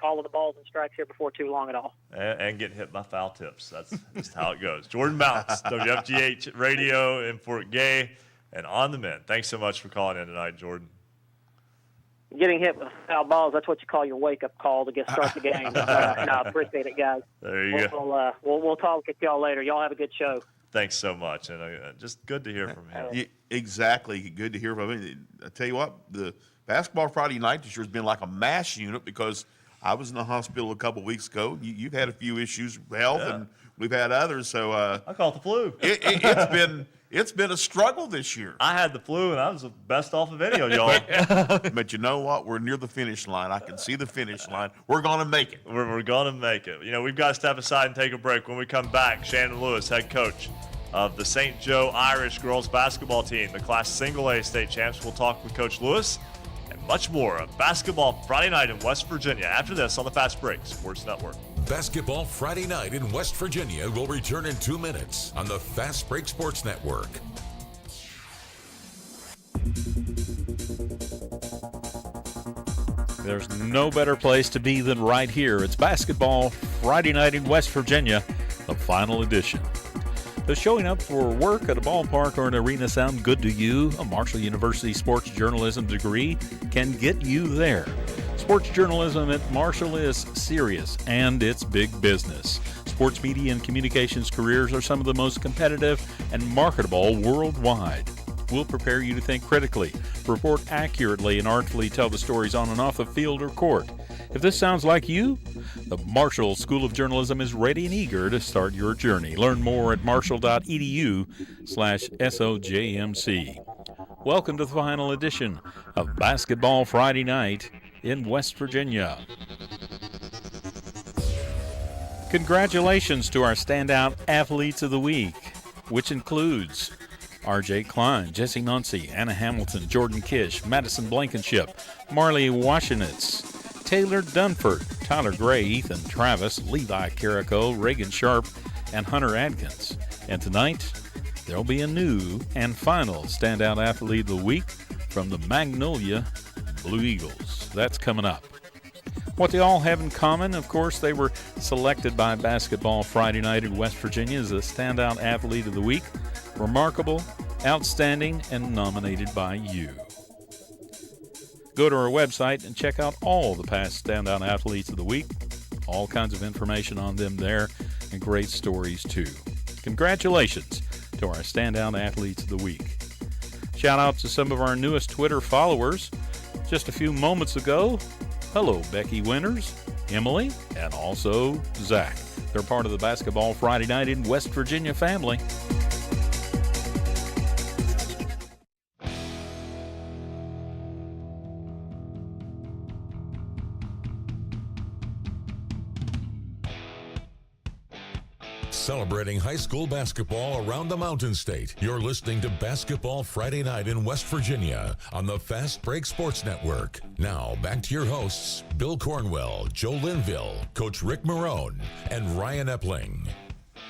O: calling the balls and strikes here before too long at all.
B: And get hit by foul tips. That's just how it goes. Jordan Mounts, WFGH Radio in Fort Gay. And on the mend. Thanks so much for calling in tonight, Jordan.
O: Getting hit with foul balls, that's what you call your wake-up call to start the game. I appreciate it, guys.
B: There you
O: go. We'll talk with y'all later. Y'all have a good show.
B: Thanks so much. And just good to hear from him.
C: Exactly. Good to hear from him. I tell you what, the basketball Friday night this year has been like a mass unit because I was in the hospital a couple weeks ago. You've had a few issues with health, and we've had others. So
B: I caught the flu.
C: It's been a struggle this year.
B: I had the flu, and I was the best off of any of y'all.
C: But you know what? We're near the finish line. I can see the finish line. We're going to make it.
B: We're going to make it. We've got to step aside and take a break. When we come back, Shannon Lewis, head coach of the St. Joe Irish girls basketball team, the Class Single A state champs. We'll talk with Coach Lewis and much more of Basketball Friday night in West Virginia after this on the Fast Break Sports Network.
G: Basketball Friday night in West Virginia will return in 2 minutes on the Fast Break Sports Network.
H: There's no better place to be than right here. It's Basketball Friday night in West Virginia, the final edition. Does showing up for work at a ballpark or an arena sound good to you? A Marshall University sports journalism degree can get you there. Sports journalism at Marshall is serious, and it's big business. Sports media and communications careers are some of the most competitive and marketable worldwide. We'll prepare you to think critically, report accurately, and artfully tell the stories on and off the field or court. If this sounds like you, the Marshall School of Journalism is ready and eager to start your journey. Learn more at marshall.edu/SOJMC. Welcome to the final edition of Basketball Friday night in West Virginia. Congratulations to our standout athletes of the week, which includes R.J. Klein, Jesse Muncie, Anna Hamilton, Jordan Kish, Madison Blankenship, Marley Washenitz, Taylor Dunford, Tyler Gray, Ethan Travis, Levi Carrico, Reagan Sharp, and Hunter Adkins. And tonight, there'll be a new and final standout athlete of the week from the Magnolia Blue Eagles. That's coming up. What they all have in common, of course, they were selected by Basketball Friday night in West Virginia as a standout athlete of the week. Remarkable, outstanding, and nominated by you. Go to our website and check out all the past standout athletes of the week. All kinds of information on them there and great stories too. Congratulations to our standout athletes of the week. Shout out to some of our newest Twitter followers. Just a few moments ago, hello Becky Winters, Emily, and also Zach. They're part of the Basketball Friday night in West Virginia family.
G: Celebrating high school basketball around the Mountain State. You're listening to Basketball Friday night in West Virginia on the Fast Break Sports Network. Now, back to your hosts, Bill Cornwell, Joe Linville, Coach Ric Morrone, and Ryan Epling.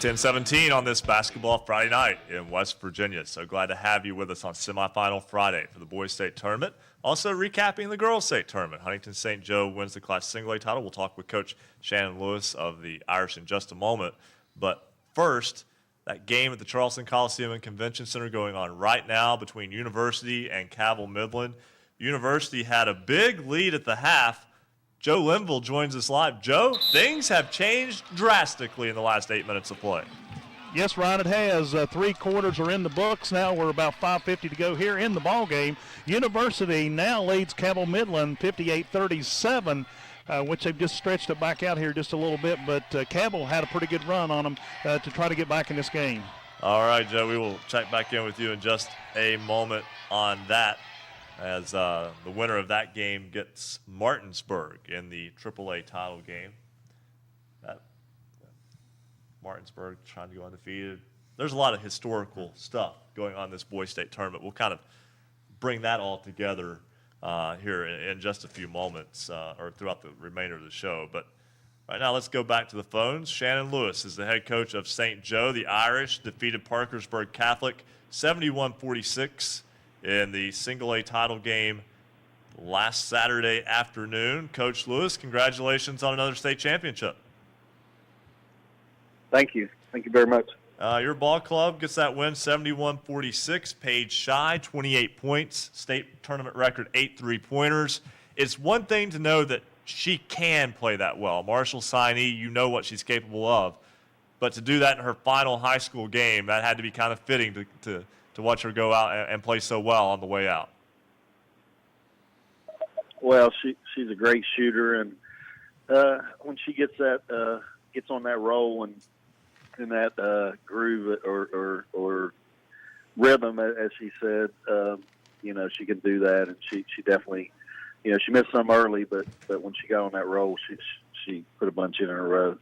B: 10:17 on this Basketball Friday night in West Virginia. So glad to have you with us on semifinal Friday for the boys state tournament. Also recapping the girls state tournament. Huntington St. Joe wins the Class Single A title. We'll talk with Coach Shannon Lewis of the Irish in just a moment. But first, that game at the Charleston Coliseum and Convention Center going on right now between University and Cabell Midland. University had a big lead at the half. Joe Linville joins us live. Joe, things have changed drastically in the last 8 minutes of play.
E: Yes, Ryan, it has. 3 quarters are in the books now. We're about 5:50 to go here in the ball game. University now leads Cabell Midland 58-37. Which they've just stretched it back out here just a little bit, but Cabell had a pretty good run on them to try to get back in this game.
B: All right, Joe, we will check back in with you in just a moment on that as the winner of that game gets Martinsburg in the AAA title game. Martinsburg trying to go undefeated. There's a lot of historical stuff going on in this boys state tournament. We'll kind of bring that all together here in just a few moments or throughout the remainder of the show. But right now, let's go back to the phones. Shannon Lewis is the head coach of St. Joe. The Irish defeated Parkersburg Catholic 71-46 in the Single A title game last Saturday afternoon. Coach Lewis, congratulations on another state championship.
J: Thank you. Thank you very much.
B: Your ball club gets that win, 71-46. Paige Shy, 28 points. State tournament record, 8 3-pointers. It's one thing to know that she can play that well. Marshall signee, you know what she's capable of. But to do that in her final high school game, that had to be kind of fitting to watch her go out and play so well on the way out.
P: Well, she's a great shooter, and when she gets on that roll and in that groove or rhythm, as she said, she can do that, and she definitely, she missed some early, but when she got on that roll, she put a bunch in a row.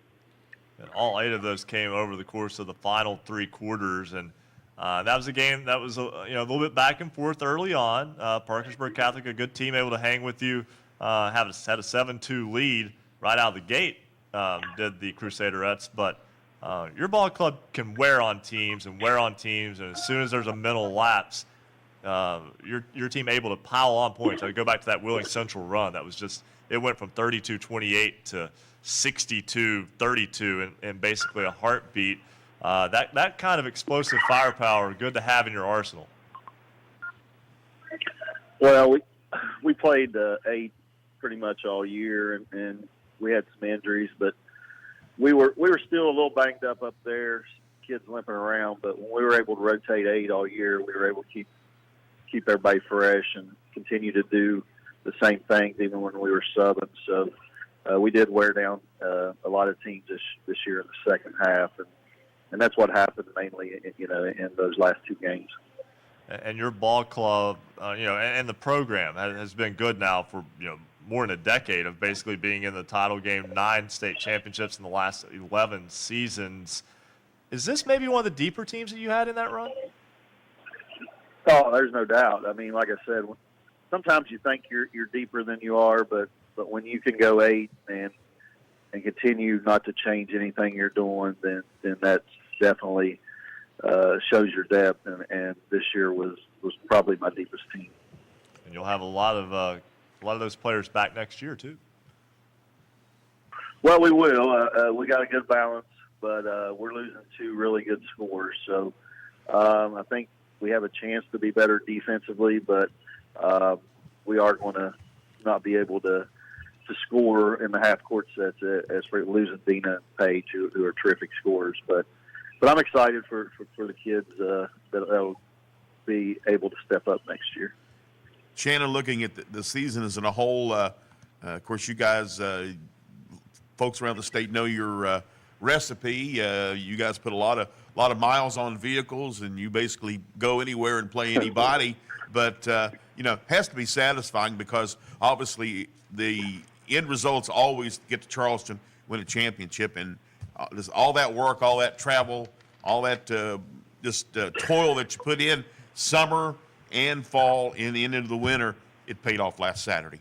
B: And all 8 of those came over the course of the final 3 quarters, and that was a game that was a little bit back and forth early on. Parkersburg Catholic, a good team, able to hang with you, had a 7-2 lead right out of the gate, did the Crusaderettes, but your ball club can wear on teams, and as soon as there's a mental lapse, your team able to pile on points. I go back to that Wheeling Central run. That was it went from 32-28 to 62-32 in basically a heartbeat. That kind of explosive firepower, good to have in your arsenal.
P: Well, we played 8 pretty much all year, and we had some injuries, but we were still a little banged up there, kids limping around. But when we were able to rotate 8 all year, we were able to keep everybody fresh and continue to do the same things even when we were subbing. So we did wear down a lot of teams this year in the second half, and that's what happened mainly, in those last 2 games.
B: And your ball club, and the program has been good now for more than a decade of basically being in the title game, 9 state championships in the last 11 seasons. Is this maybe one of the deeper teams that you had in that run?
P: Oh, there's no doubt. I mean, like I said, sometimes you think you're deeper than you are, but when you can go 8 and continue not to change anything you're doing, then that's definitely shows your depth. And this year was probably my deepest team.
B: And you'll have a lot of those players back next year too.
P: Well, we will. We got a good balance, but we're losing 2 really good scorers. So I think we have a chance to be better defensively, but we are going to not be able to score in the half-court sets as for losing Dina and Paige, who are terrific scorers. But I'm excited for the kids that'll be able to step up next year.
C: Shannon, looking at the season as a whole, of course, you guys, folks around the state know your recipe. You guys put a lot of miles on vehicles, and you basically go anywhere and play anybody. But has to be satisfying because obviously the end results always get to Charleston, win a championship, and there's all that work, all that travel, all that toil that you put in summer and fall and into the winter. It paid off last Saturday.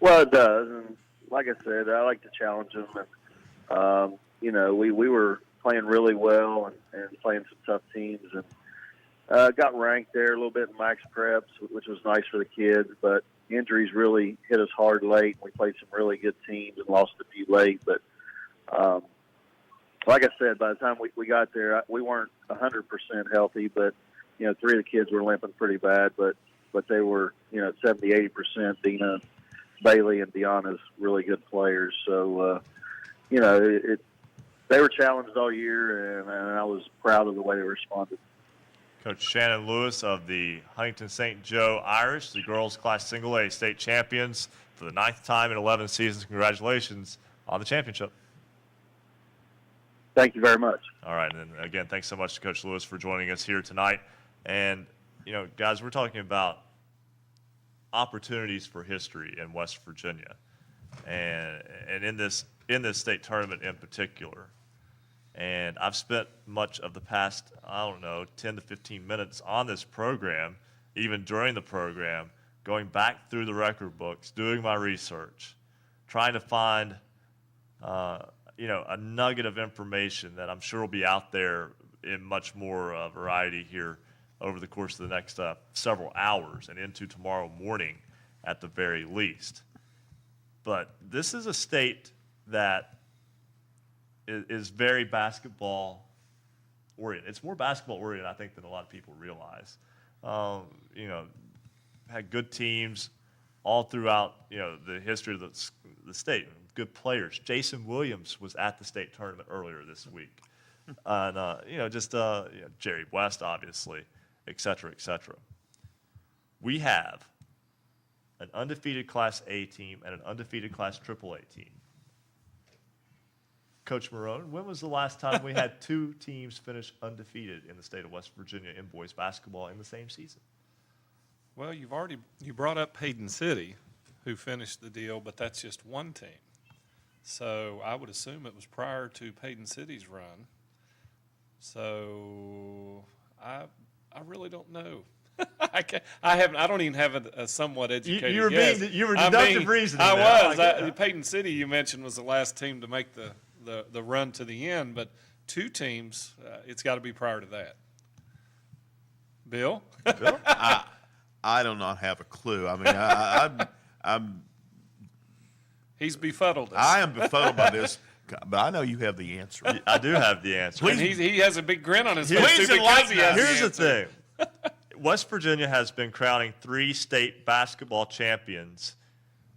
P: Well, it does, and like I said, I like to challenge them. And we were playing really well and playing some tough teams, and got ranked there a little bit in max preps, which was nice for the kids. But injuries really hit us hard late. We played some really good teams and lost a few late. But like I said, by the time we got there, we weren't 100% healthy. But 3 of the kids were limping pretty bad. But they were 70-80%. Dina, Bailey, and Deanna's really good players. So they were challenged all year, and I was proud of the way they responded.
B: Coach Shannon Lewis of the Huntington St. Joe Irish, the girls Class Single A state champions for the 9th time in 11 seasons. Congratulations on the championship.
P: Thank you very much.
B: All right, and again, thanks so much to Coach Lewis for joining us here tonight. And, guys, we're talking about opportunities for history in West Virginia, and in this state tournament in particular. And I've spent much of the past, 10 to 15 minutes on this program, even during the program, going back through the record books, doing my research, trying to find, a nugget of information that I'm sure will be out there in much more variety here over the course of the next several hours and into tomorrow morning at the very least. But this is a state that is very basketball oriented. It's more basketball oriented, I think, than a lot of people realize. Had good teams all throughout, the history of the state. Good players. Jason Williams was at the state tournament earlier this week. And, Jerry West, obviously, et cetera, et cetera. We have undefeated Class A team and an undefeated Class AAA team. Coach Morrone, when was the last time we had two teams finish undefeated in the state of West Virginia in boys basketball in the same season?
D: Well, you brought up Hayden City, who finished the deal, but that's just one team. So I would assume it was prior to Hayden City's run. So I really don't know. I don't even have a somewhat educated guess.
B: You were deductive reasoning.
D: I was. Peyton City, you mentioned, was the last team to make the run to the end, but two teams, it's got to be prior to that. Bill?
C: I do not have a clue. I mean, I'm.
D: He's befuddled us.
C: I am befuddled by this, but I know you have the answer.
B: I do have the answer.
D: And he has a big grin on his face too because he has
B: Here's
D: the
B: the thing. West Virginia has been crowning 3 state basketball champions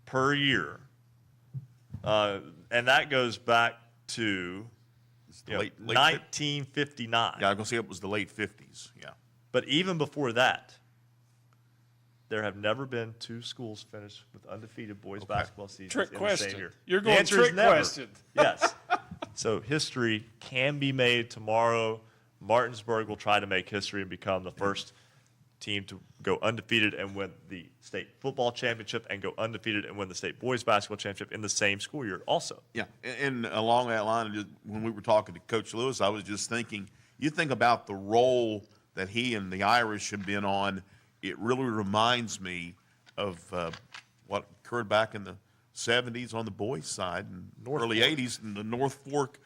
B: per year. And that goes back to
C: late
B: 1959.
C: Yeah, I was going to say it was the late 50s, yeah.
B: But even before that, there have never been 2 schools finished with undefeated boys basketball seasons
D: Trick
B: in
D: question.
B: the same year.
D: You're
B: The
D: going
B: answer
D: trick
B: is never.
D: question.
B: Yes. So history can be made tomorrow. Martinsburg will try to make history and become the first team to go undefeated and win the state football championship and go undefeated and win the state boys basketball championship in the same school year also.
C: Yeah, and along that line, when we were talking to Coach Lewis, I was just thinking, you think about the role that he and the Irish have been on, it really reminds me of what occurred back in the 70s on the boys' side and early 80s in the North Fork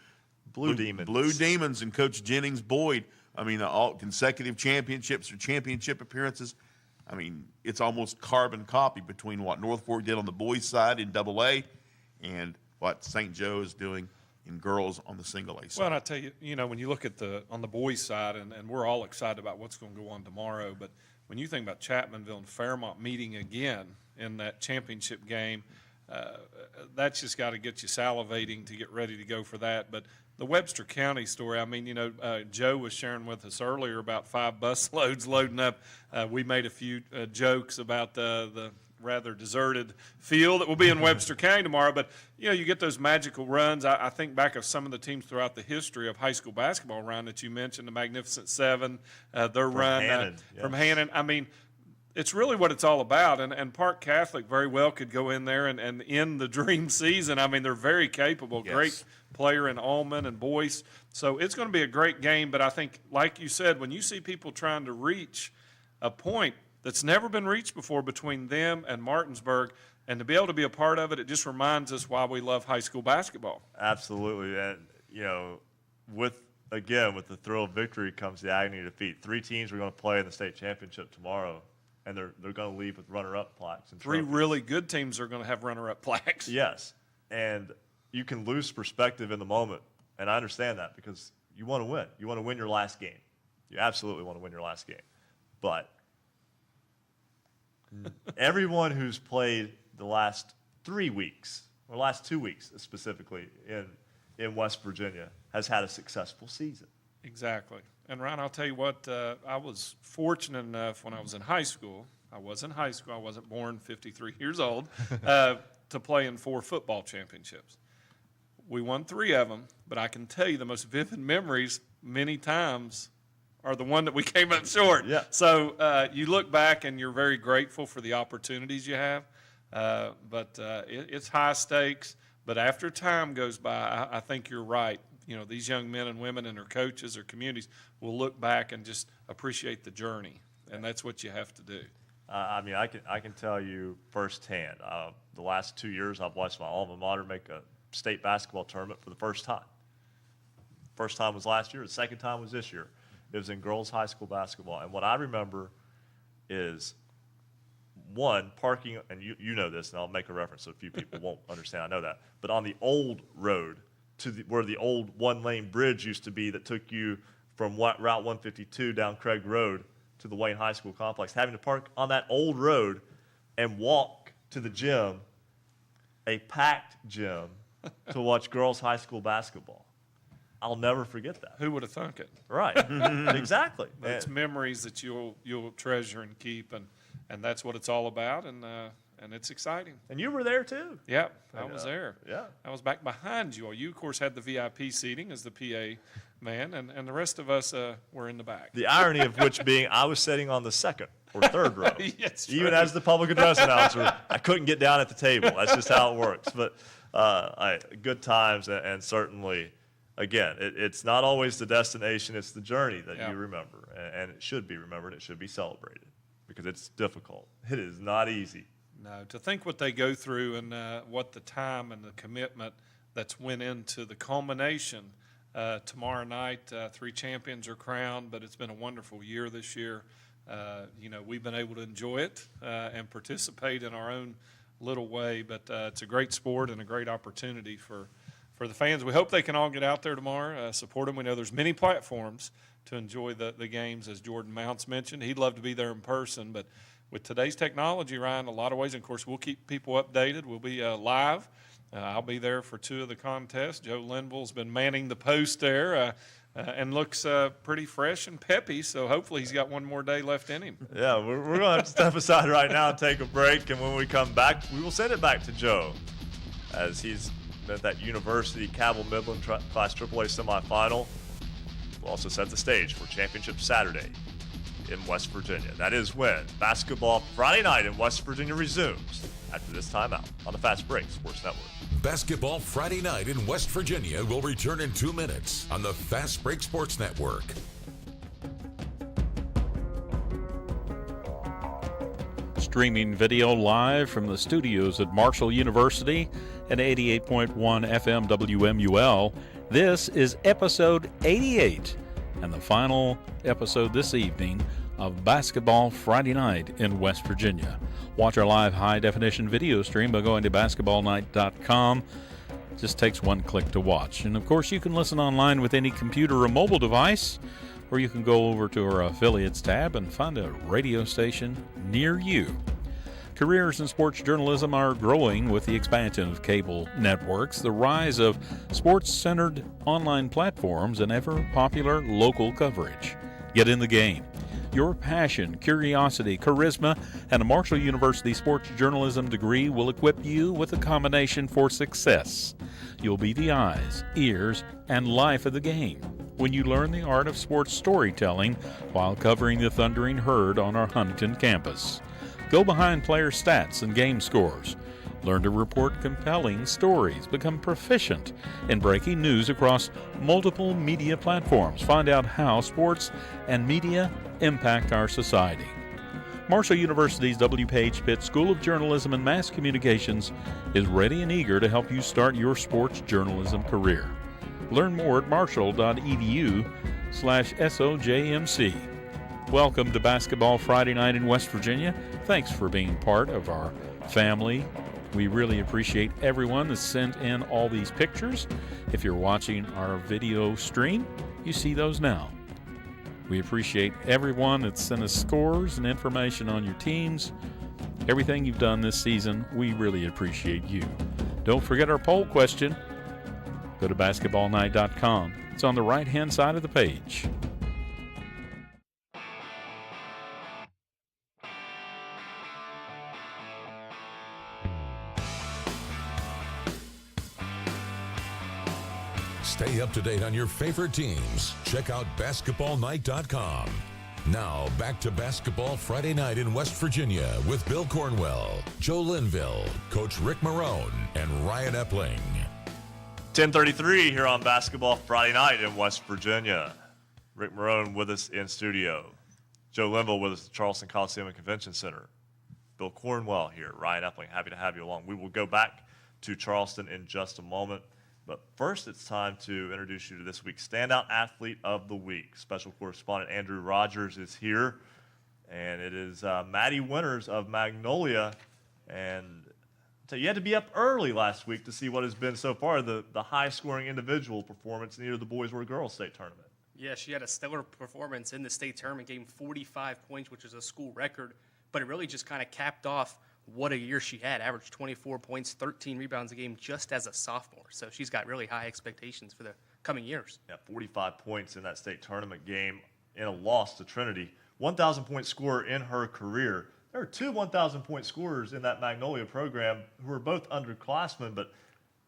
B: Blue Demons.
C: Blue Demons and Coach Jennings Boyd. I mean, all consecutive championships or championship appearances. I mean, it's almost carbon copy between what North Fork did on the boys' side in AA and what St. Joe is doing in girls on the single A side.
D: Well, and I tell you, when you look at on the boys' side, and we're all excited about what's going to go on tomorrow, but when you think about Chapmanville and Fairmont meeting again in that championship game, that's just got to get you salivating to get ready to go for that. But the Webster County story, I mean, Joe was sharing with us earlier about 5 bus loads loading up. We made a few jokes about the rather deserted field that will be in Webster County tomorrow. But, you get those magical runs. I think back of some of the teams throughout the history of high school basketball run that you mentioned, the Magnificent Seven, their run from Hannon. I mean, it's really what it's all about. And Park Catholic very well could go in there and end the dream season. I mean, they're very capable, great player in Allman and Boyce. So it's going to be a great game. But I think, like you said, when you see people trying to reach a point that's never been reached before between them and Martinsburg, and to be able to be a part of it, it just reminds us why we love high school basketball.
B: Absolutely. And, with the thrill of victory comes the agony of defeat. 3 teams are going to play in the state championship tomorrow, and they're going to leave with runner-up plaques. And
D: 3 really good teams are going to have runner-up plaques.
B: Yes. And you can lose perspective in the moment, and I understand that because you want to win. You want to win your last game. You absolutely want to win your last game. But everyone who's played the last 3 weeks, or last 2 weeks specifically in West Virginia, has had a successful season.
D: Exactly. And, Ryan, I'll tell you what, I was fortunate enough when I was in high school. I was in high school. I wasn't born 53 years old, to play in 4 football championships. We won 3 of them, but I can tell you the most vivid memories many times are the one that we came up short.
B: Yeah.
D: So you look back and you're very grateful for the opportunities you have, but it's high stakes. But after time goes by, I think you're right. These young men and women and their coaches or communities will look back and just appreciate the journey, and that's what you have to do.
B: I mean, I can tell you firsthand. The last 2 years, I've watched my alma mater make a state basketball tournament for the first time. First time was last year. The second time was this year. It was in girls' high school basketball. And what I remember is, one, parking, and you know this, and I'll make a reference so a few people won't understand. I know that. But on the old road to where the old one-lane bridge used to be that took you from Route 152 down Craig Road to the Wayne High School complex, having to park on that old road and walk to the gym, a packed gym, to watch girls' high school basketball. I'll never forget that.
D: Who would have thunk it?
B: Right. Exactly.
D: It's memories that you'll treasure and keep, and that's what it's all about. And and it's exciting.
B: And you were there too.
D: Yeah, I was there.
B: Yeah.
D: I was back behind you all. You, of course, had the VIP seating as the PA man, and the rest of us were in the back.
B: The irony of which being I was sitting on the second or third row.
D: Yes,
B: Even
D: right.
B: as the public address announcer, I couldn't get down at the table. That's just how it works. But good times, and certainly, again, it's not always the destination, it's the journey that you remember. And it should be remembered. It should be celebrated because it's difficult. It is not easy.
D: No, to think what they go through and what the time and the commitment that's went into the culmination. Tomorrow night, 3 champions are crowned, but it's been a wonderful year this year. We've been able to enjoy it and participate in our own little way, but it's a great sport and a great opportunity for the fans. We hope they can all get out there tomorrow, support them. We know there's many platforms to enjoy the games, as Jordan Mounts mentioned. He'd love to be there in person, but with today's technology, Ryan, a lot of ways, and of course, we'll keep people updated. We'll be live. I'll be there for 2 of the contests. Joe Linville's been manning the post there and looks pretty fresh and peppy, so hopefully he's got one more day left in him.
B: Yeah, we're going to have to step aside right now and take a break, and when we come back, we will send it back to Joe as he's been at that University Cabell Midland Class AAA semifinal. We'll also set the stage for Championship Saturday in West Virginia. That is when Basketball Friday Night in West Virginia resumes after this timeout on the Fast Break Sports Network.
G: Basketball Friday Night in West Virginia will return in 2 minutes on the Fast Break Sports Network.
H: Streaming video live from the studios at Marshall University and 88.1 FM WMUL. This is episode 88 and the final episode this evening of Basketball Friday Night in West Virginia. Watch our live high-definition video stream by going to basketballnight.com. Just takes 1 click to watch. And, of course, you can listen online with any computer or mobile device, or you can go over to our affiliates tab and find a radio station near you. Careers in sports journalism are growing with the expansion of cable networks, the rise of sports-centered online platforms, and ever-popular local coverage. Get in the game. Your passion, curiosity, charisma, and a Marshall University sports journalism degree will equip you with a combination for success. You'll be the eyes, ears, and life of the game when you learn the art of sports storytelling while covering the Thundering Herd on our Huntington campus. Go behind player stats and game scores. Learn to report compelling stories. Become proficient in breaking news across multiple media platforms. Find out how sports and media impact our society. Marshall University's W. Page Pitt School of Journalism and Mass Communications is ready and eager to help you start your sports journalism career. Learn more at marshall.edu/SOJMC. Welcome to Basketball Friday Night in West Virginia. Thanks for being part of our family. We really appreciate everyone that sent in all these pictures. If you're watching our video stream, you see those now. We appreciate everyone that sent us scores and information on your teams. Everything you've done this season, we really appreciate you. Don't forget our poll question. Go to basketballnight.com. It's on the right-hand side of the page.
G: Stay up to date on your favorite teams. Check out basketballnight.com. Now, back to Basketball Friday Night in West Virginia with Bill Cornwell, Joe Linville, Coach Ric Morrone, and Ryan Epling.
B: 10:33 here on Basketball Friday Night in West Virginia. Ric Morrone with us in studio. Joe Linville with us at Charleston Coliseum and Convention Center. Bill Cornwell here. Ryan Epling, happy to have you along. We will go back to Charleston in just a moment. But first, it's time to introduce you to this week's Standout Athlete of the Week. Special correspondent Andrew Rogers is here, and it is Maddie Winters of Magnolia. And so you had to be up early last week to see what has been so far the high-scoring individual performance in either the boys or girls state tournament.
Q: Yeah, she had a stellar performance in the state tournament, getting 45 points, which is a school record, but it really just kind of capped off what a year she had. Averaged 24 points, 13 rebounds a game just as a sophomore. So she's got really high expectations for the coming years.
B: Yeah, 45 points in that state tournament game in a loss to Trinity. 1,000-point scorer in her career. There are two 1,000-point scorers in that Magnolia program who are both underclassmen, but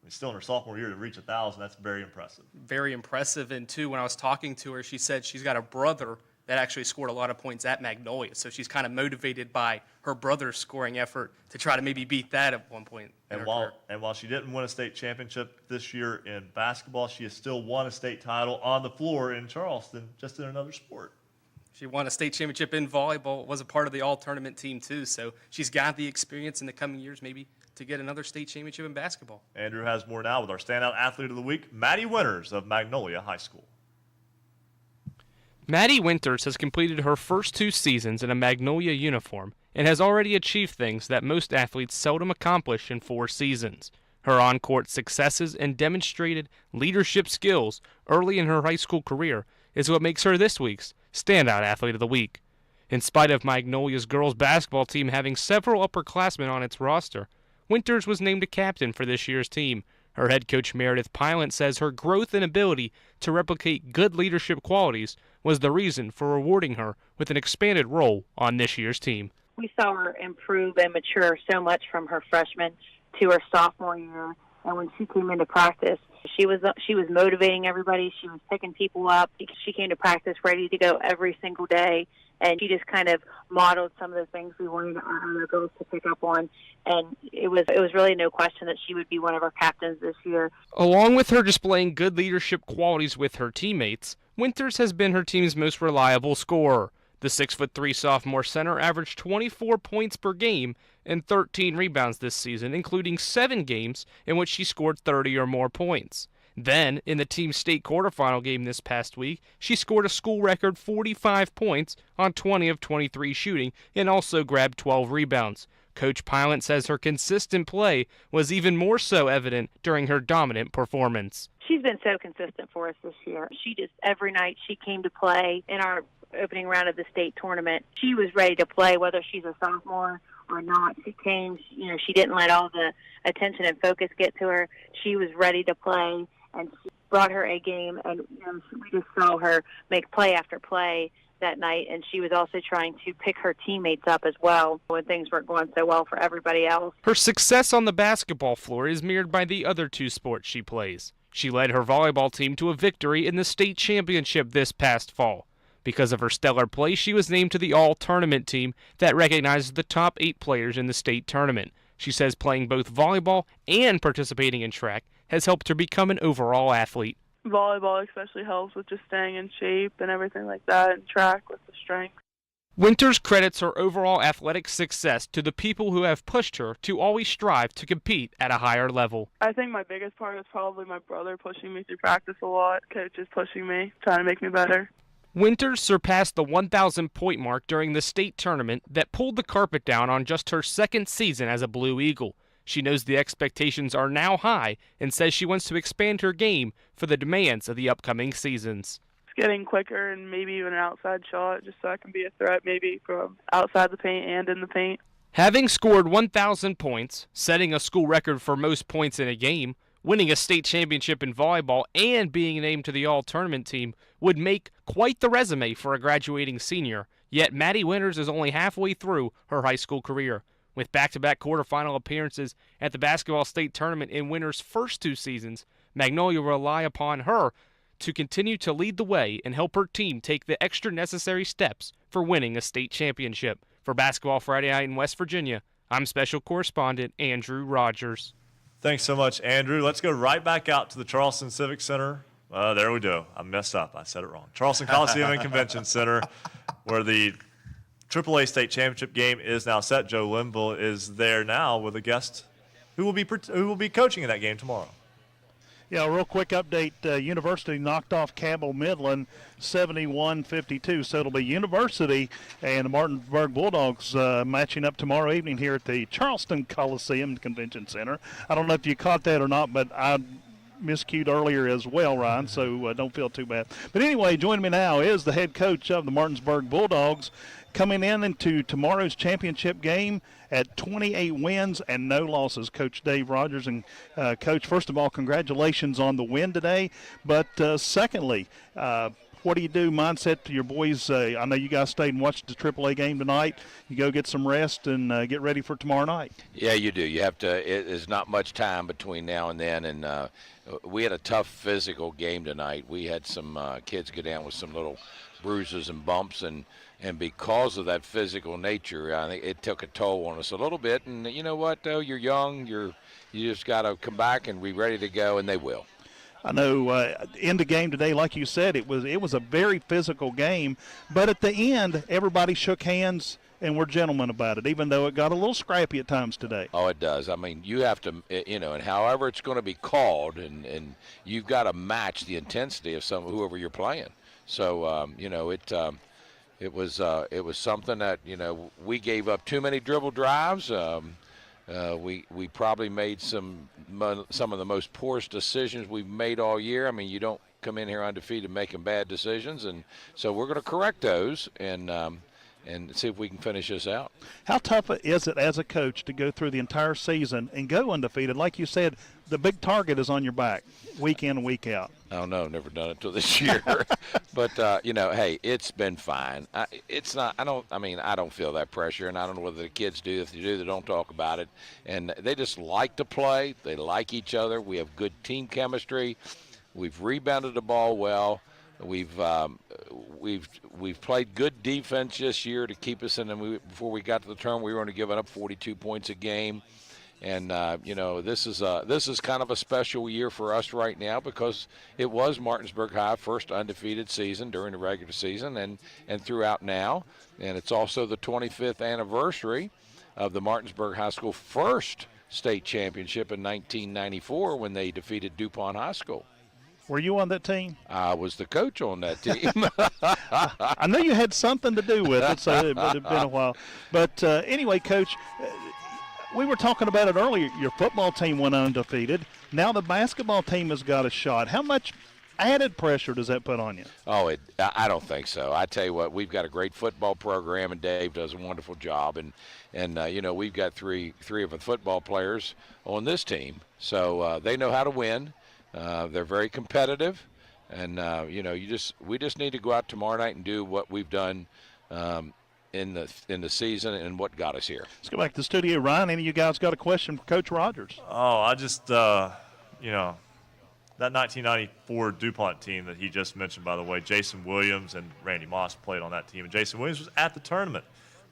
B: still in her sophomore year to reach 1,000. That's very impressive.
Q: Very impressive. And, too, when I was talking to her, she said she's got a brother that actually scored a lot of points at Magnolia. So she's kind of motivated by her brother's scoring effort to try to maybe beat that at one point.
B: And while she didn't win a state championship this year in basketball, she has still won a state title on the floor in Charleston, just in another sport.
Q: She won a state championship in volleyball, was a part of the all-tournament team, too. So she's got the experience in the coming years maybe to get another state championship in basketball.
B: Andrew has more now with our standout athlete of the week, Maddie Winters of Magnolia High School.
R: Maddie Winters has completed her first 2 seasons in a Magnolia uniform and has already achieved things that most athletes seldom accomplish in 4 seasons. Her on-court successes and demonstrated leadership skills early in her high school career is what makes her this week's Standout Athlete of the Week. In spite of Magnolia's girls basketball team having several upperclassmen on its roster, Winters was named a captain for this year's team. Her head coach Meredith Pilot says her growth and ability to replicate good leadership qualities was the reason for rewarding her with an expanded role on this year's team.
S: We saw her improve and mature so much from her freshman to her sophomore year, and when she came into practice, she was motivating everybody. She was picking people up. She came to practice ready to go every single day, and she just kind of modeled some of the things we wanted our other girls to pick up on. And it was really no question that she would be one of our captains this year.
R: Along with her displaying good leadership qualities with her teammates, Winters has been her team's most reliable scorer. The 6'3" sophomore center averaged 24 points per game and 13 rebounds this season, including 7 games in which she scored 30 or more points. Then, in the team's state quarterfinal game this past week, she scored a school record 45 points on 20 of 23 shooting and also grabbed 12 rebounds. Coach Pilot says her consistent play was even more so evident during her dominant performance.
S: She's been so consistent for us this year. She just, every night she came to play in our opening round of the state tournament. She was ready to play, whether she's a sophomore or not. She came, she didn't let all the attention and focus get to her. She was ready to play, and she brought her A game, and we just saw her make play after play that night, and she was also trying to pick her teammates up as well when things weren't going so well for everybody else.
R: Her success on the basketball floor is mirrored by the other 2 sports she plays. She led her volleyball team to a victory in the state championship this past fall. Because of her stellar play, she was named to the all-tournament team that recognizes the top 8 players in the state tournament. She says playing both volleyball and participating in track has helped her become an overall athlete.
T: Volleyball especially helps with just staying in shape and everything like that, and track with the strength.
R: Winters credits her overall athletic success to the people who have pushed her to always strive to compete at a higher level.
T: I think my biggest part is probably my brother pushing me through practice a lot, coaches pushing me, trying to make me better.
R: Winters surpassed the 1,000-point mark during the state tournament that pulled the carpet down on just her second season as a Blue Eagle. She knows the expectations are now high and says she wants to expand her game for the demands of the upcoming seasons.
T: It's getting quicker and maybe even an outside shot, just so I can be a threat maybe from outside the paint and in the paint.
R: Having scored 1,000 points, setting a school record for most points in a game, winning a state championship in volleyball, and being named to the all-tournament team would make quite the resume for a graduating senior. Yet Maddie Winters is only halfway through her high school career. With back-to-back quarterfinal appearances at the basketball state tournament in Winters' first 2 seasons, Magnolia will rely upon her to continue to lead the way and help her team take the extra necessary steps for winning a state championship. For Basketball Friday Night in West Virginia, I'm Special Correspondent Andrew Rogers.
B: Thanks so much, Andrew. Let's go right back out to the Charleston Civic Center. There we go. I messed up. I said it wrong. Charleston Coliseum and Convention Center, where the AAA State Championship game is now set. Joe Linville is there now with a guest who will be coaching in that game tomorrow.
E: Yeah, a real quick update. University knocked off Cabell Midland 71-52. So it'll be University and the Martinsburg Bulldogs matching up tomorrow evening here at the Charleston Coliseum Convention Center. I don't know if you caught that or not, but I miscued earlier as well, Ryan, so don't feel too bad. But anyway, joining me now is the head coach of the Martinsburg Bulldogs, coming into tomorrow's championship game at 28 wins and no losses, Coach Dave Rogers. And, Coach, first of all, congratulations on the win today. But secondly, what do you do mindset to your boys? I know you guys stayed and watched the AAA game tonight. You go get some rest and get ready for tomorrow night.
U: Yeah, you do. You have to. There's not much time between now and then, and we had a tough physical game tonight. We had some kids go down with some little bruises and bumps, and because of that physical nature, I think it took a toll on us a little bit. And you know what, though, you're young. You just got to come back and be ready to go, and they will.
E: I know in the game today, like you said, it was a very physical game. But at the end, everybody shook hands and were gentlemen about it, even though it got a little scrappy at times today.
U: Oh, it does. I mean, you have to, and however it's going to be called, and you've got to match the intensity of whoever you're playing. So, it was something that, we gave up too many dribble drives. We probably made some of the most poorest decisions we've made all year. I mean, you don't come in here undefeated making bad decisions, and so we're going to correct those and see if we can finish this out.
E: How tough is it as a coach to go through the entire season and go undefeated? Like you said, the big target is on your back week in and week out.
U: I don't know. Never done it till this year. But, hey, it's been fine. I don't feel that pressure, and I don't know whether the kids do. If they do, they don't talk about it. And they just like to play. They like each other. We have good team chemistry. We've rebounded the ball well. We've played good defense this year to keep us in. And before we got to the term, we were only giving up 42 points a game. And this is kind of a special year for us right now because it was Martinsburg High first undefeated season during the regular season and throughout now. And it's also the 25th anniversary of the Martinsburg High School first state championship in 1994 when they defeated DuPont High School.
E: Were you on that team?
U: I was the coach on that team.
E: I know you had something to do with it, so it would have been a while. But anyway, Coach, we were talking about it earlier. Your football team went undefeated. Now the basketball team has got a shot. How much added pressure does that put on you?
U: Oh, I don't think so. I tell you what, we've got a great football program, and Dave does a wonderful job. And we've got three of the football players on this team, so they know how to win. They're very competitive, and we just need to go out tomorrow night and do what we've done in the season and what got us here.
E: Let's go back to the studio. Ryan, any of you guys got a question for Coach Rogers?
B: Oh, I just that 1994 DuPont team that he just mentioned, by the way, Jason Williams and Randy Moss played on that team, and Jason Williams was at the tournament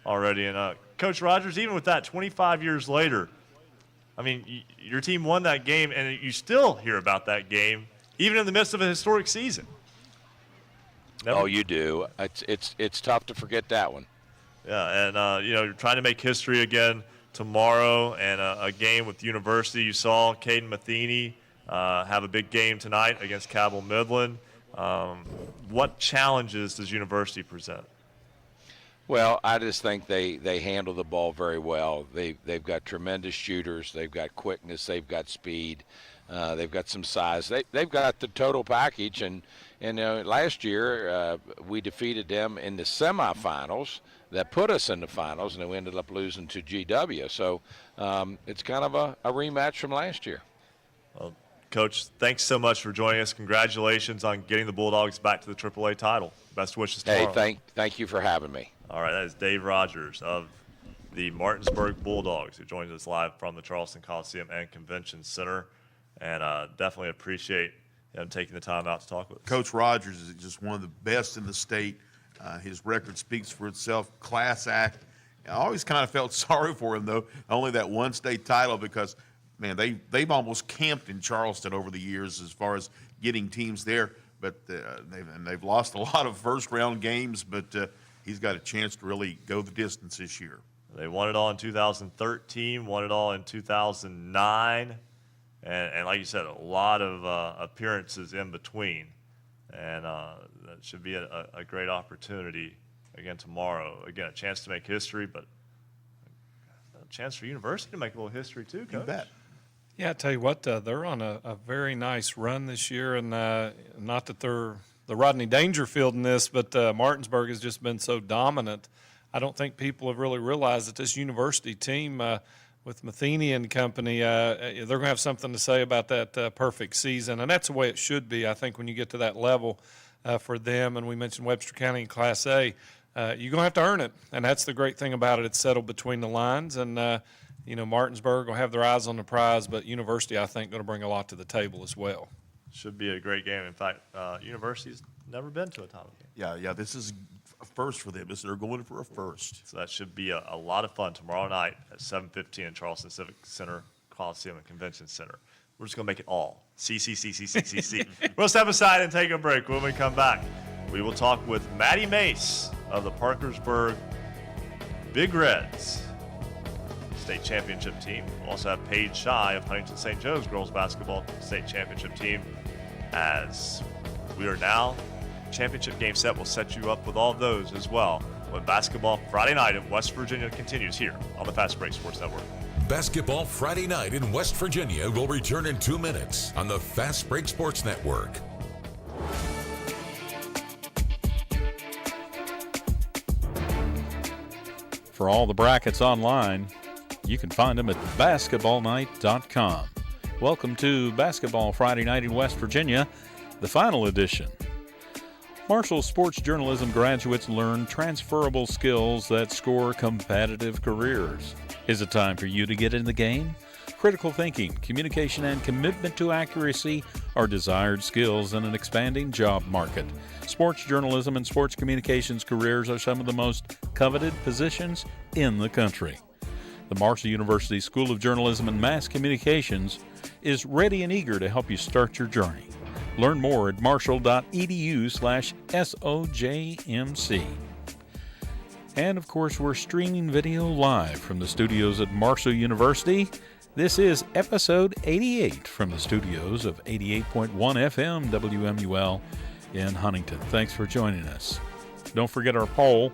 B: already. And Coach Rogers, even with that, 25 years later, I mean, your team won that game, and you still hear about that game, even in the midst of a historic season.
U: Oh, you do. It's tough to forget that one.
B: Yeah, and you're trying to make history again tomorrow, and a game with University. You saw Caden Matheny have a big game tonight against Cabell Midland. What challenges does University present?
U: Well, I just think they handle the ball very well. They've got tremendous shooters. They've got quickness. They've got speed. They've got some size. They've got the total package. And last year we defeated them in the semifinals that put us in the finals, and we ended up losing to GW. So it's kind of a rematch from last year.
B: Well, Coach, thanks so much for joining us. Congratulations on getting the Bulldogs back to the AAA title. Best wishes tomorrow.
U: Hey, thank you for having me.
B: All right, that is Dave Rogers of the Martinsburg Bulldogs, who joins us live from the Charleston Coliseum and Convention Center. And definitely appreciate him taking the time out to talk with us.
C: Coach Rogers is just one of the best in the state. His record speaks for itself, class act. I always kind of felt sorry for him, though, only that one state title because, man, they've almost camped in Charleston over the years as far as getting teams there. But they've lost a lot of first-round games, but he's got a chance to really go the distance this year.
B: They won it all in 2013, won it all in 2009, and like you said, a lot of appearances in between. And that should be a great opportunity again tomorrow. Again, a chance to make history, but a chance for University to make a little history too, Coach.
C: You bet.
D: Yeah, I tell you what, they're on a very nice run this year, and not that they're the Rodney Dangerfield in this, but Martinsburg has just been so dominant. I don't think people have really realized that this University team with Matheny and company, they're going to have something to say about that perfect season, and that's the way it should be. I think when you get to that level, for them. And we mentioned Webster County in Class A. You're going to have to earn it, and that's the great thing about it. It's settled between the lines, and Martinsburg will have their eyes on the prize, but University, I think, going to bring a lot to the table as well.
B: Should be a great game. In fact, University's never been to a title game.
C: Yeah, this is a first for them. They're going for a first.
B: So that should be a lot of fun tomorrow night at 7:15 in Charleston Civic Center, Coliseum and Convention Center. We're just going to make it all C. We'll step aside and take a break. When we come back, we will talk with Maddie Mace of the Parkersburg Big Reds state championship team. We'll also have Paige Shy of Huntington St. Joe's girls basketball state championship team, as we are now championship game set. We'll set you up with all of those as well when Basketball Friday Night in West Virginia continues here on the Fast Break Sports Network.
G: Basketball Friday Night in West Virginia will return in 2 minutes on the Fast Break Sports Network.
H: For all the brackets online, you can find them at basketballnight.com. Welcome to Basketball Friday Night in West Virginia, the final edition. Marshall sports journalism graduates learn transferable skills that score competitive careers. Is it time for you to get in the game? Critical thinking, communication, and commitment to accuracy are desired skills in an expanding job market. Sports journalism and sports communications careers are some of the most coveted positions in the country. The Marshall University School of Journalism and Mass Communications is ready and eager to help you start your journey. Learn more at marshall.edu/SOJMC. And of course, we're streaming video live from the studios at Marshall University. This is episode 88 from the studios of 88.1 FM WMUL in Huntington. Thanks for joining us. Don't forget our poll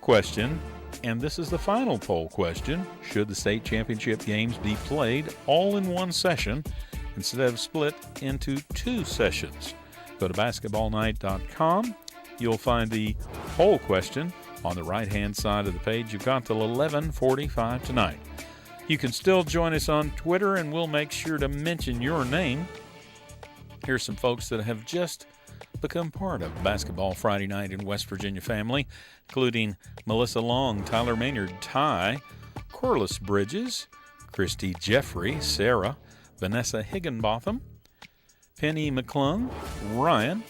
H: question, and this is the final poll question. Should the state championship games be played all in one session instead of split into 2 sessions? Go to basketballnight.com. You'll find the poll question on the right-hand side of the page. You've got till 11:45 tonight. You can still join us on Twitter, and we'll make sure to mention your name. Here's some folks that have just become part of Basketball Friday Night in West Virginia family, including Melissa Long, Tyler Maynard, Ty, Corliss Bridges, Christy Jeffrey, Sarah, Vanessa Higginbotham, Penny McClung, Ryan,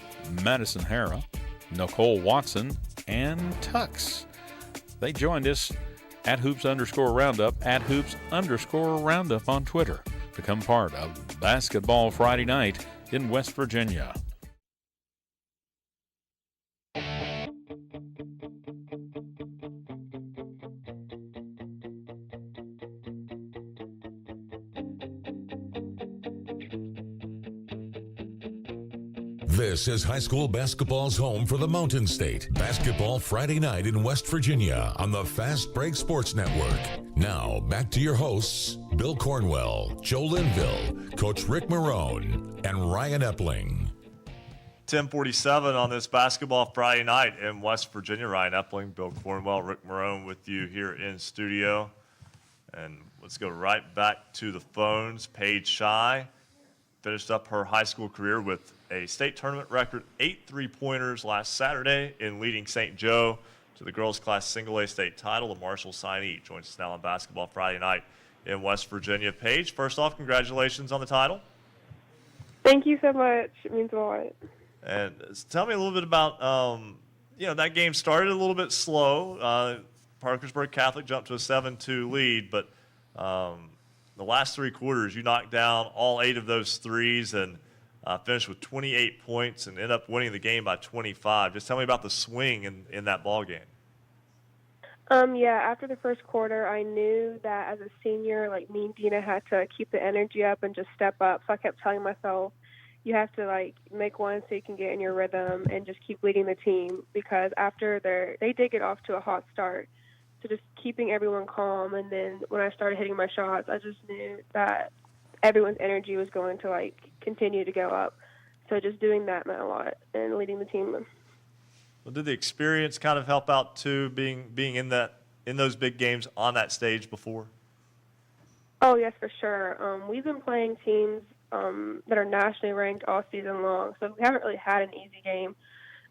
H: Madison Hara, Nicole Watson, and Tux. They joined us at Hoops_Roundup on Twitter. Become part of Basketball Friday Night in West Virginia.
G: This is high school basketball's home for the Mountain State. Basketball Friday Night in West Virginia on the Fast Break Sports Network. Now, back to your hosts, Bill Cornwell, Joe Linville, Coach Ric Morrone, and Ryan Epling.
B: 10:47 on this Basketball Friday Night in West Virginia. Ryan Epling, Bill Cornwell, Ric Morrone with you here in studio. And let's go right back to the phones. Paige Shy finished up her high school career with a state tournament record 8 3-pointers last Saturday in leading St. Joe to the girls' class single A state title. The Marshall signee joins us now on Basketball Friday Night in West Virginia. Paige, first off, congratulations on the title.
F: Thank you so much. It means a lot.
B: And tell me a little bit about, that game started a little bit slow. Parkersburg Catholic jumped to a 7-2 lead, but the last 3 quarters, you knocked down all 8 of those threes and finished with 28 points and ended up winning the game by 25. Just tell me about the swing in that ball game.
F: After the first quarter, I knew that as a senior, me and Dina had to keep the energy up and just step up. So I kept telling myself, you have to make one so you can get in your rhythm and just keep leading the team, because after they did get off to a hot start. So just keeping everyone calm, and then when I started hitting my shots, I just knew that everyone's energy was going to continue to go up. So just doing that meant a lot and leading the team.
B: Well, did the experience kind of help out too, being in those big games on that stage before?
F: Oh yes, for sure. We've been playing teams that are nationally ranked all season long. So we haven't really had an easy game.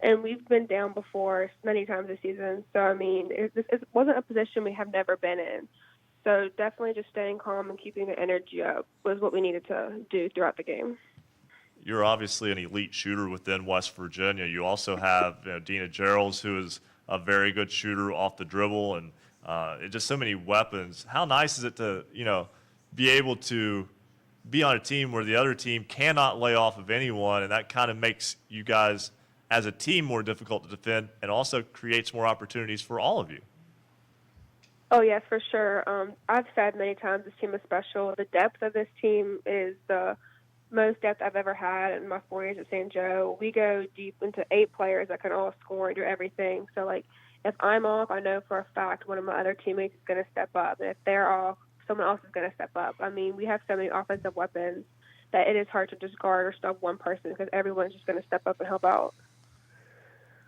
F: And we've been down before many times this season. So, I mean, it wasn't a position we have never been in. So definitely just staying calm and keeping the energy up was what we needed to do throughout the game.
B: You're obviously an elite shooter within West Virginia. You also have Dina Geralds, who is a very good shooter off the dribble, and just so many weapons. How nice is it to, be able to be on a team where the other team cannot lay off of anyone, and that kind of makes you guys as a team more difficult to defend and also creates more opportunities for all of you?
F: Oh, yes, for sure. I've said many times this team is special. The depth of this team is the most depth I've ever had in my 4 years at St. Joe. We go deep into 8 players that can all score and do everything. So, if I'm off, I know for a fact one of my other teammates is going to step up. And if they're off, someone else is going to step up. I mean, we have so many offensive weapons that it is hard to just guard or stop one person because everyone's just going to step up and help out.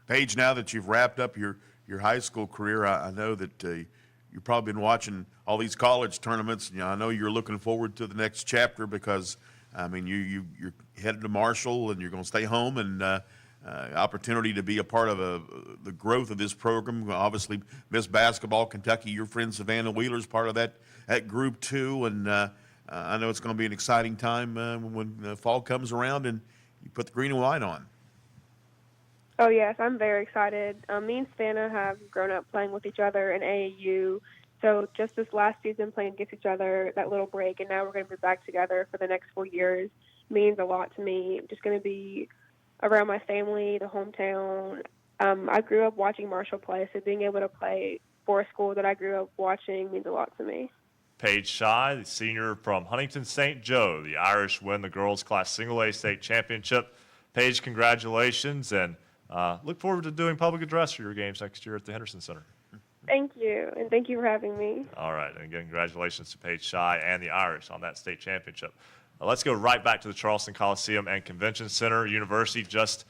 C: Paige, now that you've wrapped up your high school career, I know that you've probably been watching all these college tournaments. I know you're looking forward to the next chapter because, I mean, you're headed to Marshall and you're going to stay home and opportunity to be a part of the growth of this program. Obviously, Miss Basketball, Kentucky, your friend Savannah Wheeler's part of that group too. And I know it's going to be an exciting time when fall comes around and you put the green and white on.
F: Oh, yes, I'm very excited. Me and Savannah have grown up playing with each other in AAU. So just this last season playing against each other, that little break, and now we're going to be back together for the next 4 years means a lot to me. I'm just going to be around my family, the hometown. I grew up watching Marshall play, so being able to play for a school that I grew up watching means a lot to me.
B: Paige Shy, the senior from Huntington St. Joe. The Irish win the girls' class single-A state championship. Paige, congratulations, and look forward to doing public address for your games next year at the Henderson Center.
F: Thank you, and thank you for having me.
B: All right, and again, congratulations to Paige Shy and the Irish on that state championship. Let's go right back to the Charleston Coliseum and Convention Center. University just,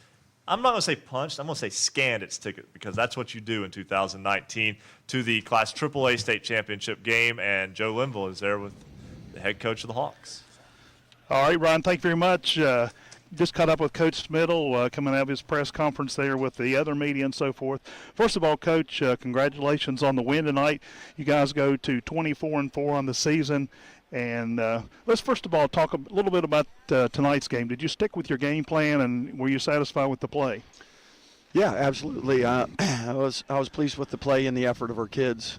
B: I'm not going to say punched, I'm going to say scanned its ticket because that's what you do in 2019 to the Class AAA state championship game, and Joe Linville is there with the head coach of the Hawks.
E: All right, Ryan, thank you very much. Just caught up with Coach Smittle coming out of his press conference there with the other media and so forth. First of all, Coach, congratulations on the win tonight. You guys go to 24-4 on the season. And let's first of all talk a little bit about tonight's game. Did you stick with your game plan, and were you satisfied with the play?
L: Yeah, absolutely. I was pleased with the play and the effort of our kids.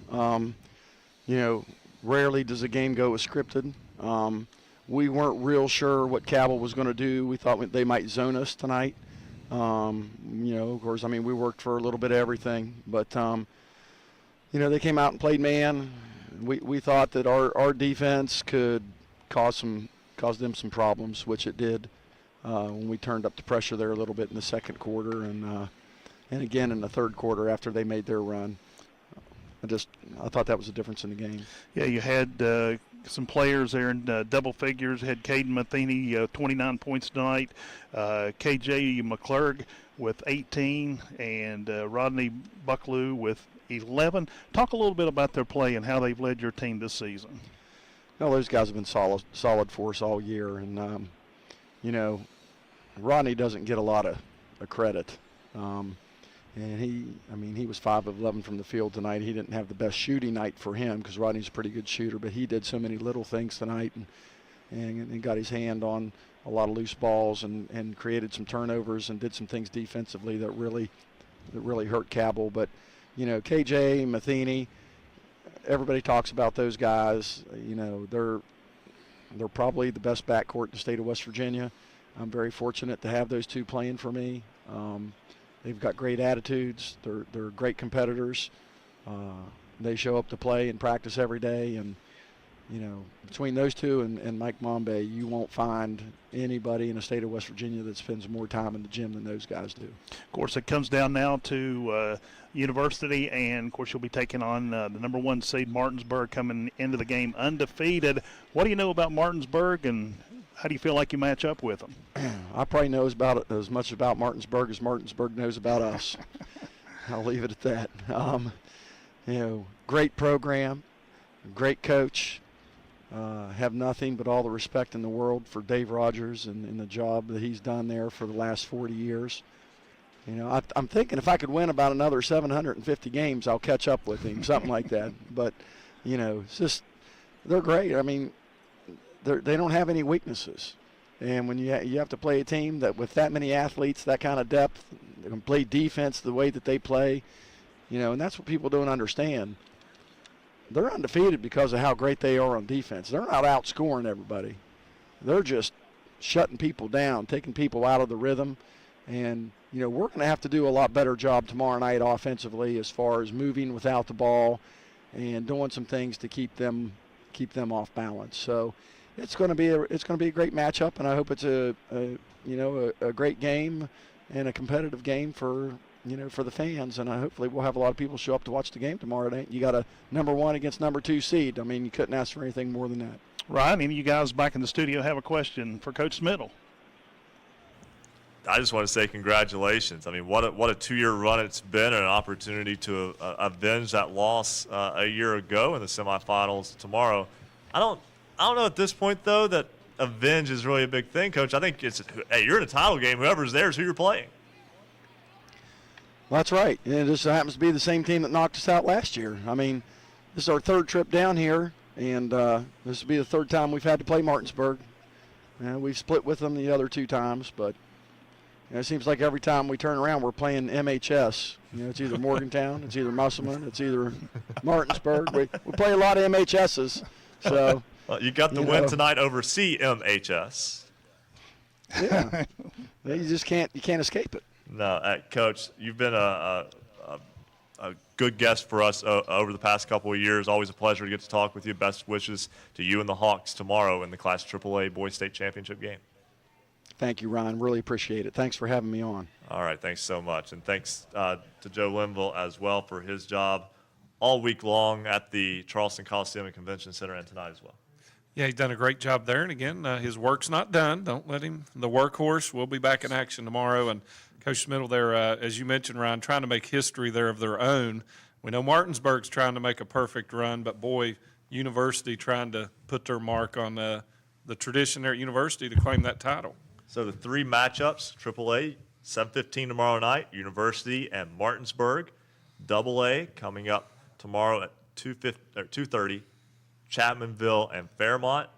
L: Rarely does a game go as scripted. We weren't real sure what Cabell was going to do. We thought they might zone us tonight. Of course, we worked for a little bit of everything. But, they came out and played man. We thought that our defense could cause them some problems, which it did when we turned up the pressure there a little bit in the second quarter and again in the third quarter after they made their run. I thought that was a difference in the game.
E: Yeah, you had some players there in double figures. Had Caden Matheny 29 points tonight, KJ McClurg with 18, and Rodney Bucklew with 11. Talk a little bit about their play and how they've led your team this season.
L: Those guys have been solid for us all year, and Rodney doesn't get a lot of credit. And he was 5 of 11 from the field tonight. He didn't have the best shooting night for him because Rodney's a pretty good shooter, but he did so many little things tonight and got his hand on a lot of loose balls and created some turnovers and did some things defensively that really hurt Cabell. But KJ, Matheny, everybody talks about those guys. They're probably the best backcourt in the state of West Virginia. I'm very fortunate to have those two playing for me. They've got great attitudes. They're great competitors. They show up to play and practice every day. And, between those two and Mike Mombe, you won't find anybody in the state of West Virginia that spends more time in the gym than those guys do.
E: Of course, it comes down now to University, and, of course, you'll be taking on the number 1 seed Martinsburg coming into the game undefeated. What do you know about Martinsburg, and how do you feel like you match up with them?
L: I probably know as much about Martinsburg as Martinsburg knows about us. I'll leave it at that. Great program, great coach. have nothing but all the respect in the world for Dave Rogers and the job that he's done there for the last 40 years. You know, I'm thinking if I could win about another 750 games, I'll catch up with him, something like that. But, you know, it's just, they're great. I mean, they don't have any weaknesses. And when you have to play a team that with that many athletes, that kind of depth, they can play defense the way that they play, you know, and that's what people don't understand. They're undefeated because of how great they are on defense. They're not outscoring everybody. They're just shutting people down, taking people out of the rhythm. And, you know, we're going to have to do a lot better job tomorrow night offensively as far as moving without the ball and doing some things to keep them off balance. So it's going to be a great matchup, and I hope it's a great game and a competitive game for the fans, and hopefully we'll have a lot of people show up to watch the game tomorrow night. You got a number 1 against number 2 seed. I mean, you couldn't ask for anything more than that.
E: Ryan, any of you guys back in the studio have a question for Coach Smittle?
B: I just want to say congratulations. I mean, what a 2-year run it's been, and an opportunity to avenge that loss a year ago in the semifinals tomorrow. I don't know at this point, though, that avenge is really a big thing, Coach. I think it's, hey, you're in a title game. Whoever's there is who you're playing.
L: Well, that's right. And it just happens to be the same team that knocked us out last year. I mean, this is our 3rd trip down here, and this will be the 3rd time we've had to play Martinsburg. We've split with them the other 2 times, but it seems like every time we turn around, we're playing MHS. You know, it's either Morgantown, it's either Musselman, it's either Martinsburg. We play a lot of MHSs. So
B: well, you got the win tonight over CMHS.
L: Yeah, you just can't escape it.
B: No, Coach, you've been a good guest for us over the past couple of years. Always a pleasure to get to talk with you. Best wishes to you and the Hawks tomorrow in the Class AAA Boys State Championship game.
L: Thank you, Ryan. Really appreciate it. Thanks for having me on.
B: All right, thanks so much. And thanks to Joe Linville as well for his job all week long at the Charleston Coliseum and Convention Center and tonight as well.
D: Yeah, he's done a great job there. And, again, his work's not done. Don't let him – the workhorse will be back in action tomorrow. And Coach Smittle there, as you mentioned, Ryan, trying to make history there of their own. We know Martinsburg's trying to make a perfect run, but, boy, University trying to put their mark on the tradition there at University to claim that title.
B: So the 3 matchups, AAA, 7:15 tomorrow night, University and Martinsburg. AA coming up tomorrow at 2:30, Chapmanville and Fairmont.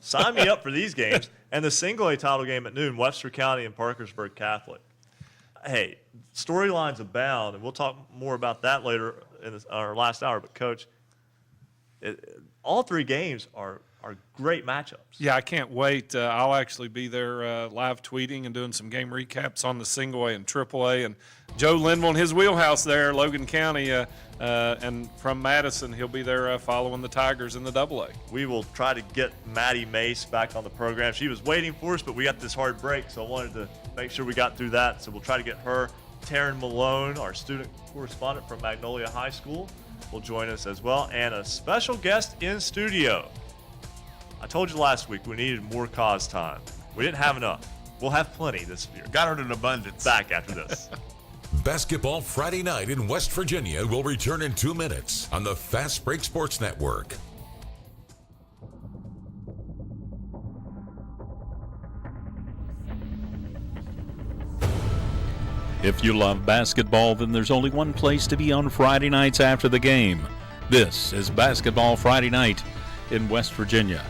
B: Sign me up for these games. And the single A title game at noon, Webster County and Parkersburg Catholic. Hey, storylines abound, and we'll talk more about that later in our last hour. But, Coach, all 3 games are great matchups.
D: Yeah, I can't wait. I'll actually be there live tweeting and doing some game recaps on the single A and triple A. And Joe Linville in his wheelhouse there, Logan County, and from Madison, he'll be there following the Tigers in the double A.
B: We will try to get Maddie Mace back on the program. She was waiting for us, but we got this hard break, so I wanted to make sure we got through that. So we'll try to get her. Taryn Malone, our student correspondent from Magnolia High School, will join us as well, and a special guest in studio. I told you last week we needed more cause time. We didn't have enough. We'll have plenty this year.
C: Got it in abundance.
B: Back after this.
G: Basketball Friday night in West Virginia will return in 2 minutes on the Fast Break Sports Network.
H: If you love basketball, then there's only one place to be on Friday nights after the game. This is Basketball Friday night in West Virginia.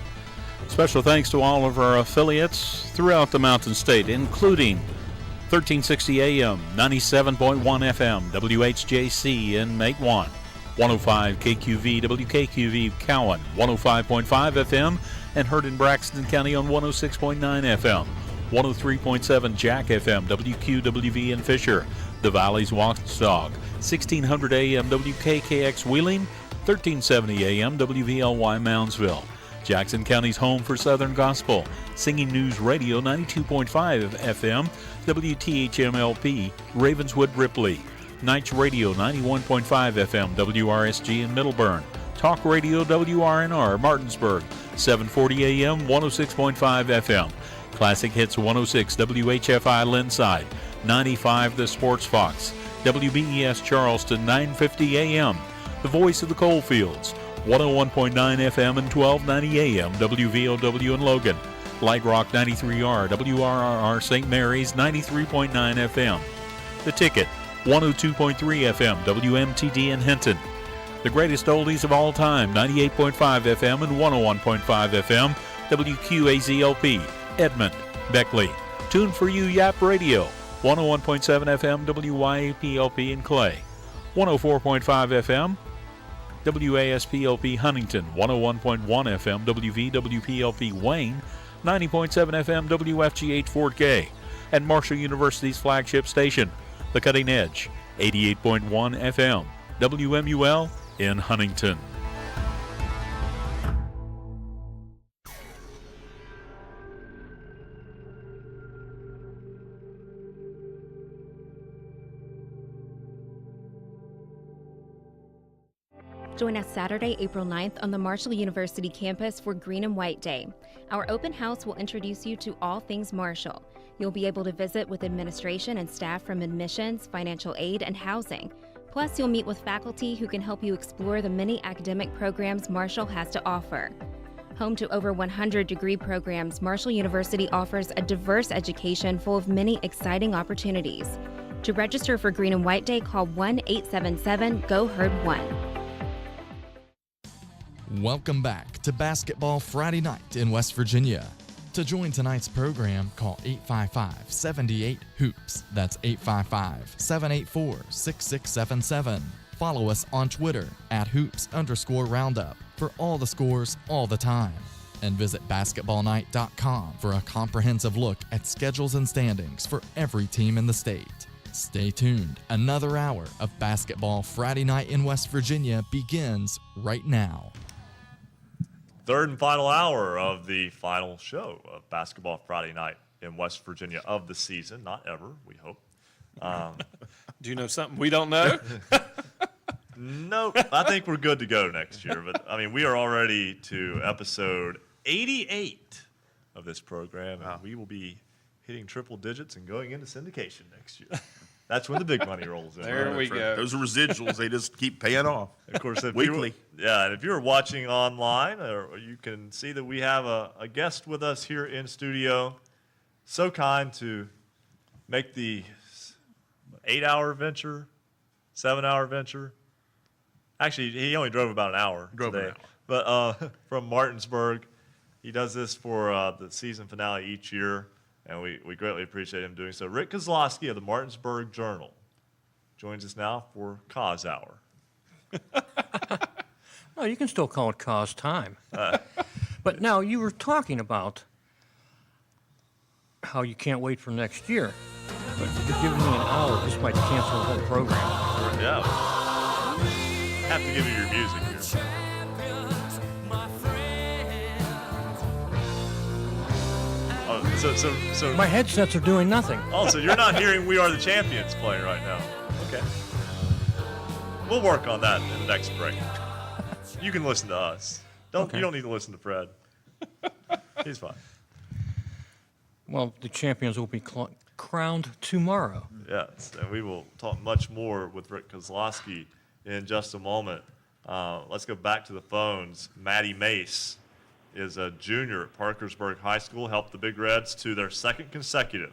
H: Special thanks to all of our affiliates throughout the Mountain State, including 1360 AM, 97.1 FM, WHJC in Matewan, 105 KQV, WKQV Cowan, 105.5 FM, and heard in Braxton County on 106.9 FM, 103.7 Jack FM, WQWV in Fisher, the Valley's Watchdog, 1600 AM, WKKX Wheeling, 1370 AM, WVLY Moundsville. Jackson County's home for Southern Gospel, Singing News Radio 92.5 FM, WTHMLP, Ravenswood Ripley, Knights Radio 91.5 FM, WRSG in Middleburn, Talk Radio WRNR Martinsburg, 740 AM, 106.5 FM, Classic Hits 106 WHFI Linside, 95 The Sports Fox, WBES Charleston 950 AM, The Voice of the Coalfields, 101.9 FM and 1290 AM, WVOW in Logan. Light Rock 93R, WRRR St. Mary's 93.9 FM. The Ticket, 102.3 FM, WMTD in Hinton. The greatest oldies of all time, 98.5 FM and 101.5 FM, WQAZLP, Edmond, Beckley. Tune for You Yap Radio, 101.7 FM, WYAPLP in Clay. 104.5 FM, WASPLP Huntington, 101.1 FM, WVWPLP Wayne, 90.7 FM, WFGH Fort Gay, and Marshall University's flagship station, The Cutting Edge, 88.1 FM, WMUL in Huntington.
I: Join us Saturday, April 9th on the Marshall University campus for Green and White Day. Our open house will introduce you to all things Marshall. You'll be able to visit with administration and staff from admissions, financial aid, and housing. Plus, you'll meet with faculty who can help you explore the many academic programs Marshall has to offer. Home to over 100 degree programs, Marshall University offers a diverse education full of many exciting opportunities. To register for Green and White Day, call 1-877-GO-HERD-1.
A: Welcome back to Basketball Friday Night in West Virginia. To join tonight's program, call 855-78-HOOPS. That's 855-784-6677. Follow us on Twitter @hoops_roundup for all the scores all the time. And visit basketballnight.com for a comprehensive look at schedules and standings for every team in the state. Stay tuned. Another hour of Basketball Friday Night in West Virginia begins right now.
B: Third and final hour of the final show of Basketball Friday Night in West Virginia of the season. Not ever, we hope.
D: Do you know something we don't know?
B: Nope. I think we're good to go next year. But, I mean, we are already to episode 88 of this program, and we will be hitting triple digits and going into syndication next year. That's when the big money rolls in.
D: There we go.
C: Those are residuals. They just keep paying off.
B: Of course, if
C: weekly.
B: And if you're watching online, or you can see that we have a guest with us here in studio. So kind to make the 8-hour venture, 7-hour venture. Actually, he only drove about an hour today. But from Martinsburg, he does this for the season finale each year. And we greatly appreciate him doing so. Rick Kozlowski of the Martinsburg Journal joins us now for Cause Hour.
K: Well, you can still call it Cause Time. But now, you were talking about how you can't wait for next year. But if you're giving me an hour, this might cancel the whole program.
B: Yeah. Have to give you your music here. So
K: my headsets are doing nothing.
B: Oh, so you're not hearing We Are the Champions playing right now. Okay. We'll work on that in the next break. You can listen to us. You don't need to listen to Fred. He's fine.
K: Well, the champions will be crowned tomorrow.
B: Yes, and we will talk much more with Rick Kozlowski in just a moment. Let's go back to the phones. Maddie Mace is a junior at Parkersburg High School, helped the Big Reds to their second consecutive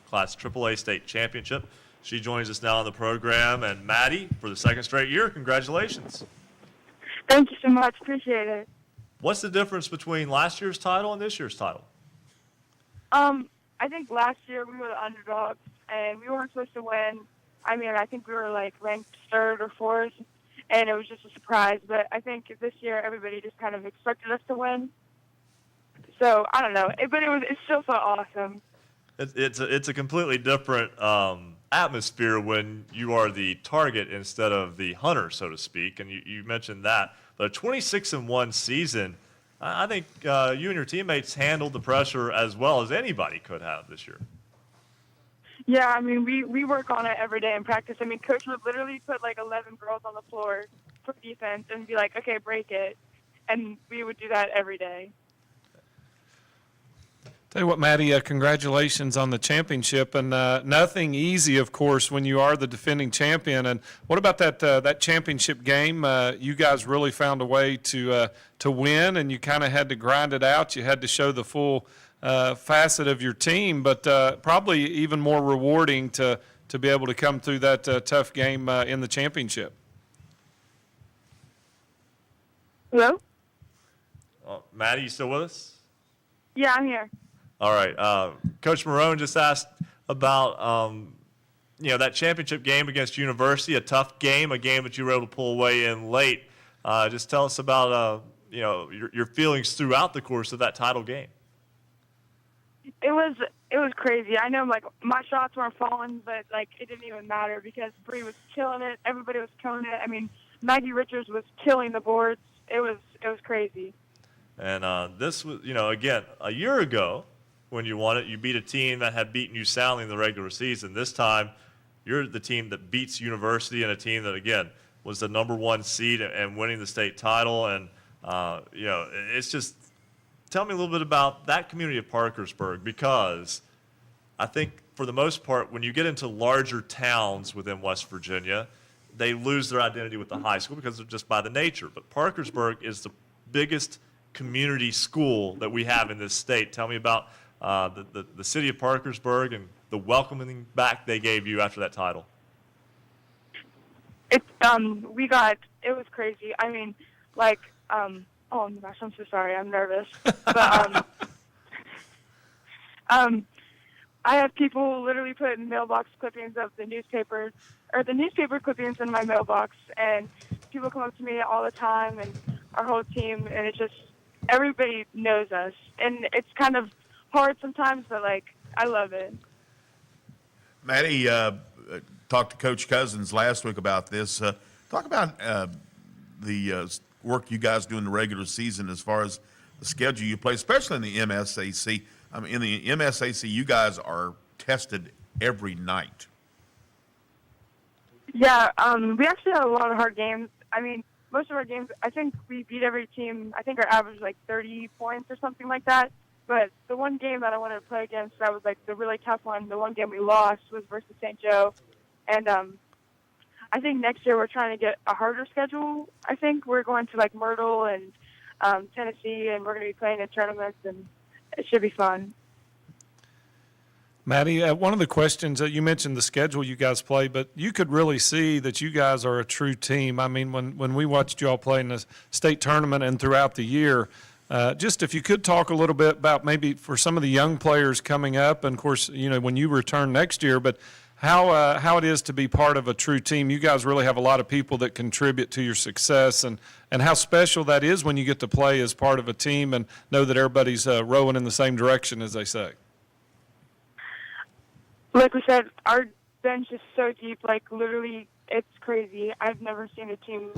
B: Class AAA state championship. She joins us now on the program. And Maddie, for the second straight year, congratulations.
V: Thank you so much. Appreciate it.
B: What's the difference between last year's title and this year's title?
V: I think last year we were the underdogs, and we weren't supposed to win. I mean, I think we were like ranked third or fourth, and it was just a surprise. But I think this year everybody just kind of expected us to win. So I don't know, but it still felt awesome.
B: It's a completely different atmosphere when you are the target instead of the hunter, so to speak. And you mentioned that, but a 26-1 season, I think you and your teammates handled the pressure as well as anybody could have this year.
V: Yeah, I mean, we work on it every day in practice. I mean, Coach would literally put like 11 girls on the floor for defense and be like, okay, break it. And we would do that every day.
D: Tell you what, Maddie, congratulations on the championship, and nothing easy, of course, when you are the defending champion. And what about that championship game? You guys really found a way to win, and you kind of had to grind it out. You had to show the full facet of your team, but probably even more rewarding to be able to come through that tough game in the championship.
V: Hello?
B: Maddie, you still with us?
V: Yeah, I'm here.
B: All right. Coach Morrone just asked about, that championship game against University, a tough game, a game that you were able to pull away in late. Just tell us about, your feelings throughout the course of that title game.
V: It was crazy. I know, my shots weren't falling, but, it didn't even matter because Bree was killing it. Everybody was killing it. I mean, Maggie Richards was killing the boards. It was crazy.
B: And this was, again, a year ago when you won it, you beat a team that had beaten you soundly in the regular season. This time, you're the team that beats University and a team that, again, was the #1 seed and winning the state title. And, it's just tell me a little bit about that community of Parkersburg, because I think for the most part, when you get into larger towns within West Virginia, they lose their identity with the high school because they're just by the nature. But Parkersburg is the biggest community school that we have in this state. Tell me about the city of Parkersburg and the welcoming back they gave you after that title.
V: It was crazy. I mean, oh my gosh, I'm so sorry. I'm nervous. But I have people literally put mailbox clippings of the newspaper clippings in my mailbox, and people come up to me all the time, and our whole team, and it's just everybody knows us, and it's kind of hard sometimes, but I love it.
C: Maddie, talked to Coach Cousins last week about this. Talk about the work you guys do in the regular season as far as the schedule you play, especially in the MSAC. I mean, in the MSAC, you guys are tested every night.
V: Yeah, we actually have a lot of hard games. I mean, most of our games, I think we beat every team. I think our average was 30 points or something like that. But the one game that I wanted to play against, that was the really tough one. The one game we lost was versus St. Joe. And I think next year we're trying to get a harder schedule. I think we're going to Myrtle and Tennessee, and we're going to be playing in tournaments, and it should be fun.
D: Maddie, one of the questions that you mentioned the schedule you guys play, but you could really see that you guys are a true team. I mean, when we watched you all play in the state tournament and throughout the year, just if you could talk a little bit about maybe for some of the young players coming up, and of course, when you return next year, but how it is to be part of a true team. You guys really have a lot of people that contribute to your success, and how special that is when you get to play as part of a team and know that everybody's rowing in the same direction, as they say.
V: Like we said, our bench is so deep, literally, it's crazy. I've never seen a team,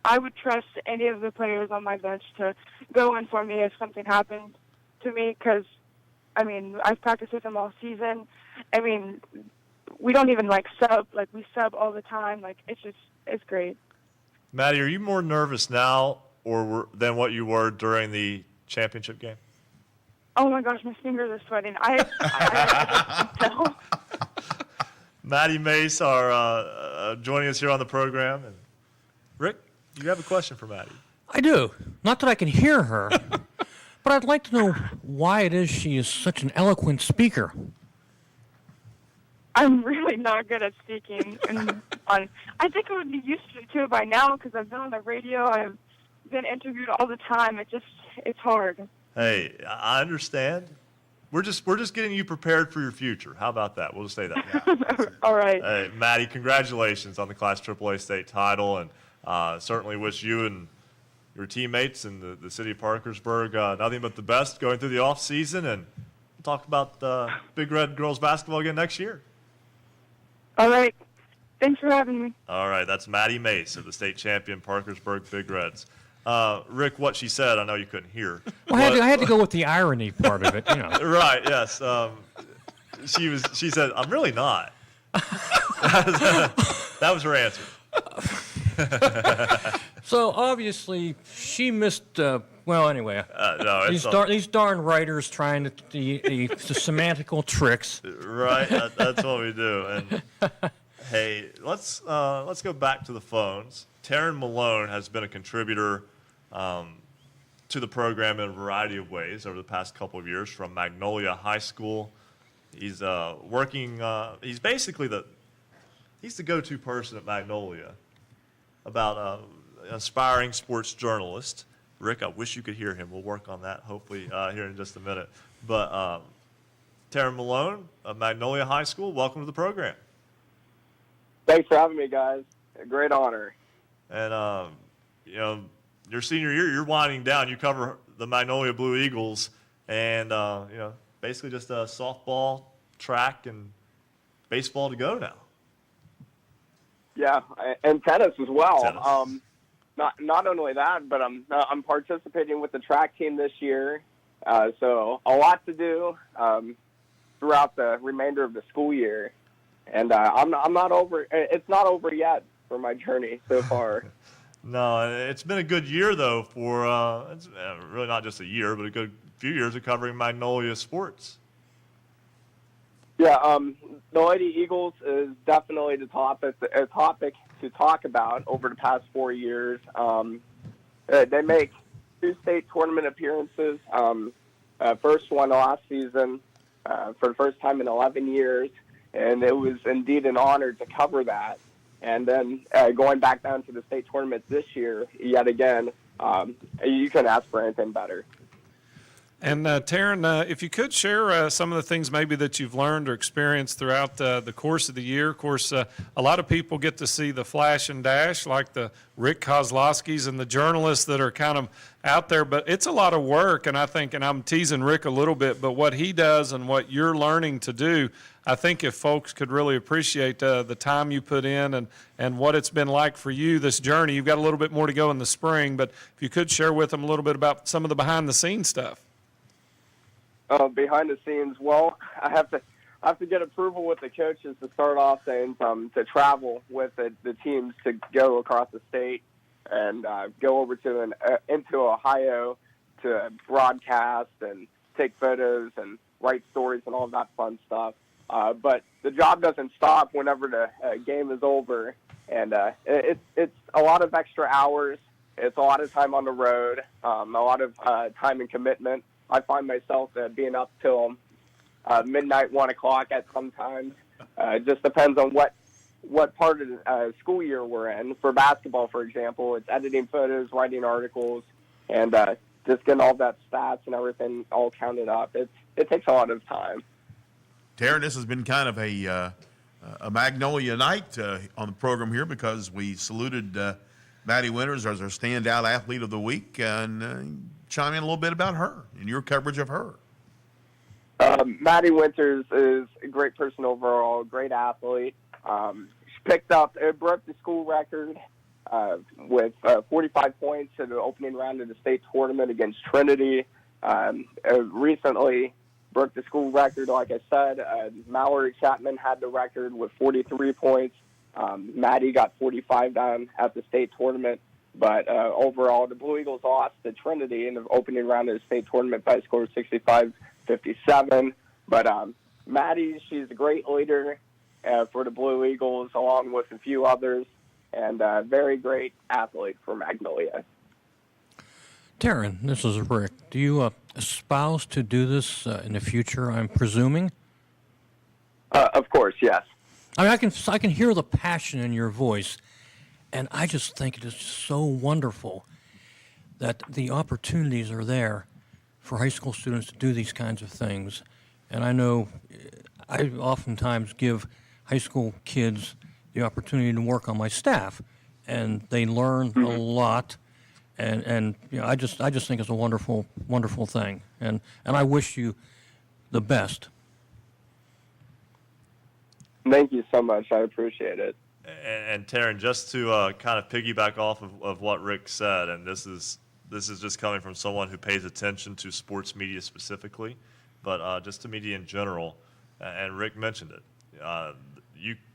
V: I would trust any of the players on my bench to go in for me if something happened to me, because, I've practiced with them all season. We don't even, sub. We sub all the time. It's great.
B: Maddie, are you more nervous now than what you were during the championship game?
V: Oh my gosh, my fingers are sweating. I tell.
B: Maddie Mace are joining us here on the program. And Rick, you have a question for Maddie.
K: I do. Not that I can hear her, but I'd like to know why it is she is such an eloquent speaker.
V: I'm really not good at speaking. I think I would be used to it by now because I've been on the radio. I've been interviewed all the time. It's hard.
B: Hey, I understand. We're just getting you prepared for your future. How about that? We'll just say that.
V: All right.
B: Hey, Maddie, congratulations on the Class AAA state title, and certainly wish you and your teammates and the city of Parkersburg nothing but the best going through the off season, and we'll talk about Big Red girls basketball again next year.
V: All right. Thanks for having me.
B: All right. That's Maddie Mace of the state champion Parkersburg Big Reds. Rick, what she said, I know you couldn't hear.
K: Well, I had to go with the irony part of it,
B: Right, yes. She said, I'm really not. That was her answer.
K: So obviously she missed. Well, anyway,
B: no,
K: these darn writers trying to the semantical tricks.
B: Right, that's what we do. And hey, let's go back to the phones. Taryn Malone has been a contributor to the program in a variety of ways over the past couple of years from Magnolia High School. He's working. He's basically he's the go-to person at Magnolia about aspiring sports journalist. Rick, I wish you could hear him. We'll work on that hopefully here in just a minute. But Taryn Malone of Magnolia High School, welcome to the program.
M: Thanks for having me, guys. A great honor.
B: And your senior year, you're winding down. You cover the Magnolia Blue Eagles, and basically just softball, track, and baseball to go now.
M: Yeah, and tennis as well.
B: Tennis.
M: Not only that, but I'm participating with the track team this year. So a lot to do throughout the remainder of the school year, and I'm not over. It's not over yet for my journey so far.
B: No, it's been a good year though for it's really not just a year, but a good few years of covering Magnolia sports.
M: Yeah, the Lady Eagles is definitely a topic to talk about over the past 4 years. They make 2 state tournament appearances. First one last season for the first time in 11 years, and it was indeed an honor to cover that. And then going back down to the state tournament this year, yet again, you couldn't ask for anything better.
D: And Taryn, if you could share some of the things maybe that you've learned or experienced throughout the course of the year. Of course, a lot of people get to see the flash and dash, like the Rick Kozlowskis and the journalists that are kind of out there, but it's a lot of work. And I think, and I'm teasing Rick a little bit, but what he does and what you're learning to do, I think if folks could really appreciate the time you put in and what it's been like for you, this journey. You've got a little bit more to go in the spring, but if you could share with them a little bit about some of the behind-the-scenes stuff.
M: Behind the scenes, well, I have to get approval with the coaches to start off saying to travel with the teams to go across the state and go over to into Ohio to broadcast and take photos and write stories and all of that fun stuff. But the job doesn't stop whenever the game is over, and it's a lot of extra hours. It's a lot of time on the road, a lot of time and commitment. I find myself being up till midnight, 1 o'clock at some times. It just depends on what part of the school year we're in. For basketball, for example, it's editing photos, writing articles, and just getting all that stats and everything all counted up. It takes a lot of time.
C: Taryn, this has been kind of a Magnolia night on the program here because we saluted Maddie Winters as our standout athlete of the week, and chime in a little bit about her and your coverage of her.
M: Maddie Winters is a great person overall, great athlete. She broke the school record with 45 points in the opening round of the state tournament against Trinity. Recently broke the school record, like I said. Mallory Chapman had the record with 43 points. Maddie got 45 down at the state tournament. But overall, the Blue Eagles lost to Trinity in the opening round of the state tournament by a score of 65-57. But Maddie, she's a great leader for the Blue Eagles, along with a few others, and a very great athlete for Magnolia.
K: Taryn, this is Rick. Do you espouse to do this in the future, I'm presuming?
M: Of course, yes.
K: I mean, I can hear the passion in your voice. And I just think it is so wonderful that the opportunities are there for high school students to do these kinds of things. And I know I oftentimes give high school kids the opportunity to work on my staff, and they learn a lot. And I just think it's a wonderful, wonderful thing. And I wish you the best.
M: Thank you so much. I appreciate it.
B: And Taryn, just to kind of piggyback off of what Rick said, and this is just coming from someone who pays attention to sports media specifically, but just to media in general, and Rick mentioned it,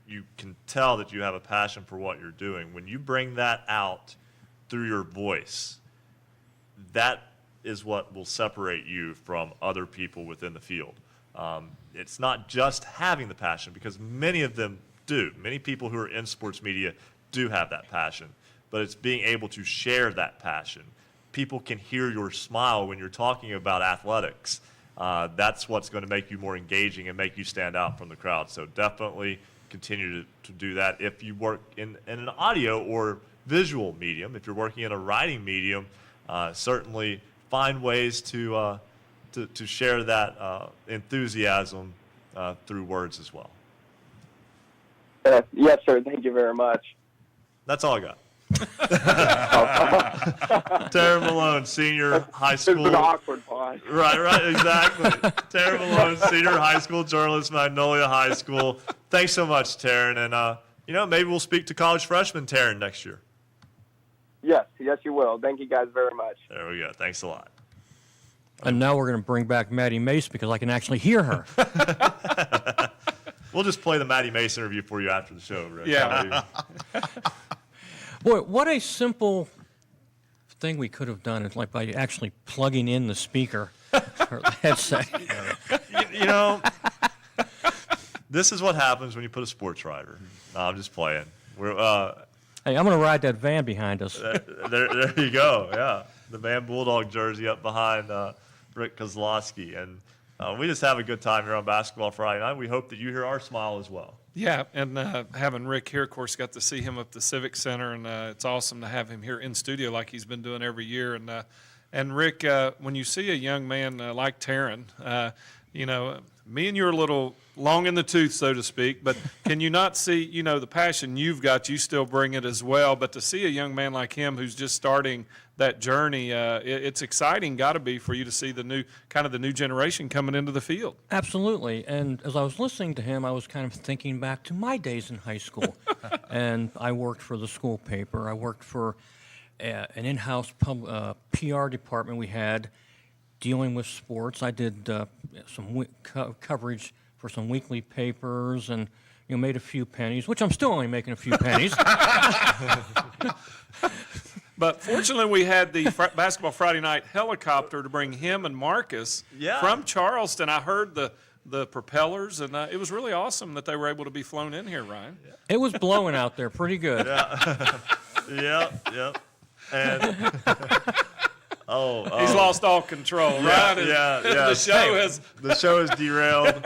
B: you can tell that you have a passion for what you're doing. When you bring that out through your voice. That is what will separate you from other people within the field. It's not just having the passion, because many of them do. Many people who are in sports media do have that passion, but it's being able to share that passion. People can hear your smile when you're talking about athletics. That's what's going to make you more engaging and make you stand out from the crowd. So definitely continue to do that. If you work in an audio or visual medium, if you're working in a writing medium, certainly find ways to share that enthusiasm through words as well.
M: Yes, sir. Thank you very much.
B: That's all I got. Tara Malone, senior high school.
M: It's an awkward pause.
B: Right, exactly. Tara Malone, senior high school journalist, Magnolia High School. Thanks so much, Taryn. And, maybe we'll speak to college freshman Taryn next year.
M: Yes, you will. Thank you guys very much.
B: There we go. Thanks a lot.
K: And now we're going to bring back Maddie Mace because I can actually hear her.
B: We'll just play the Maddie Mace interview for you after the show, Rick.
K: Yeah. Boy, what a simple thing we could have done is like by actually plugging in the speaker or the headset.
B: This is what happens when you put a sports writer. No, I'm just playing.
K: Hey, I'm going to ride that van behind us.
B: There you go. Yeah, the Van Bulldog jersey up behind Rick Kozlowski, and we just have a good time here on Basketball Friday Night. We hope that you hear our smile as well.
D: Yeah, and having Rick here, of course, got to see him up the Civic Center, and it's awesome to have him here in studio like he's been doing every year. And Rick, when you see a young man like Taryn, me and you are a little long in the tooth, so to speak, but can you not see, the passion you've got, you still bring it as well, but to see a young man like him who's just starting that journey, it's exciting, got to be, for you to see the new generation coming into the field. Absolutely, and as I was listening to him, I was kind of thinking back to my days in high school, and I worked for the school paper. I worked for an in-house PR department we had dealing with sports. I did some coverage for some weekly papers and made a few pennies, which I'm still only making a few pennies. But fortunately, we had the Basketball Friday Night helicopter to bring him and Marcus from Charleston. I heard the propellers, and it was really awesome that they were able to be flown in here, Ryan. It was blowing out there pretty good.
B: Yep. And
D: he's lost all control, right?
B: The show is derailed.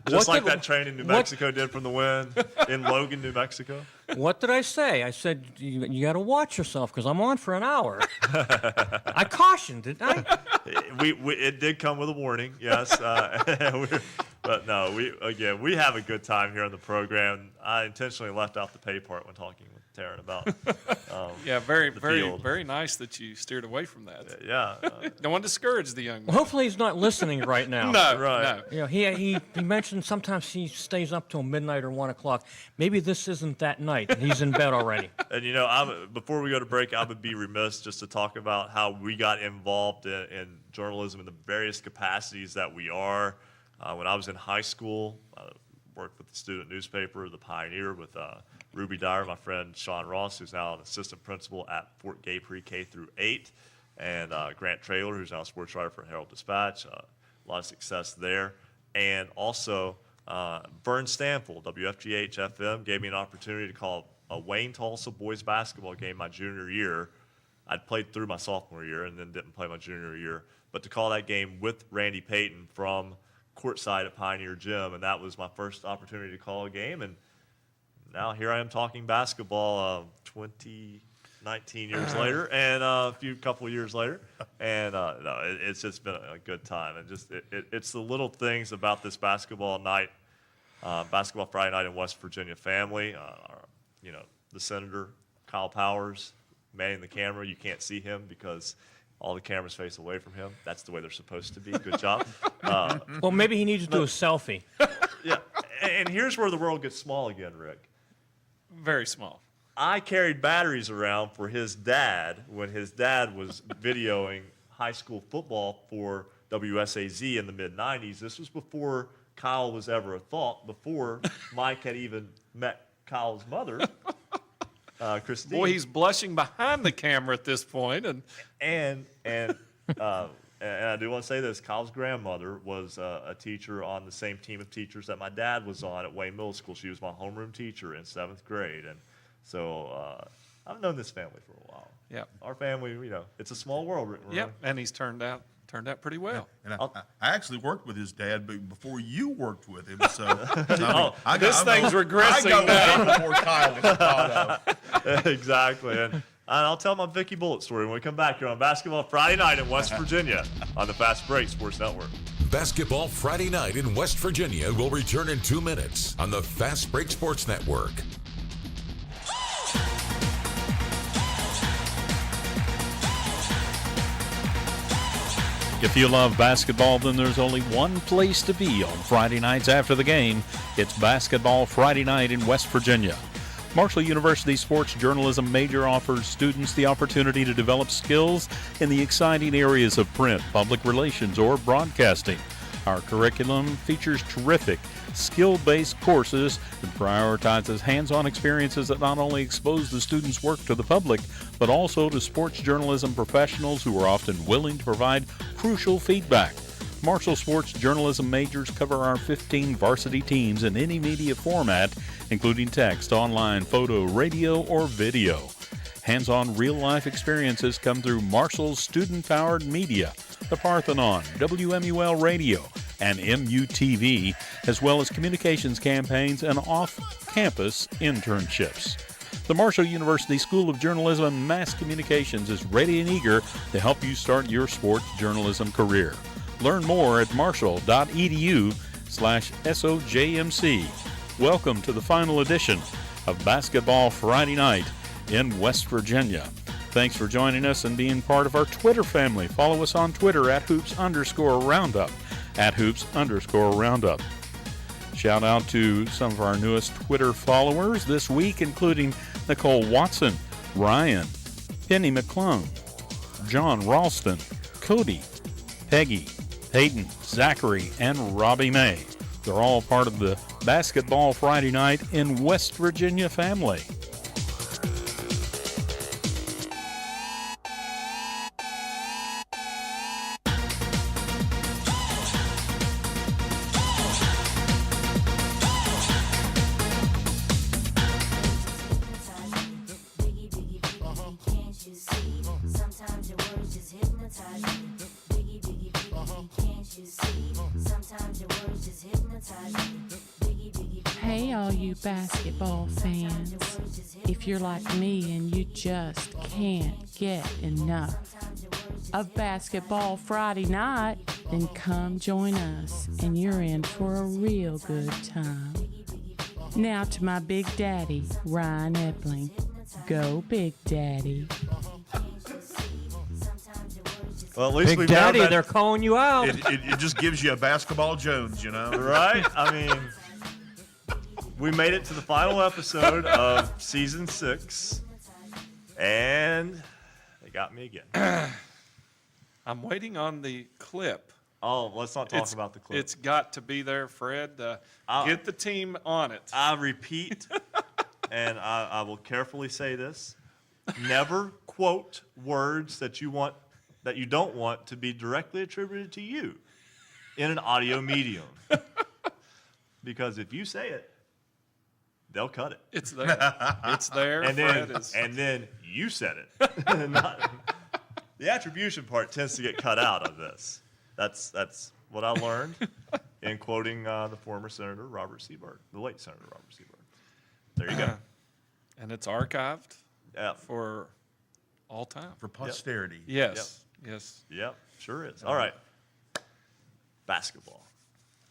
B: Just like that train in New Mexico did from the wind in Logan, New Mexico.
K: What did I say? I said, you got to watch yourself because I'm on for an hour. I cautioned, didn't I?
B: It did come with a warning, yes. But no, we have a good time here on the program. I intentionally left out the pay part when talking with Taryn about
D: very nice that you steered away from that.
B: Yeah.
D: Don't want to discourage the young man.
K: Well, hopefully he's not listening right now.
D: No.
K: He mentioned sometimes he stays up till midnight or 1 o'clock. Maybe this isn't that night. He's in bed already.
B: And before we go to break, I would be remiss just to talk about how we got involved in journalism in the various capacities that we are. When I was in high school, I worked with the student newspaper, The Pioneer, with Ruby Dyer, my friend Sean Ross, who's now an assistant principal at Fort Gay Pre-K through 8, and Grant Traylor, who's now a sports writer for Herald Dispatch. A lot of success there. And also, Vern Stanfield, WFGH FM, gave me an opportunity to call a Wayne-Tulsa boys basketball game my junior year. I'd played through my sophomore year and then didn't play my junior year. But to call that game with Randy Payton from courtside at Pioneer Gym, and that was my first opportunity to call a game. And now here I am talking basketball 19 years later, and a couple of years later. And it's just been a good time. And just it's the little things about this basketball night, Basketball Friday Night in West Virginia family. The Senator, Kyle Powers, manning the camera. You can't see him because all the cameras face away from him. That's the way they're supposed to be. Good job.
K: Well, maybe he needs to do a selfie.
B: Yeah. And here's where the world gets small again, Rick.
D: Very small.
B: I carried batteries around for his dad when his dad was videoing high school football for WSAZ in the mid-'90s. This was before Kyle was ever a thought, before Mike had even met Kyle's mother. Christine.
D: Boy, he's blushing behind the camera at this point.
B: And I do want to say this. Kyle's grandmother was a teacher on the same team of teachers that my dad was on at Wayne Middle School. She was my homeroom teacher in 7th grade. And so I've known this family for a while.
D: Yeah.
B: Our family, it's a small world, Rick Morrone.
D: Yep, and he's turned out pretty well.
N: And I actually worked with his dad, but before you worked with him, so
D: this thing's regressing now.
N: Before Kyle was thought
B: of. Exactly. And I'll tell my Vicky Bullet story when we come back here on Basketball Friday Night in West Virginia on the Fast Break Sports Network.
G: Basketball Friday Night in West Virginia will return in 2 minutes on the Fast Break Sports Network.
H: If you love basketball, then there's only one place to be on Friday nights after the game. It's Basketball Friday Night in West Virginia. Marshall University Sports Journalism major offers students the opportunity to develop skills in the exciting areas of print, public relations, or broadcasting. Our curriculum features terrific skill-based courses and prioritizes hands-on experiences that not only expose the students' work to the public, but also to sports journalism professionals who are often willing to provide crucial feedback. Marshall Sports Journalism majors cover our 15 varsity teams in any media format, including text, online, photo, radio, or video. Hands-on real-life experiences come through Marshall's student-powered media, the Parthenon, WMUL Radio, and MUTV, as well as communications campaigns and off-campus internships. The Marshall University School of Journalism and Mass Communications is ready and eager to help you start your sports journalism career. Learn more at marshall.edu/SOJMC. Welcome to the final edition of Basketball Friday Night in West Virginia. Thanks for joining us and being part of our Twitter family. Follow us on Twitter at @hoops_roundup. @hoops_roundup. Shout out to some of our newest Twitter followers this week, including Nicole Watson, Ryan, Penny McClung, John Ralston, Cody, Peggy, Peyton, Zachary, and Robbie May. They're all part of the Basketball Friday Night in West Virginia family.
O: Hey, all you basketball fans. If you're like me and you just can't get enough of Basketball Friday Night, then come join us and you're in for a real good time. Now to my Big Daddy, Ryan Epling. Go, Big Daddy.
B: Well, at least
K: Big
B: we've
K: Daddy,
B: now got,
K: they're calling you out.
N: It just gives you a Basketball Jones,
B: Right? I mean, we made it to the final episode of season 6, and they got me again.
D: I'm waiting on the clip.
B: Oh, let's not talk about the clip.
D: It's got to be there, Fred. Get the team on it.
B: I repeat, and I will carefully say this: never quote words that you don't want to be directly attributed to you in an audio medium. Because if you say it, they'll cut it.
D: It's there. It's there.
B: And then you said it. The attribution part tends to get cut out of this. That's what I learned in quoting the former Senator Robert Seaburg, the late Senator Robert Seaburg. There you go.
D: And it's archived for all time.
N: For posterity.
D: Yes. Yes.
B: Yep, sure is. All right. Basketball.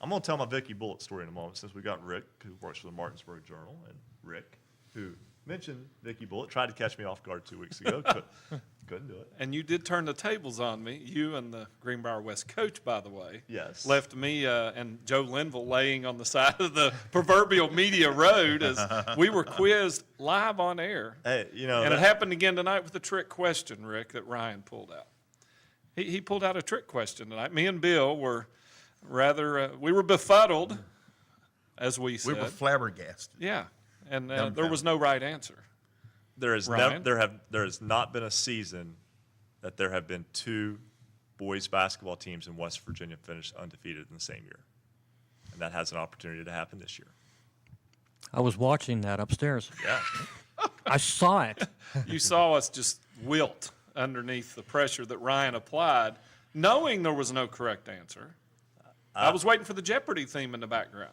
B: I'm going to tell my Vicky Bullet story in a moment, since we got Rick, who works for the Martinsburg Journal, and Rick, who mentioned Vicky Bullet, tried to catch me off guard 2 weeks ago. Couldn't do it.
D: And you did turn the tables on me. You and the Greenbrier West coach, by the way.
B: Yes.
D: Left me and Joe Linville laying on the side of the proverbial media road as we were quizzed live on air.
B: Hey,
D: and it happened again tonight with a trick question, Rick, that Ryan pulled out. He pulled out a trick question tonight. Me and Bill were we were befuddled, as we said.
N: We were flabbergasted.
D: Yeah, and there was no right answer.
B: There has
D: Ryan?
B: there has not been a season that there have been two boys basketball teams in West Virginia finish undefeated in the same year, and that has an opportunity to happen this year.
K: I was watching that upstairs.
B: Yeah.
K: I saw it.
D: You saw us just wilt underneath the pressure that Ryan applied, knowing there was no correct answer. I was waiting for the Jeopardy theme in the background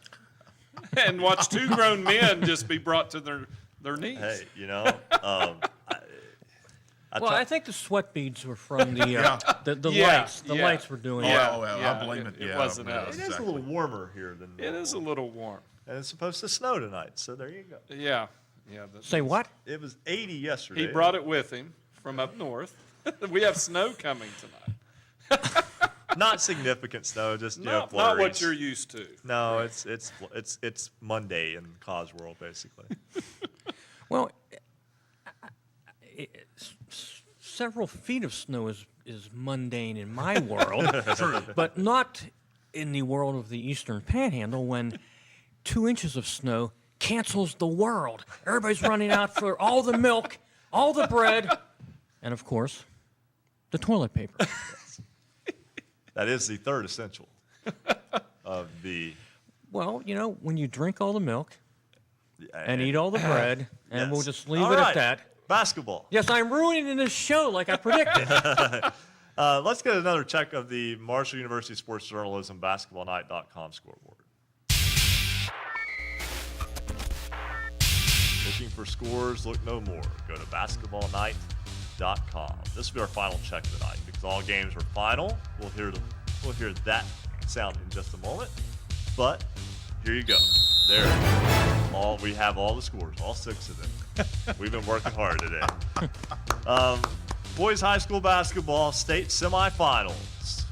D: and watch two grown men just be brought to their knees.
B: Hey,
K: I think the sweat beads were from the lights. The lights were doing it.
N: I blame it.
D: It wasn't us.
B: It is a little warmer here than
D: It is a little warm.
B: And it's supposed to snow tonight, so there you go.
D: Yeah.
K: Say what?
B: It was 80 yesterday.
D: He brought it with him from up north. We have snow coming tonight.
B: Not significant snow, just
D: not
B: flurries.
D: what you're used to.
B: No, it's Monday in Cosworld, basically.
K: Well, several feet of snow is mundane in my world, but not in the world of the Eastern Panhandle when 2 inches of snow cancels the world. Everybody's running out for all the milk, all the bread, and of course, the toilet paper.
B: That is the third essential of the.
K: Well, when you drink all the milk and eat all the bread, and we'll just leave it at that.
B: Basketball.
K: Yes, I'm ruining this show like I predicted.
B: Let's get another check of the Marshall University Sports Journalism BasketballNight.com scoreboard. Looking for scores? Look no more. Go to BasketballNight.com. This will be our final check of the night because all games are final. We'll hear that sound in just a moment. But here you go. There. We have all the scores, all 6 of them. We've been working hard today. Boys high school basketball state semifinals.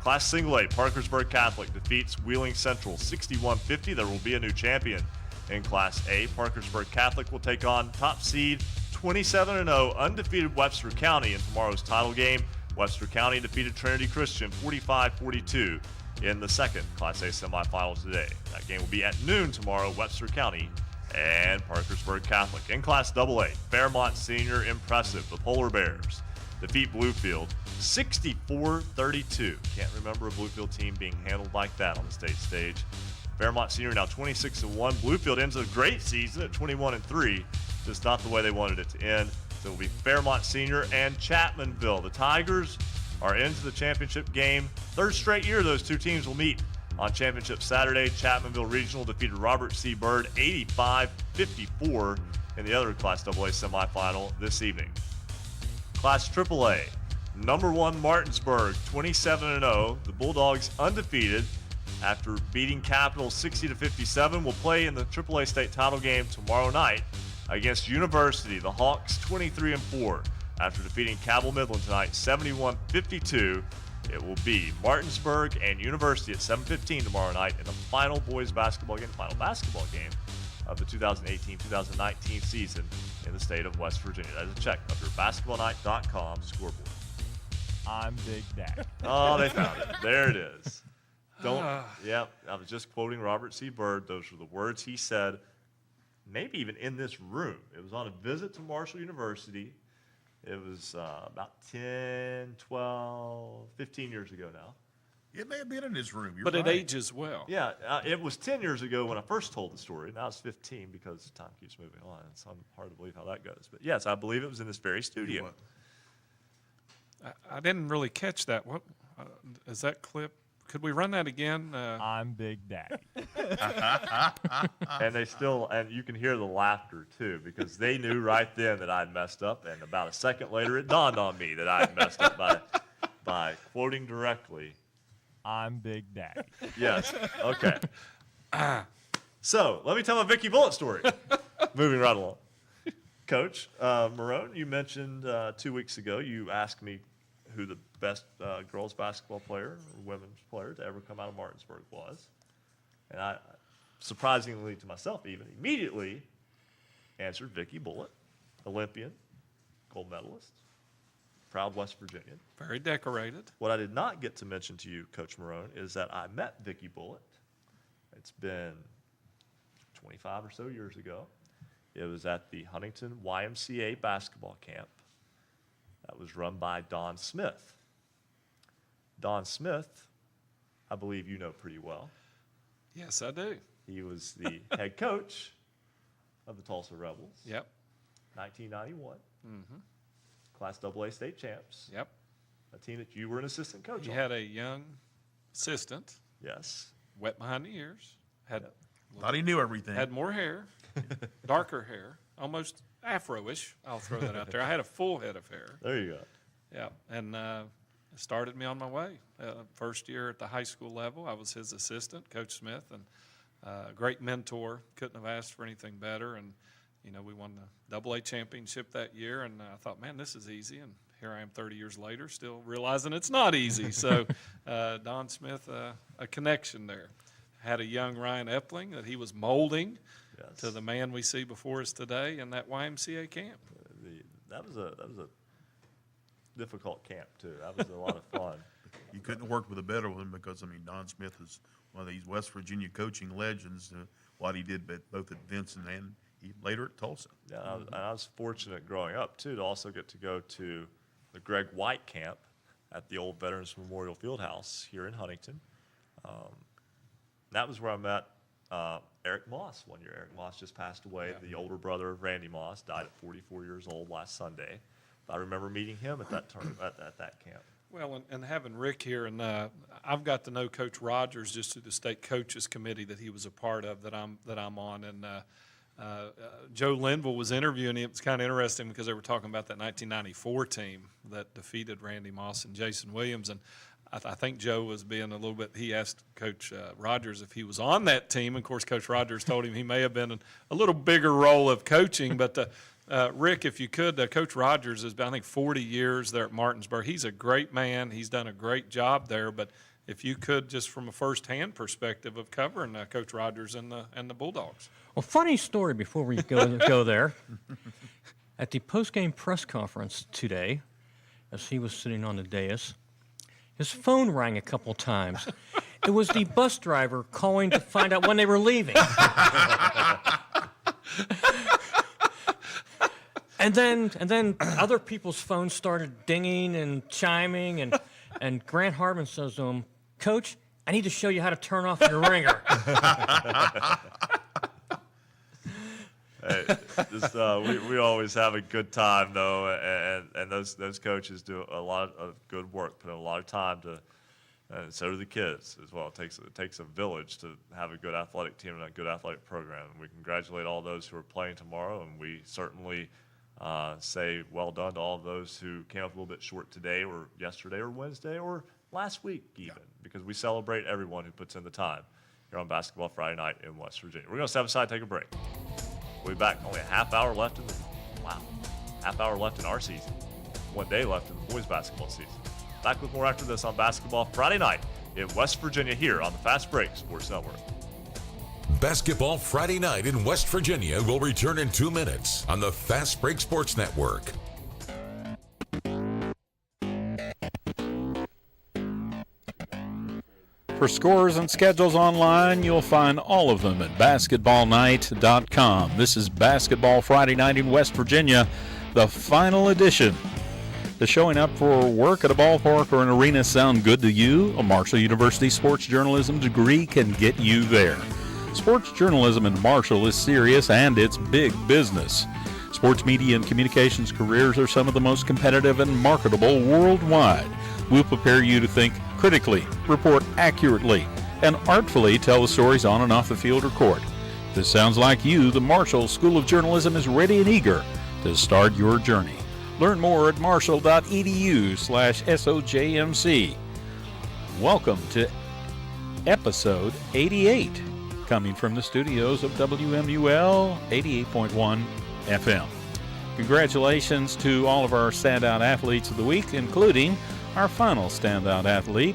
B: Class single A, Parkersburg Catholic defeats Wheeling Central 61-50. There will be a new champion in Class A. Parkersburg Catholic will take on top seed 27-0 undefeated Webster County in tomorrow's title game. Webster County defeated Trinity Christian 45-42 in the second Class A semifinals today. That game will be at noon tomorrow. Webster County and Parkersburg Catholic. In Class AA, Fairmont Senior impressive. The Polar Bears defeat Bluefield 64-32. Can't remember a Bluefield team being handled like that on the state stage. Fairmont Senior now 26-1. Bluefield ends a great season at 21-3. Just not the way they wanted it to end. So it will be Fairmont Senior and Chapmanville. The Tigers are into the championship game. Third straight year those two teams will meet on championship Saturday. Chapmanville Regional defeated Robert C. Byrd 85-54 in the other Class AA semifinal this evening. Class AAA, number 1 Martinsburg 27-0. The Bulldogs undefeated after beating Capital 60-57 will play in the AAA state title game tomorrow night against University. The Hawks 23-4 after defeating Cabell Midland tonight 71-52. It will be Martinsburg and University at 7:15 tomorrow night in the final boys basketball game, final basketball game of the 2018-2019 season in the state of West Virginia. That is a check of your BasketballNight.com scoreboard.
J: I'm Big Daddy.
B: Oh, they found it. There it is. Yep, I was just quoting Robert C. Byrd. Those were the words he said, maybe even in this room. It was on a visit to Marshall University. It was about 10, 12, 15 years ago now.
N: It may have been in his room. You're
D: But
N: right.
D: it ages well.
B: Yeah, it was 10 years ago when I first told the story. Now it's 15 because time keeps moving on. It's hard to believe how that goes. But yes, I believe it was in this very studio.
D: I didn't really catch that. What is that clip? Could we run that again?
J: I'm Big Daddy.
B: And you can hear the laughter too, because they knew right then that I'd messed up, and about a second later it dawned on me that I'd messed up by quoting directly.
J: I'm Big Daddy.
B: Yes. Okay. So let me tell my Vicky Bullet story. Moving right along. Coach Morrone, you mentioned 2 weeks ago, you asked me who the best girls basketball player or women's player to ever come out of Martinsburg was. And I, surprisingly to myself even, immediately answered Vicky Bullet, Olympian, gold medalist, proud West Virginian.
D: Very decorated.
B: What I did not get to mention to you, Coach Morrone, is that I met Vicky Bullet. It's been 25 or so years ago It was at the Huntington YMCA basketball camp that was run by Don Smith. Don Smith, I believe you know pretty well.
D: Yes, I do.
B: He was the head coach of the Tulsa Rebels.
D: Yep.
B: 1991.
D: Mm-hmm.
B: Class AA state champs.
D: Yep.
B: A team that you were an assistant coach
D: You
B: on.
D: had a young assistant.
B: Yes.
D: Wet behind the ears.
N: Thought he knew everything.
D: Had more hair, darker hair, almost afro-ish. I'll throw that out there. I had a full head of hair.
B: There you go.
D: Yeah, and started me on my way. First year at the high school level, I was his assistant, Coach Smith, and a great mentor. Couldn't have asked for anything better. And we won the AA championship that year, and I thought, man, this is easy. And here I am 30 years later, still realizing it's not easy. So Don Smith, a connection there. Had a young Ryan Epling that he was molding to the man we see before us today in that YMCA camp.
B: That was a difficult camp too. That was a lot of fun.
N: You couldn't have worked with a better one because, Don Smith is one of these West Virginia coaching legends, what he did both at Vinson and later at Tulsa.
B: Yeah, I was fortunate growing up too to also get to go to the Greg White camp at the old Veterans Memorial Fieldhouse here in Huntington. That was where I met Eric Moss one year. Eric Moss just passed away.
D: Yeah.
B: The older brother of Randy Moss died at 44 years old last Sunday. But I remember meeting him at that at that camp.
D: Well, and having Rick here, and I've got to know Coach Rogers just through the state coaches committee that he was a part of that I'm on, and Joe Linville was interviewing him. It's kind of interesting because they were talking about that 1994 team that defeated Randy Moss and Jason Williams, and I think Joe was being a little bit, he asked Coach Rogers if he was on that team. Of course, Coach Rogers told him he may have been in a little bigger role of coaching. But, Rick, if you could, Coach Rogers has been, I think, 40 years there at Martinsburg. He's a great man. He's done a great job there. But if you could, just from a firsthand perspective of covering Coach Rogers and the Bulldogs.
K: Well, funny story before we go there. At the post-game press conference today, as he was sitting on the dais, his phone rang a couple times. It was the bus driver calling to find out when they were leaving. And then other people's phones started dinging and chiming, and Grant Hardman says to him, "Coach, I need to show you how to turn off your ringer."
B: Hey, we always have a good time though, and those coaches do a lot of good work, put in a lot of time to, and so do the kids as well. It takes a village to have a good athletic team and a good athletic program. And we congratulate all those who are playing tomorrow, and we certainly say well done to all of those who came up a little bit short today or yesterday or Wednesday or last week even, because we celebrate everyone who puts in the time here on Basketball Friday Night in West Virginia. We're going to step aside, take a break. We'll be back. Only a half hour left in our season. 1 day left in the boys basketball season. Back with more after this on Basketball Friday Night in West Virginia here on the Fast Break Sports Network.
G: Basketball Friday Night in West Virginia will return in 2 minutes on the Fast Break Sports Network.
H: For scores and schedules online, you'll find all of them at basketballnight.com. This is Basketball Friday Night in West Virginia, the final edition. Does showing up for work at a ballpark or an arena sound good to you? A Marshall University sports journalism degree can get you there. Sports journalism in Marshall is serious and it's big business. Sports media and communications careers are some of the most competitive and marketable worldwide. We'll prepare you to think critically, report accurately, and artfully tell the stories on and off the field or court. If this sounds like you, the Marshall School of Journalism is ready and eager to start your journey. Learn more at marshall.edu/SOJMC. Welcome to episode 88, coming from the studios of WMUL 88.1 FM. Congratulations to all of our standout athletes of the week, including our final standout athlete,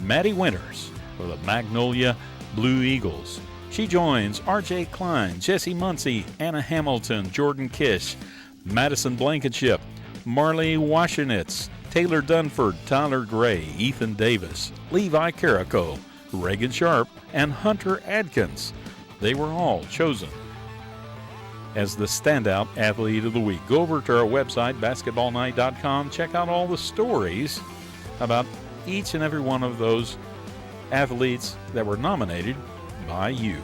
H: Maddie Winters, for the Magnolia Blue Eagles. She joins R.J. Klein, Jesse Muncie, Anna Hamilton, Jordan Kish, Madison Blankenship, Marley Washenitz, Taylor Dunford, Tyler Gray, Ethan Davis, Levi Carrico, Reagan Sharp, and Hunter Adkins. They were all chosen as the standout athlete of the week. Go over to our website, basketballnight.com. Check out all the stories about each and every one of those athletes that were nominated by you.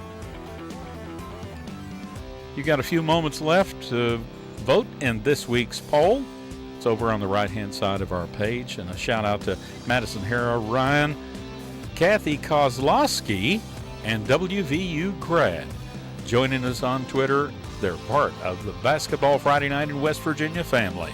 H: You got a few moments left to vote in this week's poll. It's over on the right-hand side of our page. And a shout-out to Madison Hara, Ryan, Kathy Kozlowski, and WVU grad. Joining us on Twitter, they're part of the Basketball Friday Night in West Virginia family.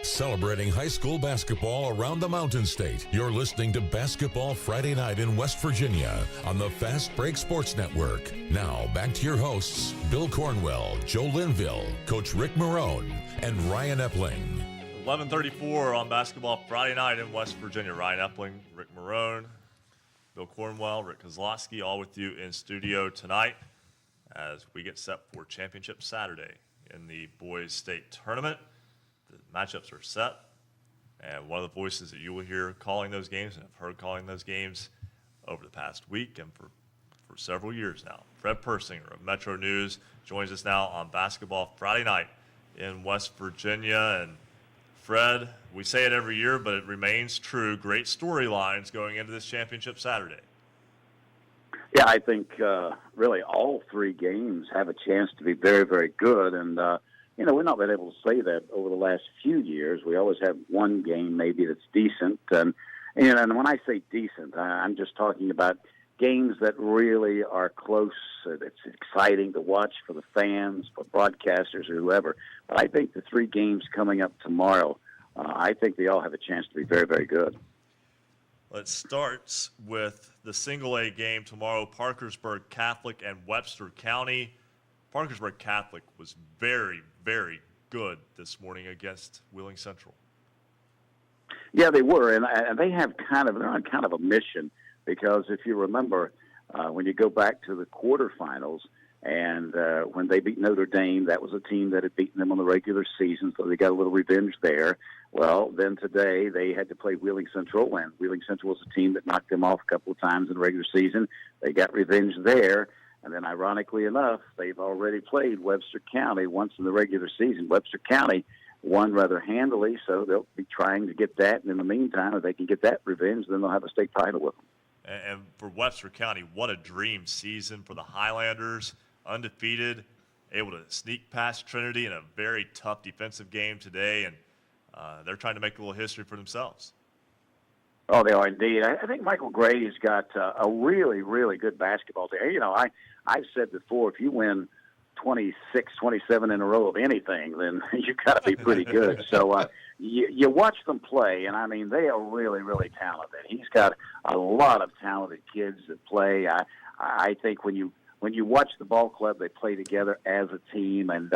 G: Celebrating high school basketball around the Mountain State. You're listening to Basketball Friday Night in West Virginia on the Fast Break Sports Network. Now, back to your hosts, Bill Cornwell, Joe Linville, Coach Ric Morrone, and Ryan Epling.
B: 11:34 on Basketball Friday Night in West Virginia. Ryan Epling, Ric Morrone, Bill Cornwell, Rick Kozlowski, all with you in studio tonight as we get set for Championship Saturday in the Boys State Tournament. The matchups are set, and one of the voices that you will hear calling those games, and have heard calling those games over the past week and for several years now, Fred Persinger of Metro News joins us now on Basketball Friday Night in West Virginia. And Fred, we say it every year, but it remains true. Great storylines going into this championship Saturday.
P: Yeah, I think really all three games have a chance to be very, very good. And, we've not been able to say that over the last few years. We always have one game maybe that's decent. And when I say decent, I'm just talking about games that really are close. It's exciting to watch for the fans, for broadcasters, or whoever. But I think the three games coming up tomorrow, I think they all have a chance to be very, very good.
B: Let's start with the single A game tomorrow, Parkersburg Catholic and Webster County. Parkersburg Catholic was very, very good this morning against Wheeling Central.
P: Yeah, they were, and they have they're on kind of a mission, because if you remember, when you go back to the quarterfinals, and when they beat Notre Dame, that was a team that had beaten them on the regular season, so they got a little revenge there. Well, then today they had to play Wheeling Central, and Wheeling Central was a team that knocked them off a couple of times in the regular season. They got revenge there. And then, ironically enough, they've already played Webster County once in the regular season. Webster County won rather handily, so they'll be trying to get that. And in the meantime, if they can get that revenge, then they'll have a state title with them.
B: And for Webster County, what a dream season for the Highlanders. Undefeated, able to sneak past Trinity in a very tough defensive game today. And they're trying to make a little history for themselves.
P: Oh, they are indeed. I think Michael Gray's got a really, really good basketball team. I've said before, if you win 26, 27 in a row of anything, then you've got to be pretty good. So you watch them play, and, I mean, they are really, really talented. He's got a lot of talented kids that play. I think when you watch the ball club, they play together as a team, and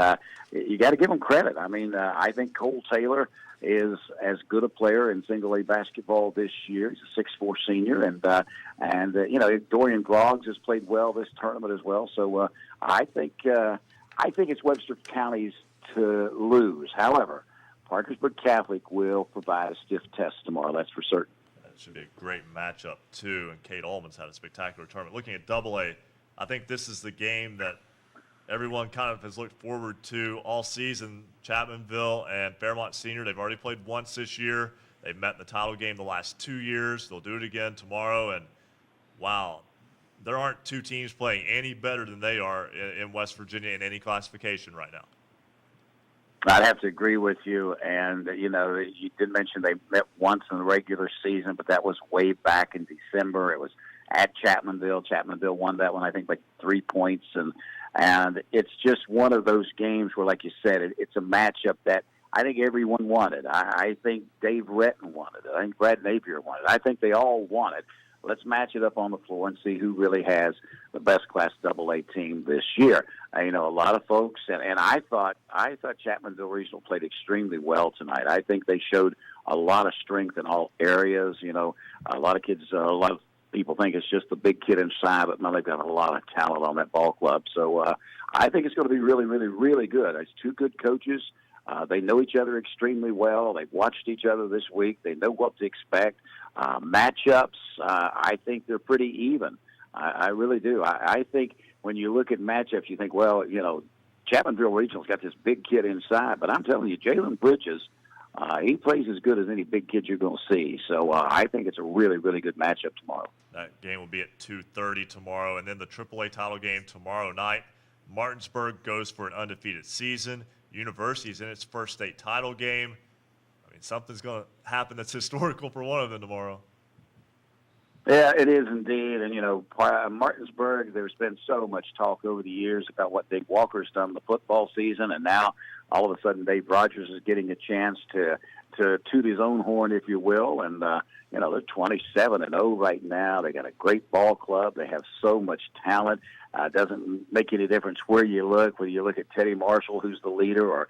P: you got to give them credit. I mean, I think Cole Taylor is as good a player in single-A basketball this year. He's a 6'4" senior, and Dorian Groggs has played well this tournament as well. So I think it's Webster County's to lose. However, Parkersburg Catholic will provide a stiff test tomorrow. That's for certain.
B: That should be a great matchup too. And Kate Ullman's had a spectacular tournament. Looking at Double-A, I think this is the game that everyone kind of has looked forward to all season. Chapmanville and Fairmont Senior, they've already played once this year. They've met in the title game the last 2 years. They'll do it again tomorrow. And, wow, there aren't two teams playing any better than they are in West Virginia in any classification right now.
P: I'd have to agree with you. And, you did mention they met once in the regular season, but that was way back in December. It was at Chapmanville. Chapmanville won that one, I think, by 3 points. And it's just one of those games where, like you said, it's a matchup that I think everyone wanted. I think Dave Retton wanted it. I think Brad Napier wanted it. I think they all want it. Let's match it up on the floor and see who really has the best Class AA team this year. A lot of folks, and I thought Chapmanville Regional played extremely well tonight. I think they showed a lot of strength in all areas. A lot of kids, a lot of people think it's just the big kid inside, but no, they've got a lot of talent on that ball club. So I think it's going to be really, really, really good. It's two good coaches. They know each other extremely well. They've watched each other this week. They know what to expect. Matchups, I think they're pretty even. I really do. I think when you look at matchups, you think, well, Chapmanville Regional's got this big kid inside, but I'm telling you, Jalen Bridges, he plays as good as any big kid you're going to see. So I think it's a really, really good matchup tomorrow.
B: That game will be at 2:30 tomorrow, and then the AAA title game tomorrow night. Martinsburg goes for an undefeated season. University's in its first state title game. I mean, something's going to happen that's historical for one of them tomorrow.
P: Yeah, it is indeed. And, Martinsburg, there's been so much talk over the years about what Dave Walker's done in the football season, and now all of a sudden Dave Rogers is getting a chance to toot his own horn, if you will. And, they're 27-0 right now. They got a great ball club. They have so much talent. It doesn't make any difference where you look, whether you look at Teddy Marshall, who's the leader, or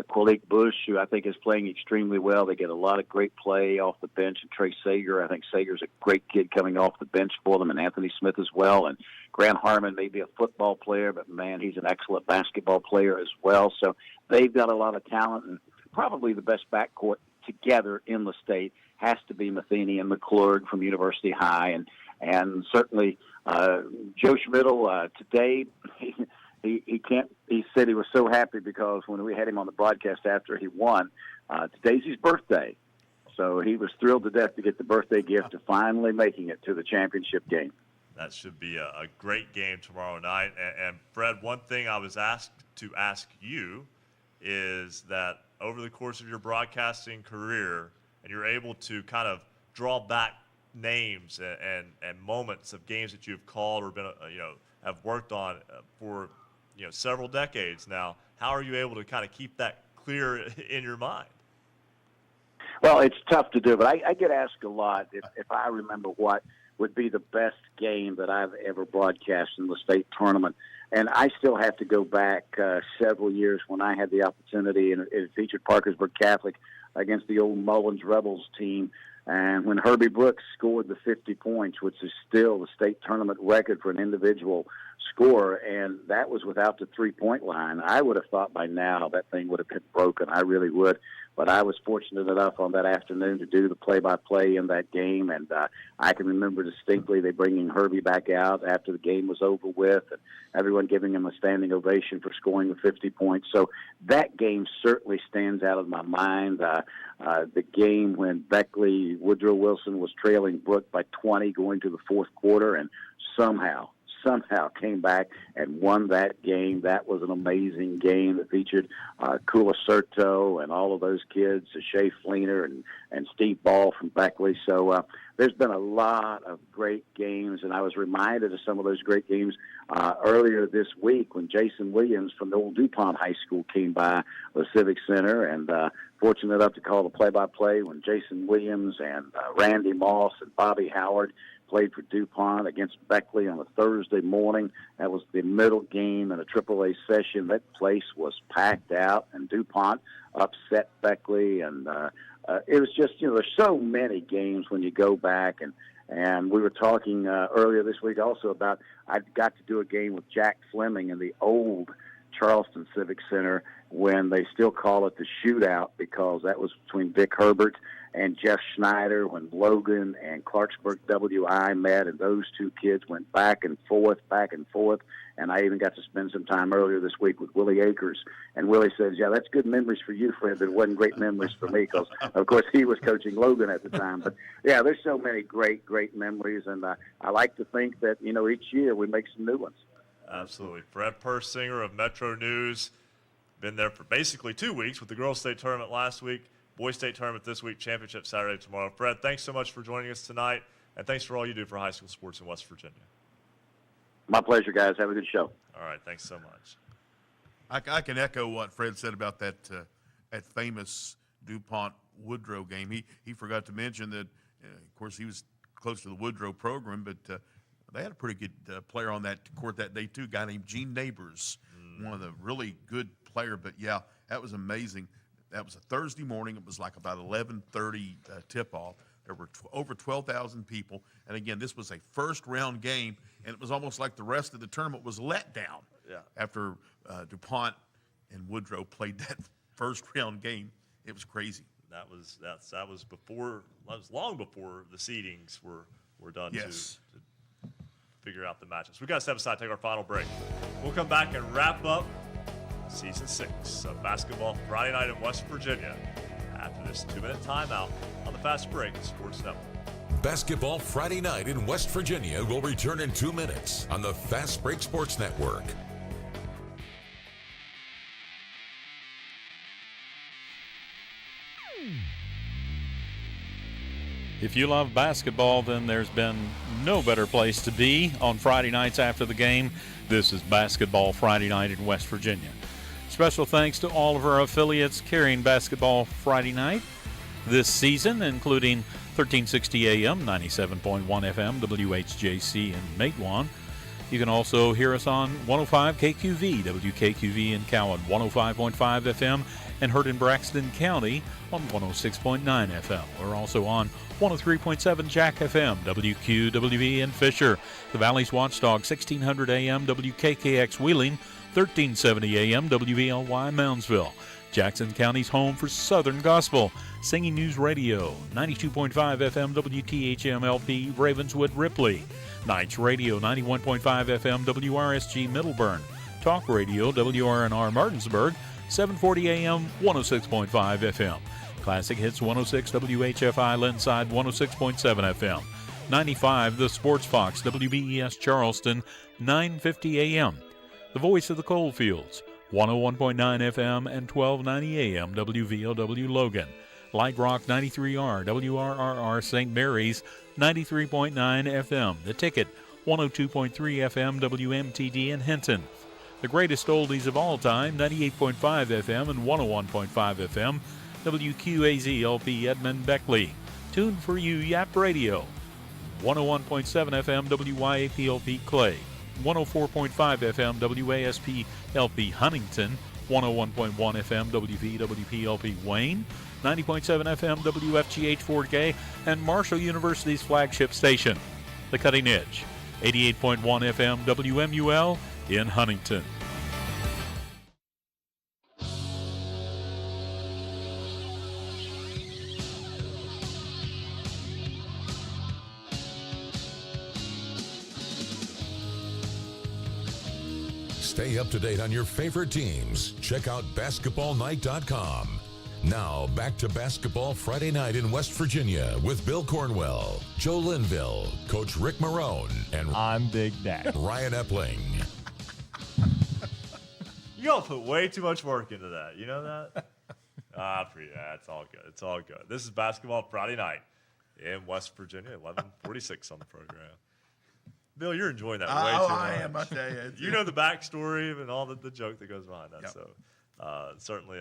P: Qualik Bush, who I think is playing extremely well. They get a lot of great play off the bench. And Trey Sager, I think Sager's a great kid coming off the bench for them, and Anthony Smith as well. And Grant Harmon may be a football player, but, man, he's an excellent basketball player as well. So they've got a lot of talent, and probably the best backcourt together in the state has to be Matheny and McClurg from University High. And certainly Joe Schmidl today, he can't. He said he was so happy because when we had him on the broadcast after he won, today's his birthday, so he was thrilled to death to get the birthday gift of finally making it to the championship game.
B: That should be a great game tomorrow night. And Fred, one thing I was asked to ask you is that over the course of your broadcasting career, and you're able to kind of draw back names and moments of games that you've called or been have worked on for several decades now. How are you able to kind of keep that clear in your mind?
P: Well, it's tough to do, but I get asked a lot if I remember what would be the best game that I've ever broadcast in the state tournament. And I still have to go back several years when I had the opportunity, and it featured Parkersburg Catholic against the old Mullins Rebels team. And when Herbie Brooks scored the 50 points, which is still the state tournament record for an individual score, and that was without the three-point line, I would have thought by now that thing would have been broken. I really would. But I was fortunate enough on that afternoon to do the play-by-play in that game, and I can remember distinctly they bringing Herbie back out after the game was over with, and everyone giving him a standing ovation for scoring the 50 points. So that game certainly stands out of my mind. The game when Beckley Woodrow Wilson was trailing Brook by 20 going to the fourth quarter, and somehow came back and won that game. That was an amazing game that featured Kula Serto and all of those kids, Shea Fleener and Steve Ball from Beckley. So there's been a lot of great games, and I was reminded of some of those great games earlier this week when Jason Williams from the old DuPont High School came by the Civic Center, and fortunate enough to call the play-by-play when Jason Williams and Randy Moss and Bobby Howard played for DuPont against Beckley on a Thursday morning. That was the middle game in a AAA session. That place was packed out, and DuPont upset Beckley. And it was just, there's so many games when you go back. And we were talking earlier this week also about I got to do a game with Jack Fleming in the old Charleston Civic Center when they still call it the shootout because that was between Vic Herbert and Jeff Schneider when Logan and Clarksburg WI met, and those two kids went back and forth. And I even got to spend some time earlier this week with Willie Akers. And Willie says, yeah, that's good memories for you, Fred, but it wasn't great memories for me because, of course, he was coaching Logan at the time. But, yeah, there's so many great memories. And I like to think that, each year we make some new ones.
B: Absolutely. Fred Persinger of Metro News, been there for basically 2 weeks with the girls' state tournament last week, boys' state tournament this week, championship Saturday tomorrow. Fred, thanks so much for joining us tonight, and thanks for all you do for high school sports in West Virginia.
P: My pleasure, guys. Have a good show.
B: All right. Thanks so much.
N: I can echo what Fred said about that famous DuPont Woodrow game. He forgot to mention that, of course, he was close to the Woodrow program, but they had a pretty good player on that court that day, too, a guy named Gene Neighbors, one of the really good player. But, yeah, that was amazing. That was a Thursday morning. It was like about 11:30 tip-off. There were over 12,000 people. And, again, this was a first-round game, and it was almost like the rest of the tournament was let down after DuPont Woodrow played that first round game. It was crazy.
B: That was long before the seedings were done
N: Yes.
B: to figure out the matchups. We got to step aside, take our final break. We'll come back and wrap up season 6 of basketball Friday night in West Virginia after this 2-minute timeout on the Fast Break Sports Network.
G: Basketball Friday night in West Virginia will return in 2 minutes on the Fast Break Sports Network.
H: If you love basketball, then there's been no better place to be on Friday nights after the game. This is Basketball Friday night in West Virginia. Special thanks to all of our affiliates carrying Basketball Friday night this season, including 1360 AM, 97.1 FM, WHJC in Matewan. You can also hear us on 105 KQV, WKQV in Cowan, 105.5 FM, and heard in Braxton County on 106.9 FM. We're also on 103.7 Jack FM, WQWV in Fisher, the Valley's Watchdog, 1600 AM, WKKX Wheeling, 1370 AM, WVLY Moundsville. Jackson County's home for Southern Gospel, Singing News Radio, 92.5 FM, WTHMLP Ravenswood Ripley. Nights Radio, 91.5 FM, WRSG Middleburn. Talk Radio, WRNR Martinsburg, 740 AM, 106.5 FM. Classic Hits 106 WHFI Linside, 106.7 FM. 95 The Sports Fox, WBES Charleston, 950 AM. The Voice of the Coalfields, 101.9 FM and 1290 AM, WVOW Logan. Light Rock 93R, WRRR St. Mary's, 93.9 FM. The Ticket, 102.3 FM, WMTD in Hinton. The greatest oldies of all time, 98.5 FM and 101.5 FM, WQAZ-LP Edmond Beckley. Tuned for you, Yap Radio, 101.7 FM, WYAP-LP Clay. 104.5 FM, WASP-LP Huntington. 101.1 FM, WVWP-LP Wayne. 90.7 FM, WFGH Fort Gay, and Marshall University's flagship station, The Cutting Edge. 88.1 FM, WMUL in Huntington.
G: Stay up to date on your favorite teams. Check out basketballnight.com. Now, back to Basketball Friday night in West Virginia with Bill Cornwell, Joe Linville, Coach Ric Morrone, and
J: I'm Big Daddy.
G: Ryan Epling.
B: You all put way too much work into that. You know that? It's all good. It's all good. This is Basketball Friday night in West Virginia, 11:46 on the program. Bill, you're enjoying that way too much.
N: I am, I tell you.
B: You know the backstory and all the joke that goes behind that.
N: Yep.
B: So certainly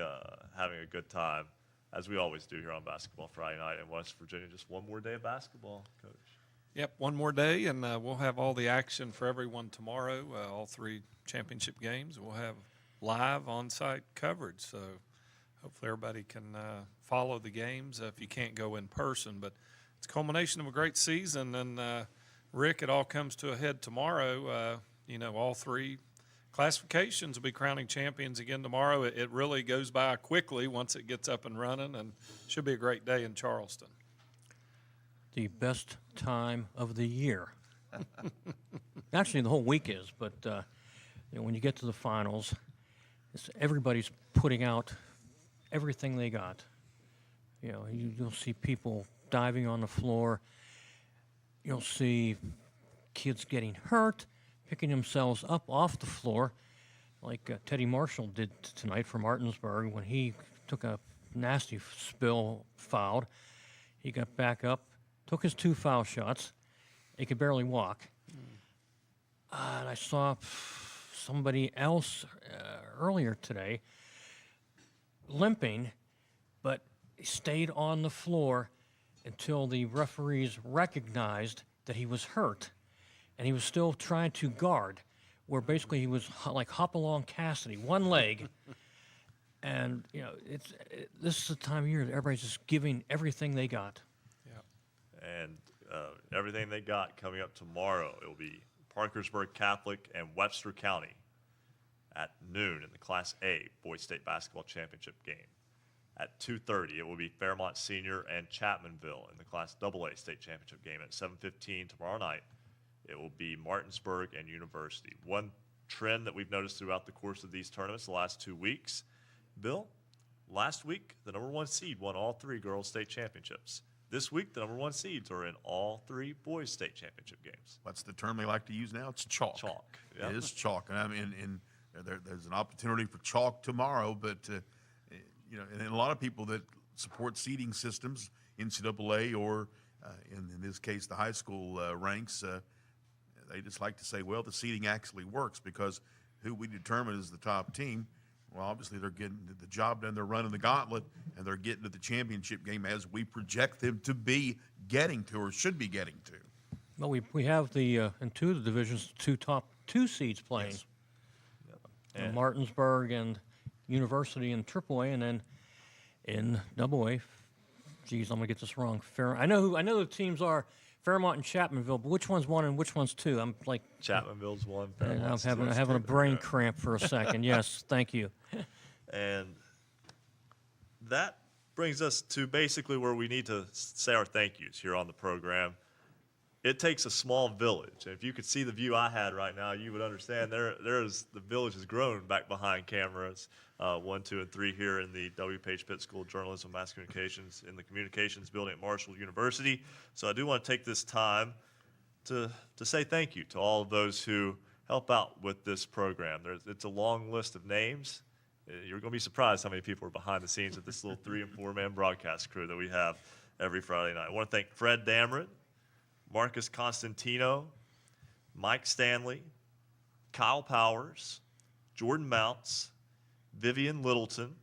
B: having a good time, as we always do here on Basketball Friday night in West Virginia. Just one more day of basketball, Coach.
D: Yep, one more day, and we'll have all the action for everyone tomorrow, all 3 championship games. We'll have live on-site coverage, so hopefully everybody can follow the games if you can't go in person. But it's a culmination of a great season, and Rick, it all comes to a head tomorrow. All 3 classifications will be crowning champions again tomorrow. It really goes by quickly once it gets up and running, and should be a great day in Charleston.
K: The best time of the year. Actually, the whole week is, but when you get to the finals, everybody's putting out everything they got. You'll see people diving on the floor. You'll see kids getting hurt, picking themselves up off the floor, like Teddy Marshall did tonight for Martinsburg when he took a nasty spill, fouled. He got back up, took his 2 foul shots. He could barely walk. And I saw somebody else earlier today limping, but he stayed on the floor until the referees recognized that he was hurt, and he was still trying to guard, where basically he was like Hopalong Cassidy, one leg. And this is the time of year that everybody's just giving everything they got.
B: Yeah, and everything they got coming up tomorrow. It will be Parkersburg Catholic and Webster County at noon in the Class A Boys State Basketball Championship game. At 2:30, it will be Fairmont Senior and Chapmanville in the Class AA State Championship game. At 7:15 tomorrow night, it will be Martinsburg and University. One trend that we've noticed throughout the course of these tournaments the last 2 weeks, Bill, last week, the number 1 seed won all 3 girls' state championships. This week, the number 1 seeds are in all 3 boys' state championship games.
N: What's the term they like to use now? It's chalk.
B: Chalk. Yeah.
N: It is chalk. And I mean, there's an opportunity for chalk tomorrow, but and a lot of people that support seeding systems, NCAA or in this case the high school ranks, they just like to say, well, the seeding actually works because who we determine as the top team, well, obviously they're getting the job done, they're running the gauntlet, and they're getting to the championship game as we project them to be getting to or should be getting to.
K: Well, we have the in 2 of the divisions, 2 top 2 seeds playing.
B: Yes. Yep.
K: Martinsburg and University in AAA, and then in AA. Geez, I'm gonna get this wrong. I know the teams are Fairmont and Chapmanville, but which one's 1 and which one's 2? I'm like
B: Chapmanville's 1.
K: I'm having a brain cramp for a second. Yes, thank you.
B: And that brings us to basically where we need to say our thank yous here on the program. It takes a small village. And if you could see the view I had right now, you would understand the village has grown back behind cameras, 1, 2, and 3 here in the W. Page Pitt School of Journalism and Mass Communications in the Communications Building at Marshall University. So I do want to take this time to say thank you to all of those who help out with this program. It's a long list of names. You're going to be surprised how many people are behind the scenes of this little 3- and 4-man broadcast crew that we have every Friday night. I want to thank Fred Dameron, Marcus Constantino, Mike Stanley, Kyle Powers, Jordan Mounts, Vivian Littleton,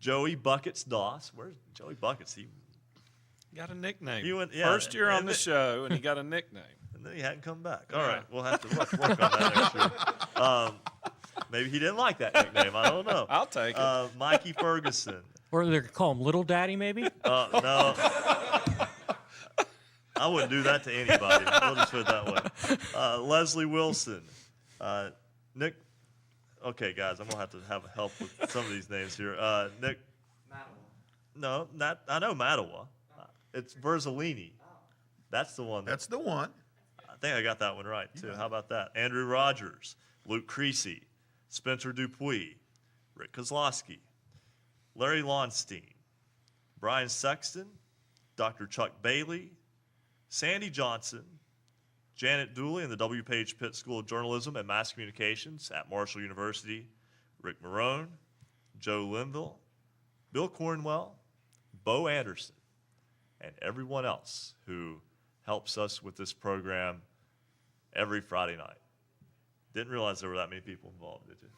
B: Joey Buckets Doss. Where's Joey Buckets? He
D: got a nickname.
B: Yeah,
D: First year on the show, and he got a nickname.
B: And then he hadn't come back. All right, we'll have to work on that next year. Maybe he didn't like that nickname. I don't know.
D: I'll take it.
B: Mikey Ferguson.
K: Or they could call him Little Daddy, maybe?
B: No. I wouldn't do that to anybody. We'll just put it that way. Leslie Wilson. Nick. Okay, guys, I'm going to have help with some of these names here. Nick. No, I know Mattawa. It's Verzolini. That's the one.
N: That's the one.
B: I think I got that one right, too. How about that? Andrew Rogers, Luke Creasy, Spencer Dupuis, Rick Kozlowski, Larry Lonstein, Brian Sexton, Dr. Chuck Bailey, Sandy Johnson, Janet Dooley in the W. Page Pitt School of Journalism and Mass Communications at Marshall University, Rick Morrone, Joe Linville, Bill Cornwell, Bo Anderson, and everyone else who helps us with this program every Friday night. Didn't realize there were that many people involved, did you?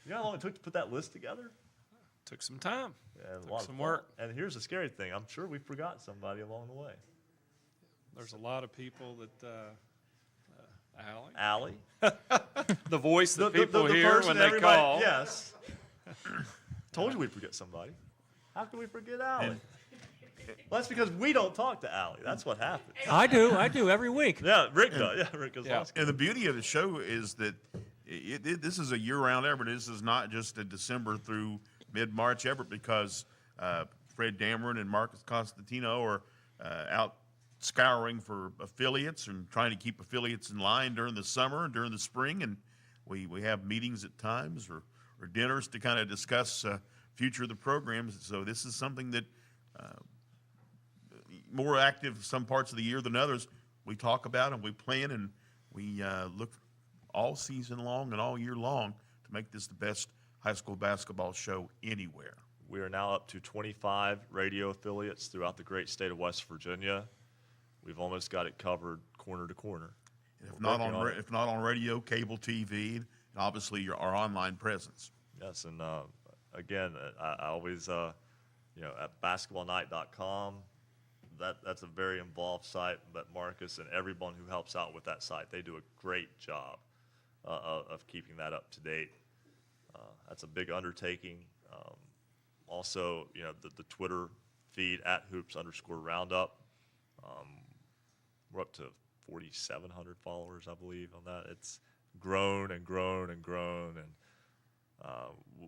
B: You know how long it took to put that list together?
D: Took some time.
B: Yeah,
D: Took some work.
B: And here's the scary thing. I'm sure we forgot somebody along the way.
D: There's a lot of people that,
B: Allie.
D: the voice that people
B: the
D: hear
B: person
D: when they call.
B: Yes. Told you we'd forget somebody. How can we forget Allie? Well, that's because we don't talk to Allie. That's what happens.
K: I do every week.
B: Yeah, Rick does. Yeah, Rick Kozlowski.
N: Yeah. And the beauty of the show is that this is a year-round effort. This is not just a December through mid-March effort because Fred Dameron and Marcus Constantino are out scouring for affiliates and trying to keep affiliates in line during the summer and during the spring. And we have meetings at times or dinners to kind of discuss future of the programs. So this is something that more active some parts of the year than others. We talk about and we plan and we look all season long and all year long to make this the best high school basketball show anywhere.
B: We are now up to 25 radio affiliates throughout the great state of West Virginia. We've almost got it covered corner to corner.
N: And if not on radio, cable TV, and obviously our online presence.
B: Yes, and again, I always, at basketballnight.com, that's a very involved site. But Marcus and everyone who helps out with that site, they do a great job of keeping that up to date. That's a big undertaking. Also, the Twitter feed at @hoops_roundup. We're up to 4,700 followers, I believe, on that. It's grown and grown and grown, and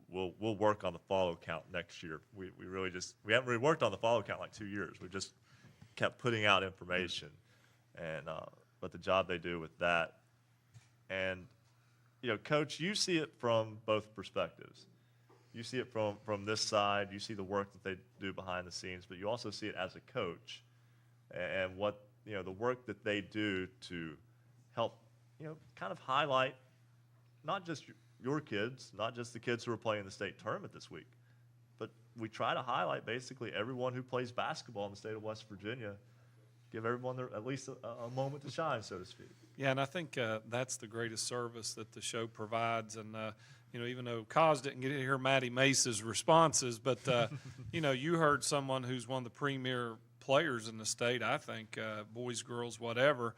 B: we'll work on the follow count next year. We haven't really worked on the follow count like 2 years. We just kept putting out information, and but the job they do with that, and Coach, you see it from both perspectives. You see it from this side. You see the work that they do behind the scenes, but you also see it as a coach, and what the work that they do to help kind of highlight not just your kids, not just the kids who are playing the state tournament this week, but we try to highlight basically everyone who plays basketball in the state of West Virginia, give everyone at least a moment to shine, so to speak.
D: Yeah, and I think that's the greatest service that the show provides. And, even though Kaz didn't get to hear Maddie Mace's responses, but, you heard someone who's one of the premier players in the state, I think, boys, girls, whatever.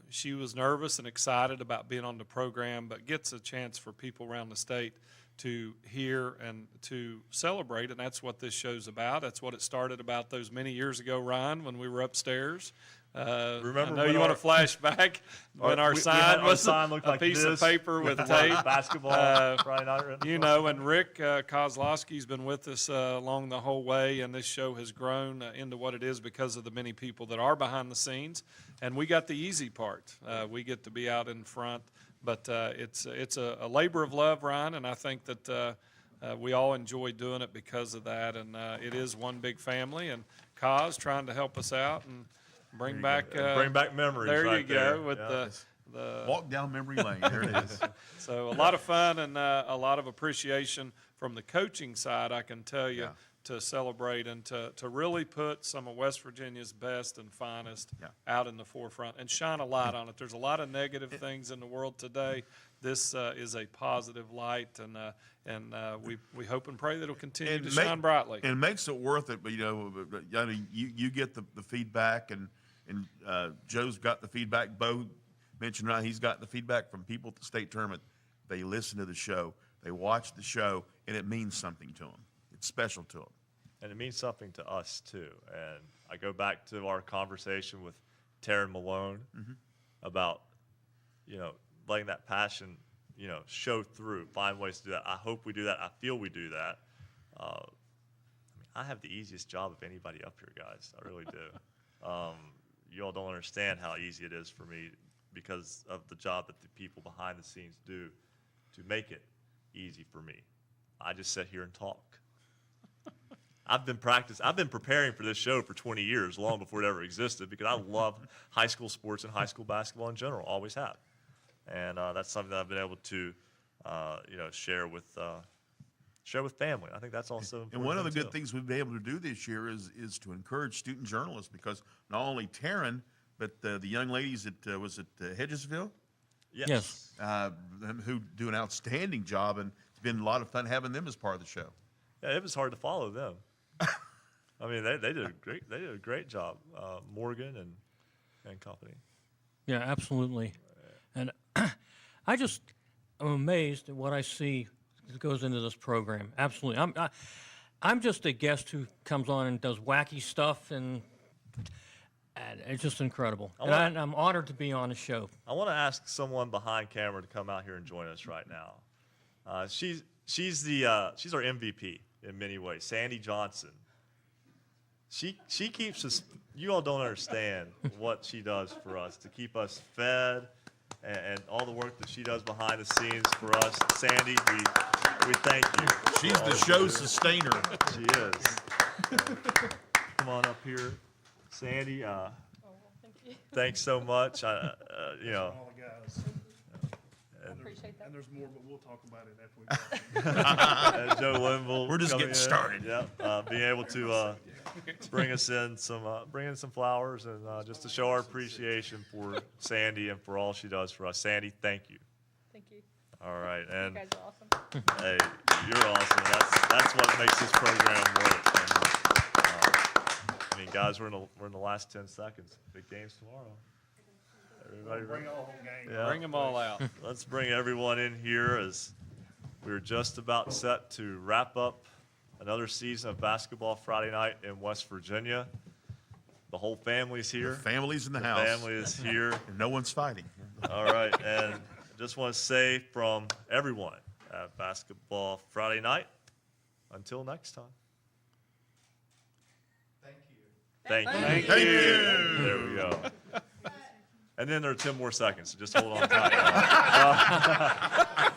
D: She was nervous and excited about being on the program, but gets a chance for people around the state to hear and to celebrate, and that's what this show's about. That's what it started about those many years ago, Ryan, when we were upstairs.
B: Remember,
D: I know you want to flash back when our sign was
B: looked
D: a
B: like
D: piece
B: this,
D: of paper with tape.
B: Basketball, Friday night written.
D: And Rick Kozlowski's been with us along the whole way, and this show has grown into what it is because of the many people that are behind the scenes. And we got the easy part. We get to be out in front, but it's a labor of love, Ryan, and I think that we all enjoy doing it because of that. And it is one big family, and Kaz trying to help us out and bring back
B: memories.
D: There
B: right
D: you go
B: there.
D: with
B: Yeah.
D: the
N: walk down memory lane. There it is.
D: So a lot of fun and a lot of appreciation from the coaching side, I can tell you, to celebrate and to really put some of West Virginia's best and finest out in the forefront and shine a light on it. There's a lot of negative things in the world today. This is a positive light, and we hope and pray that it'll continue to shine brightly.
N: And it makes it worth it. But you get the feedback, and Joe's got the feedback. Bo mentioned he's got the feedback from people at the state tournament. They listen to the show, they watch the show, and it means something to them. It's special to them.
B: And it means something to us, too. And I go back to our conversation with Taryn Malone about, letting that passion, show through, find ways to do that. I hope we do that. I feel we do that. I have the easiest job of anybody up here, guys. I really do. You all don't understand how easy it is for me because of the job that the people behind the scenes do to make it easy for me. I just sit here and talk. I've been preparing for this show for 20 years, long before it ever existed, because I love high school sports and high school basketball in general, always have. And that's something that I've been able to, share with family. I think that's also important.
N: And one of the good things we've been able to do this year is to encourage student journalists, because not only Taryn, but the young ladies at was it Hedgesville?
B: Yes.
N: Who do an outstanding job, and it's been a lot of fun having them as part of the show.
B: Yeah, it was hard to follow them. I mean, they did a great job, Morgan and company.
K: Yeah, absolutely. And I'm amazed at what I see that goes into this program. Absolutely. I'm just a guest who comes on and does wacky stuff, and it's just incredible. And I'm honored to be on the show.
B: I want to ask someone behind camera to come out here and join us right now. She's our MVP in many ways, Sandy Johnson. She keeps us. You all don't understand what she does for us to keep us fed, and all the work that she does behind the scenes for us. Sandy, we thank you.
N: She's the show sustainer.
B: She is. Come on up here, Sandy. Thanks so much.
E: All the guys. Appreciate that. And there's more, but we'll talk about it after we go.
B: And Joe Linville.
N: We're just getting started.
B: Yeah, being able to bring in some flowers and just to show our appreciation for Sandy and for all she does for us. Sandy, thank you.
Q: Thank you.
B: All right, and
Q: you guys are awesome.
B: Hey, you're awesome. That's what makes this program work. And, guys, we're in the last 10 seconds. Big games tomorrow. Everybody
E: bring all games.
B: Yeah.
D: Bring them all out.
B: Let's bring everyone in here as we're just about set to wrap up another season of Basketball Friday Night in West Virginia. The whole family's here.
N: The family's in the house.
B: Family is here.
N: And no one's fighting.
B: All right, and I just want to say from everyone at Basketball Friday Night, until next time. Thank you.
N: Thank you.
B: There we go. And then there are 10 more seconds, so just hold on tight.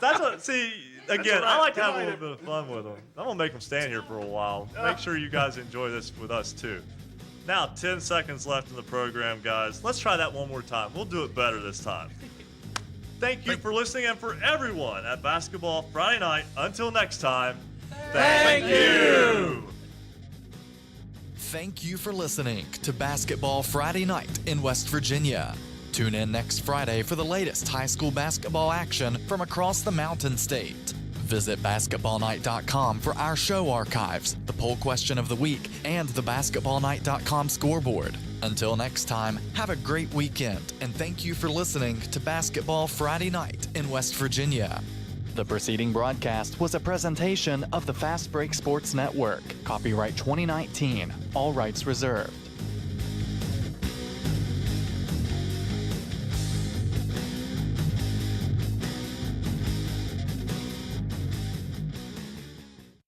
B: That's what, see, again, I like to have a little bit of fun with them. I'm going to make them stand here for a while. Make sure you guys enjoy this with us, too. Now, 10 seconds left in the program, guys. Let's try that one more time. We'll do it better this time. Thank you for listening, and for everyone at Basketball Friday Night. Until next time, thank you.
A: Thank you for listening to Basketball Friday Night in West Virginia. Tune in next Friday for the latest high school basketball action from across the Mountain State. Visit basketballnight.com for our show archives, the poll question of the week, and the basketballnight.com scoreboard. Until next time, have a great weekend, and thank you for listening to Basketball Friday Night in West Virginia. The preceding broadcast was a presentation of the Fast Break Sports Network. Copyright 2019. All rights reserved.